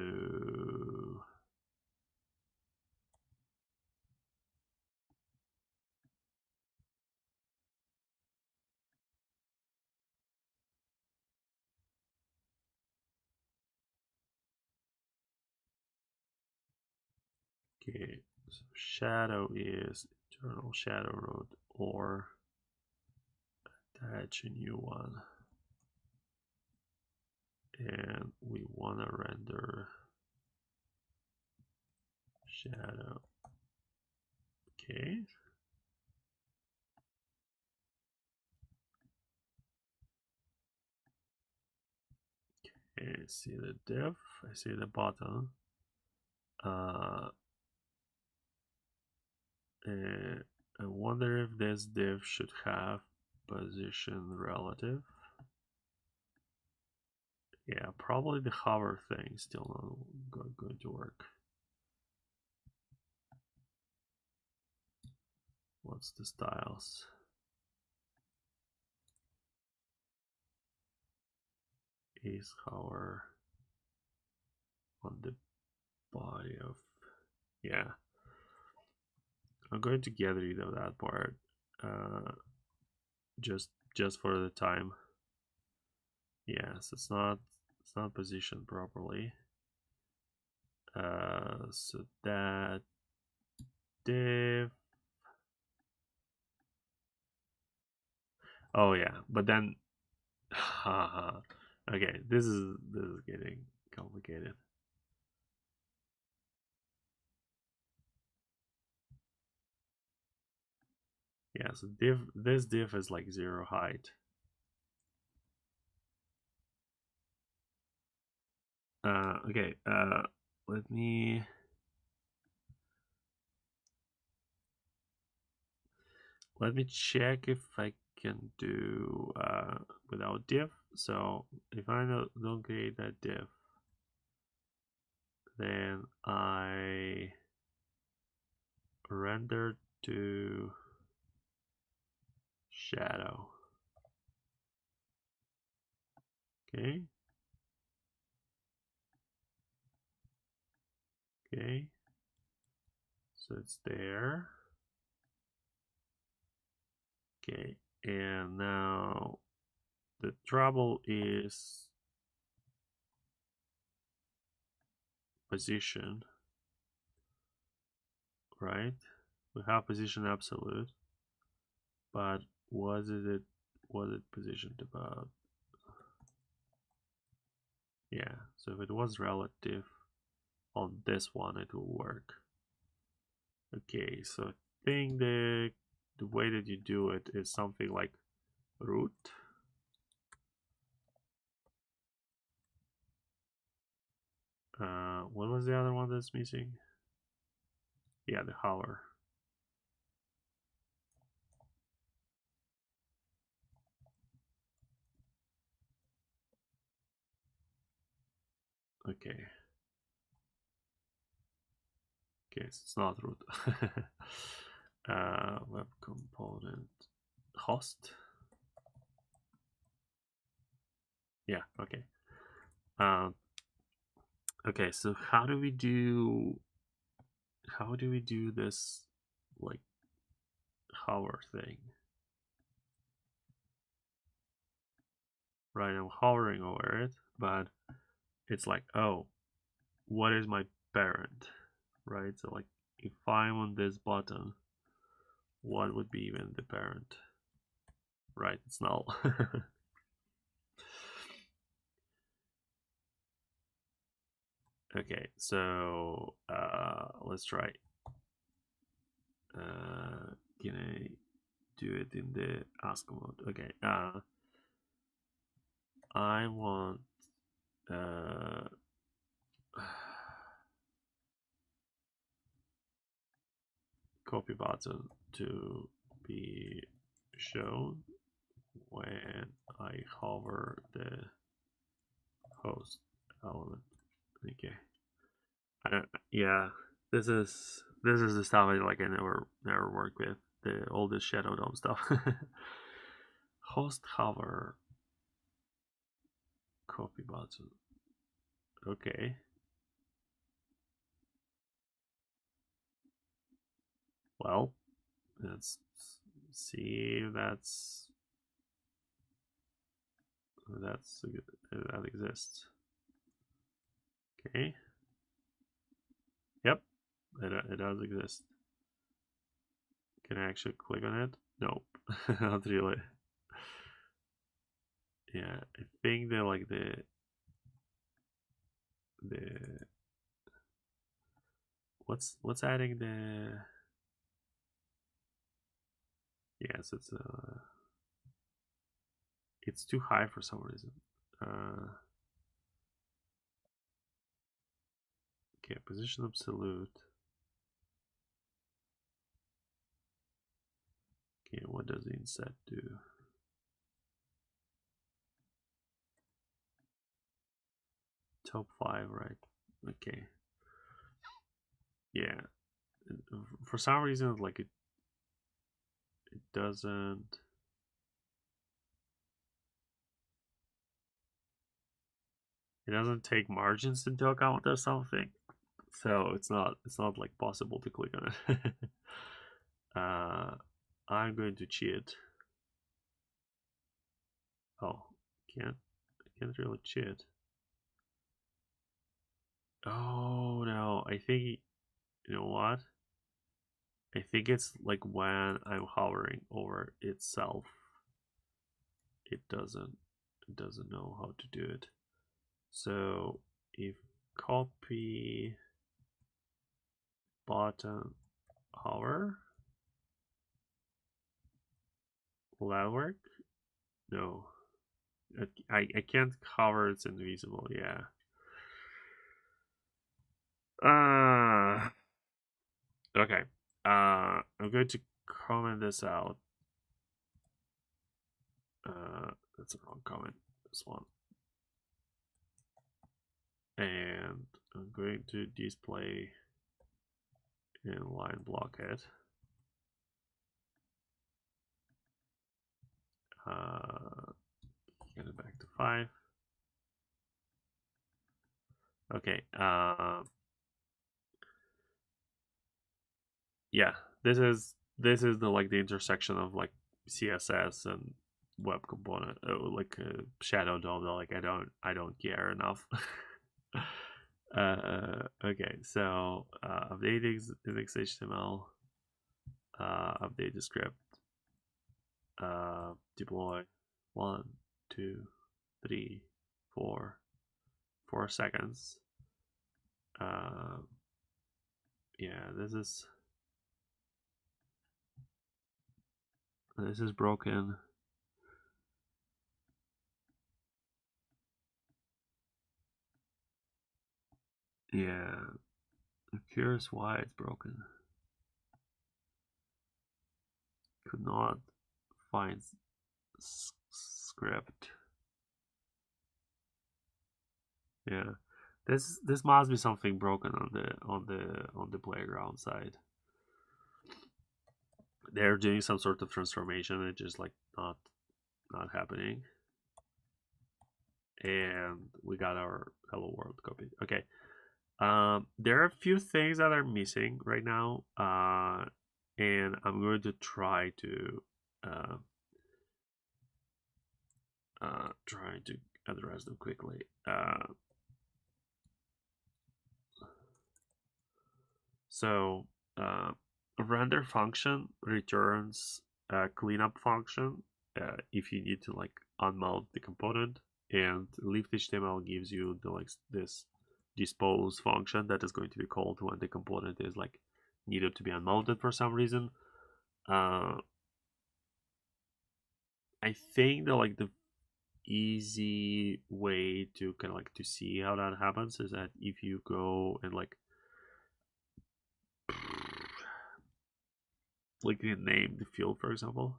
Speaker 1: okay, so shadow is internal shadow root or attach a new one. And we want to render shadow. Okay. Okay, I see the div, I see the button. I wonder if this div should have position relative. Yeah, probably the hover thing is still not going to work. What's the styles? Is hover on the body of, yeah. I'm going to get rid of that part, just for the time. Yes, it's not positioned properly. So that div. Oh yeah, but then, okay, this is getting complicated. Yeah, so this div is like 0 height. Okay, let me check if I can do without div. So if I don't create that div, then I render to shadow. Okay. Okay. So it's there. Okay. And now the trouble is position, right? We have position absolute, but was it positioned about? Yeah, so if it was relative on this one, it will work. Okay, so I think the way that you do it is something like root. What was the other one that's missing? Yeah, the hover. Okay. Okay, so it's not root. Web component host. Yeah, okay. Okay, so how do we do this like hover thing? Right, I'm hovering over it, but it's like, oh, what is my parent? right? So like if I'm on this button, what would be even the parent? Right, it's null. Okay, so let's try. Can I do it in the ask mode? Okay. I want copy button to be shown when I hover the host element. Okay. I don't. Yeah. This is the stuff I like. I never work with all this Shadow DOM stuff. Host hover copy button. Okay. Well, let's see if that exists. Okay. Yep, it does exist. Can I actually click on it? Nope, not really. Yeah, I think they're like the what's adding the yes it's too high for some reason. Okay, position absolute. Okay, what does the inset do? Top 5, right? Okay. Yeah. For some reason, like it doesn't. It doesn't take margins into account or something, so it's not like possible to click on it. I'm going to cheat. Oh, can't really cheat. Oh no, I think you know what? I think it's like when I'm hovering over itself, it doesn't know how to do it. So if copy button hover, will that work? No. I can't hover, it's invisible, yeah. Okay. I'm going to comment this out. That's a wrong comment. This one. And I'm going to display inline blockhead. Get it back to 5. Okay. Yeah. This is the like the intersection of like CSS and web component, like Shadow DOM. Like I don't care enough. Okay, so update index HTML, update the script, deploy 1, 2, 3, 4, 4 seconds. Yeah, this is broken. Yeah, I'm curious why it's broken. Could not find script. Yeah, this must be something broken on the playground side. They're doing some sort of transformation. It's just like not happening. And we got our hello world copy. Okay. There are a few things that are missing right now, and I'm going to try to address them quickly. So a render function returns a cleanup function if you need to like unmount the component, and lift HTML gives you the like this dispose function that is going to be called when the component is like needed to be unmounted for some reason. I think that like the easy way to kind of like to see how that happens is that if you go and like you name the field, for example,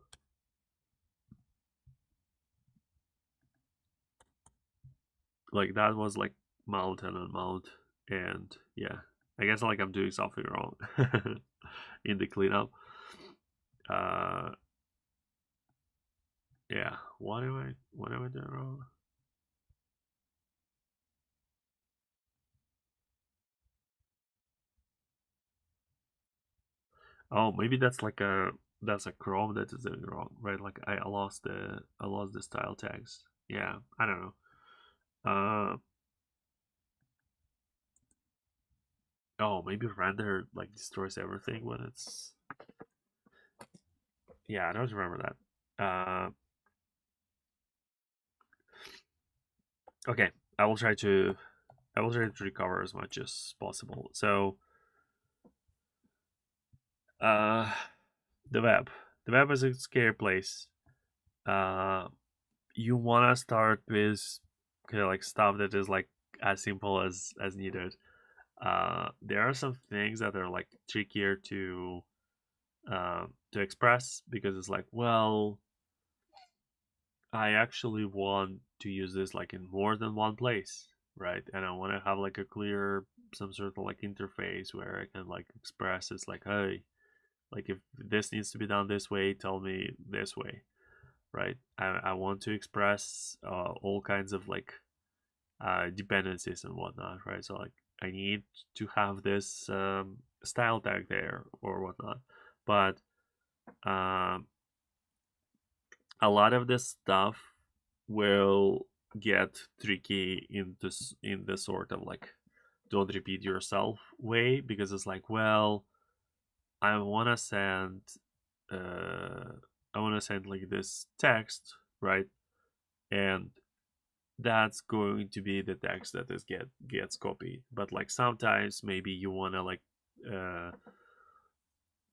Speaker 1: like that was like mount and unmount, and yeah, I guess like I'm doing something wrong in the cleanup. uh yeah, what am I doing wrong? Oh, maybe that's a Chrome that is doing wrong, right? Like I lost the style tags. Yeah, I don't know. Oh, maybe render like destroys everything when it's. Yeah, I don't remember that. Okay, I will try to recover as much as possible. So, uh, the web. The web is a scary place. Uh, you wanna start with kind of like stuff that is like as simple as needed. There are some things that are like trickier to express because it's like, well, I actually want to use this like in more than one place, right? And I want to have like a clear some sort of like interface where I can like express it's like, hey, like if this needs to be done this way, tell me this way, right? I want to express all kinds of like dependencies and whatnot, right? So like I need to have this style tag there or whatnot, but um, a lot of this stuff will get tricky in this sort of like don't repeat yourself way, because it's like, well, I want to send uh like this text, right? And that's going to be the text that is gets copied, but like sometimes maybe you want to like uh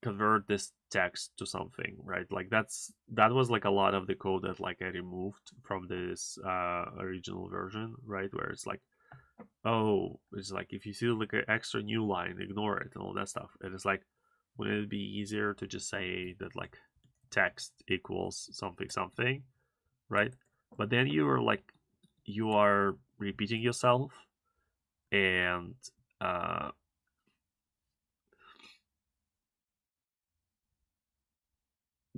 Speaker 1: convert this text to something, right? Like that was like a lot of the code that like I removed from this original version, right? Where it's like, oh, it's like if you see like an extra new line, ignore it and all that stuff. And it's like, wouldn't it be easier to just say that like text equals something something, right? But then you are repeating yourself, and uh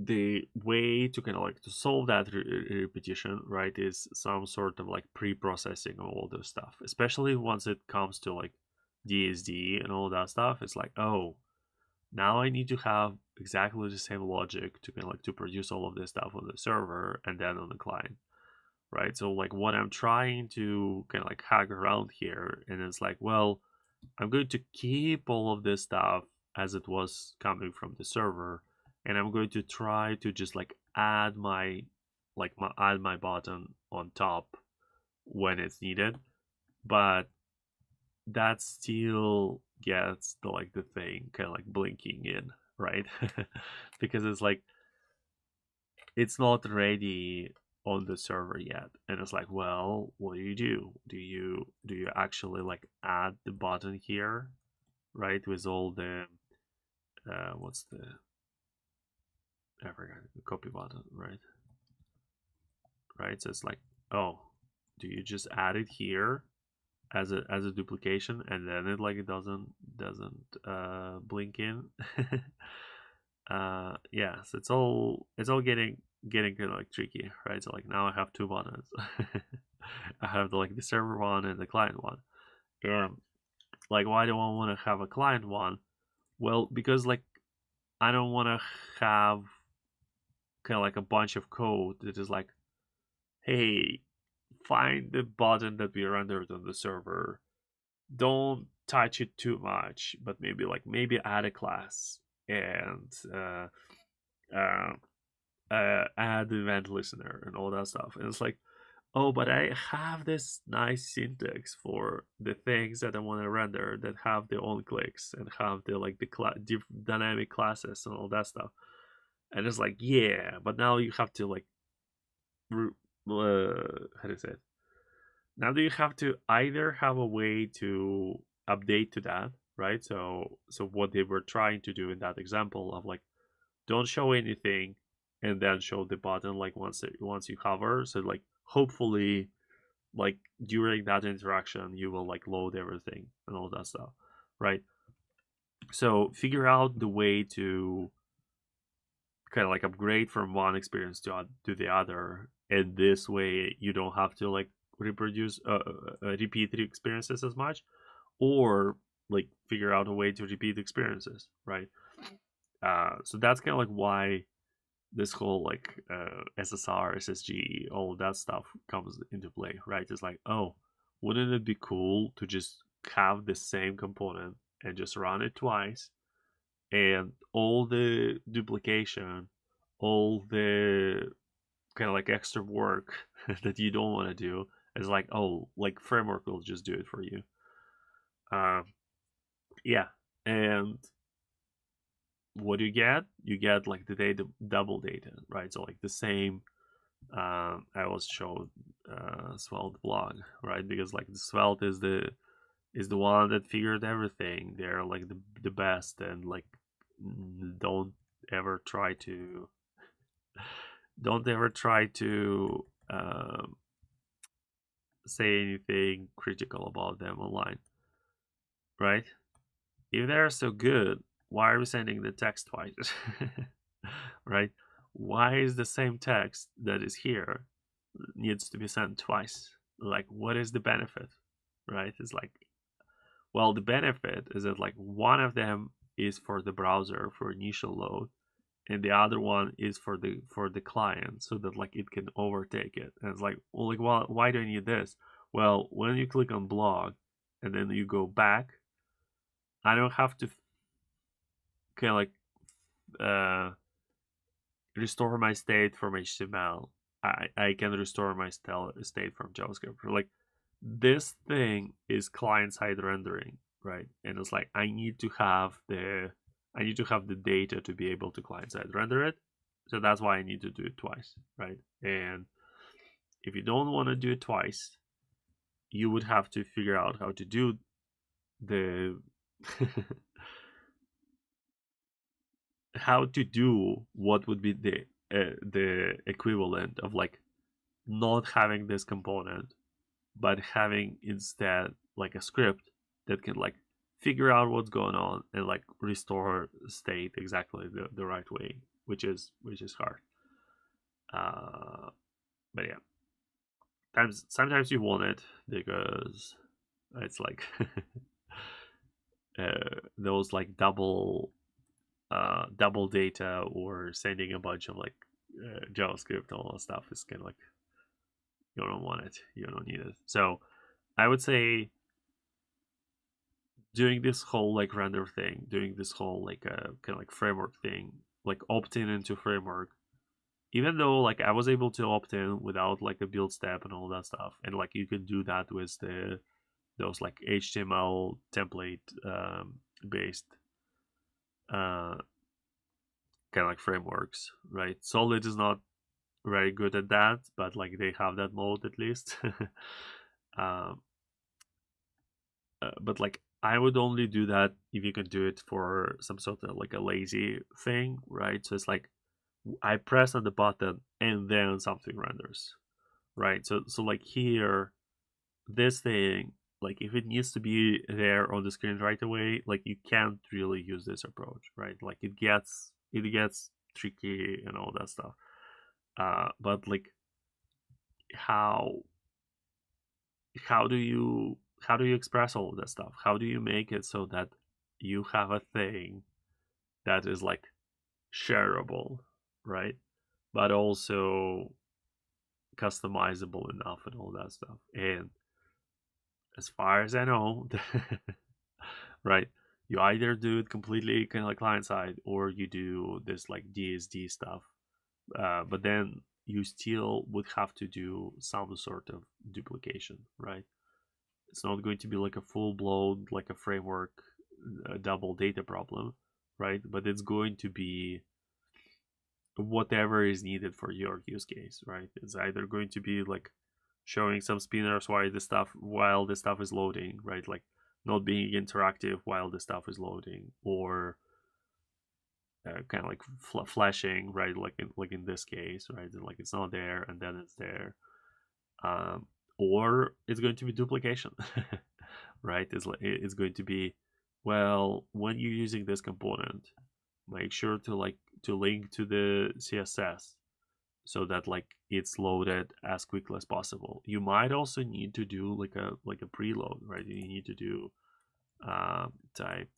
Speaker 1: the way to kind of like to solve that repetition, right, is some sort of like pre-processing of all this stuff, especially once it comes to like DSD and all that stuff. It's like, oh, now I need to have exactly the same logic to kind of like to produce all of this stuff on the server and then on the client, right? So like what I'm trying to kind of like hack around here, and it's like, well, I'm going to keep all of this stuff as it was coming from the server, and I'm going to try to just like add my button on top when it's needed, but that still gets the thing kind of like blinking in, right? Because it's like it's not ready on the server yet, and it's like, well, what do? Do you actually like add the button here, right, with all the what's the I forgot the copy button, right, so it's like, oh, do you just add it here as a duplication, and then it doesn't blink in? Yeah, so it's all getting kind of like tricky, right? So like now I have two buttons. I have the server one and the client one. And like, why do I want to have a client one? Well, because like I don't want to have kind of like a bunch of code that is like, hey, find the button that we rendered on the server. Don't touch it too much, but maybe add a class and uh, add event listener and all that stuff. And it's like, oh, but I have this nice syntax for the things that I want to render that have their own clicks and have the dynamic classes and all that stuff. And it's like, yeah, but now you have to how do you say it? Now do you have to either have a way to update to that, right? So what they were trying to do in that example of like, don't show anything and then show the button like once you hover. So like hopefully like during that interaction you will like load everything and all that stuff, right? So figure out the way to kind of like upgrade from one experience to the other, and this way you don't have to like repeat the experiences as much, or like figure out a way to repeat experiences, right? So that's kind of like why this whole like SSR, SSG, all that stuff comes into play, right? It's like, oh, wouldn't it be cool to just have the same component and just run it twice, and all the duplication, all the kind of like extra work that you don't want to do is like, oh, like framework will just do it for you. Um, yeah, and what do you get? You get like the data, double data, right? So like the same. I was showed Svelte blog, right? Because like the Svelte is the one that figured everything. They're like the best, and like don't ever try to don't ever try to say anything critical about them online, right? If they're so good, why are we sending the text twice? Right? Why is the same text that is here needs to be sent twice? Like, what is the benefit? Right? It's like, well, the benefit is that like one of them is for the browser for initial load, and the other one is for the client, so that like it can overtake it. And it's like, well, like, well, why do I need this? Well, when you click on blog and then you go back, I don't have to kind of like restore my state from HTML. I can restore my state from JavaScript. Like, this thing is client side rendering, right? And it's like I need to have the data to be able to client side render it. So that's why I need to do it twice, right? And if you don't want to do it twice, you would have to figure out how to do the how to do what would be the equivalent of like not having this component, but having instead like a script that can like figure out what's going on and like restore state exactly the right way, which is hard. But yeah, sometimes you want it because it's like those like double data or sending a bunch of like JavaScript and all that stuff is kind of like, you don't want it, you don't need it. So I would say doing this whole like render thing, doing this whole like kind of like framework thing, like opting into framework, even though like I was able to opt in without like a build step and all that stuff, and like you could do that with those like HTML template based uh, kind of like frameworks, right? Solid is not very good at that, but like they have that mode at least. um, but like I would only do that if you can do it for some sort of like a lazy thing, right? So it's like I press on the button and then something renders, right? So like here, this thing, like if it needs to be there on the screen right away, like you can't really use this approach, right? Like it gets tricky and all that stuff. But like how how do you express all of that stuff? How do you make it so that you have a thing that is like shareable, right? But also customizable enough and all that stuff. And as far as I know, right? You either do it completely kind of like client side, or you do this like DSD stuff. But then you still would have to do some sort of duplication, right? It's not going to be like a full blown like a framework double data problem, right? But it's going to be whatever is needed for your use case, right? It's either going to be like showing some spinners while the stuff is loading, right? Like not being interactive while the stuff is loading, or kind of like flashing, right? Like in this case, right? Like it's not there and then it's there, um, or it's going to be duplication, right? It's going to be, well, when you're using this component, make sure to link to the CSS so that like it's loaded as quickly as possible. You might also need to do like a preload, right? You need to do type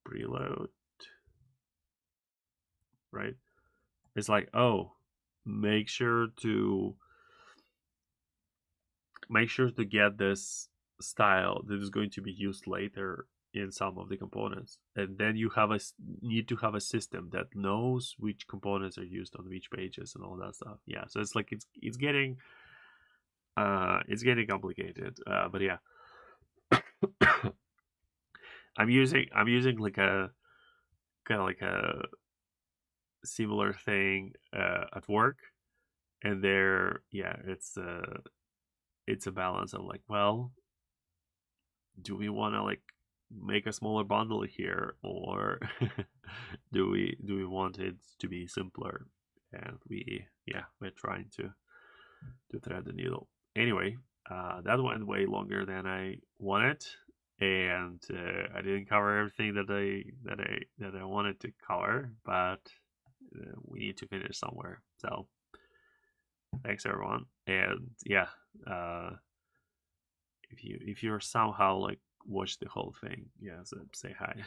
Speaker 1: preload, right? It's like, oh, make sure to get this style that is going to be used later in some of the components, and then you need to have a system that knows which components are used on which pages and all that stuff. Yeah, so it's like it's getting complicated, but yeah. I'm using like a kind of like a similar thing at work, and there, yeah, it's a balance of like, well, do we want to like make a smaller bundle here, or do we want it to be simpler? And we're trying to thread the needle. Anyway, that went way longer than I wanted, and I didn't cover everything that I wanted to cover, but we need to finish somewhere. So thanks everyone, and yeah, uh, if you're somehow like watch the whole thing, yeah, so say hi.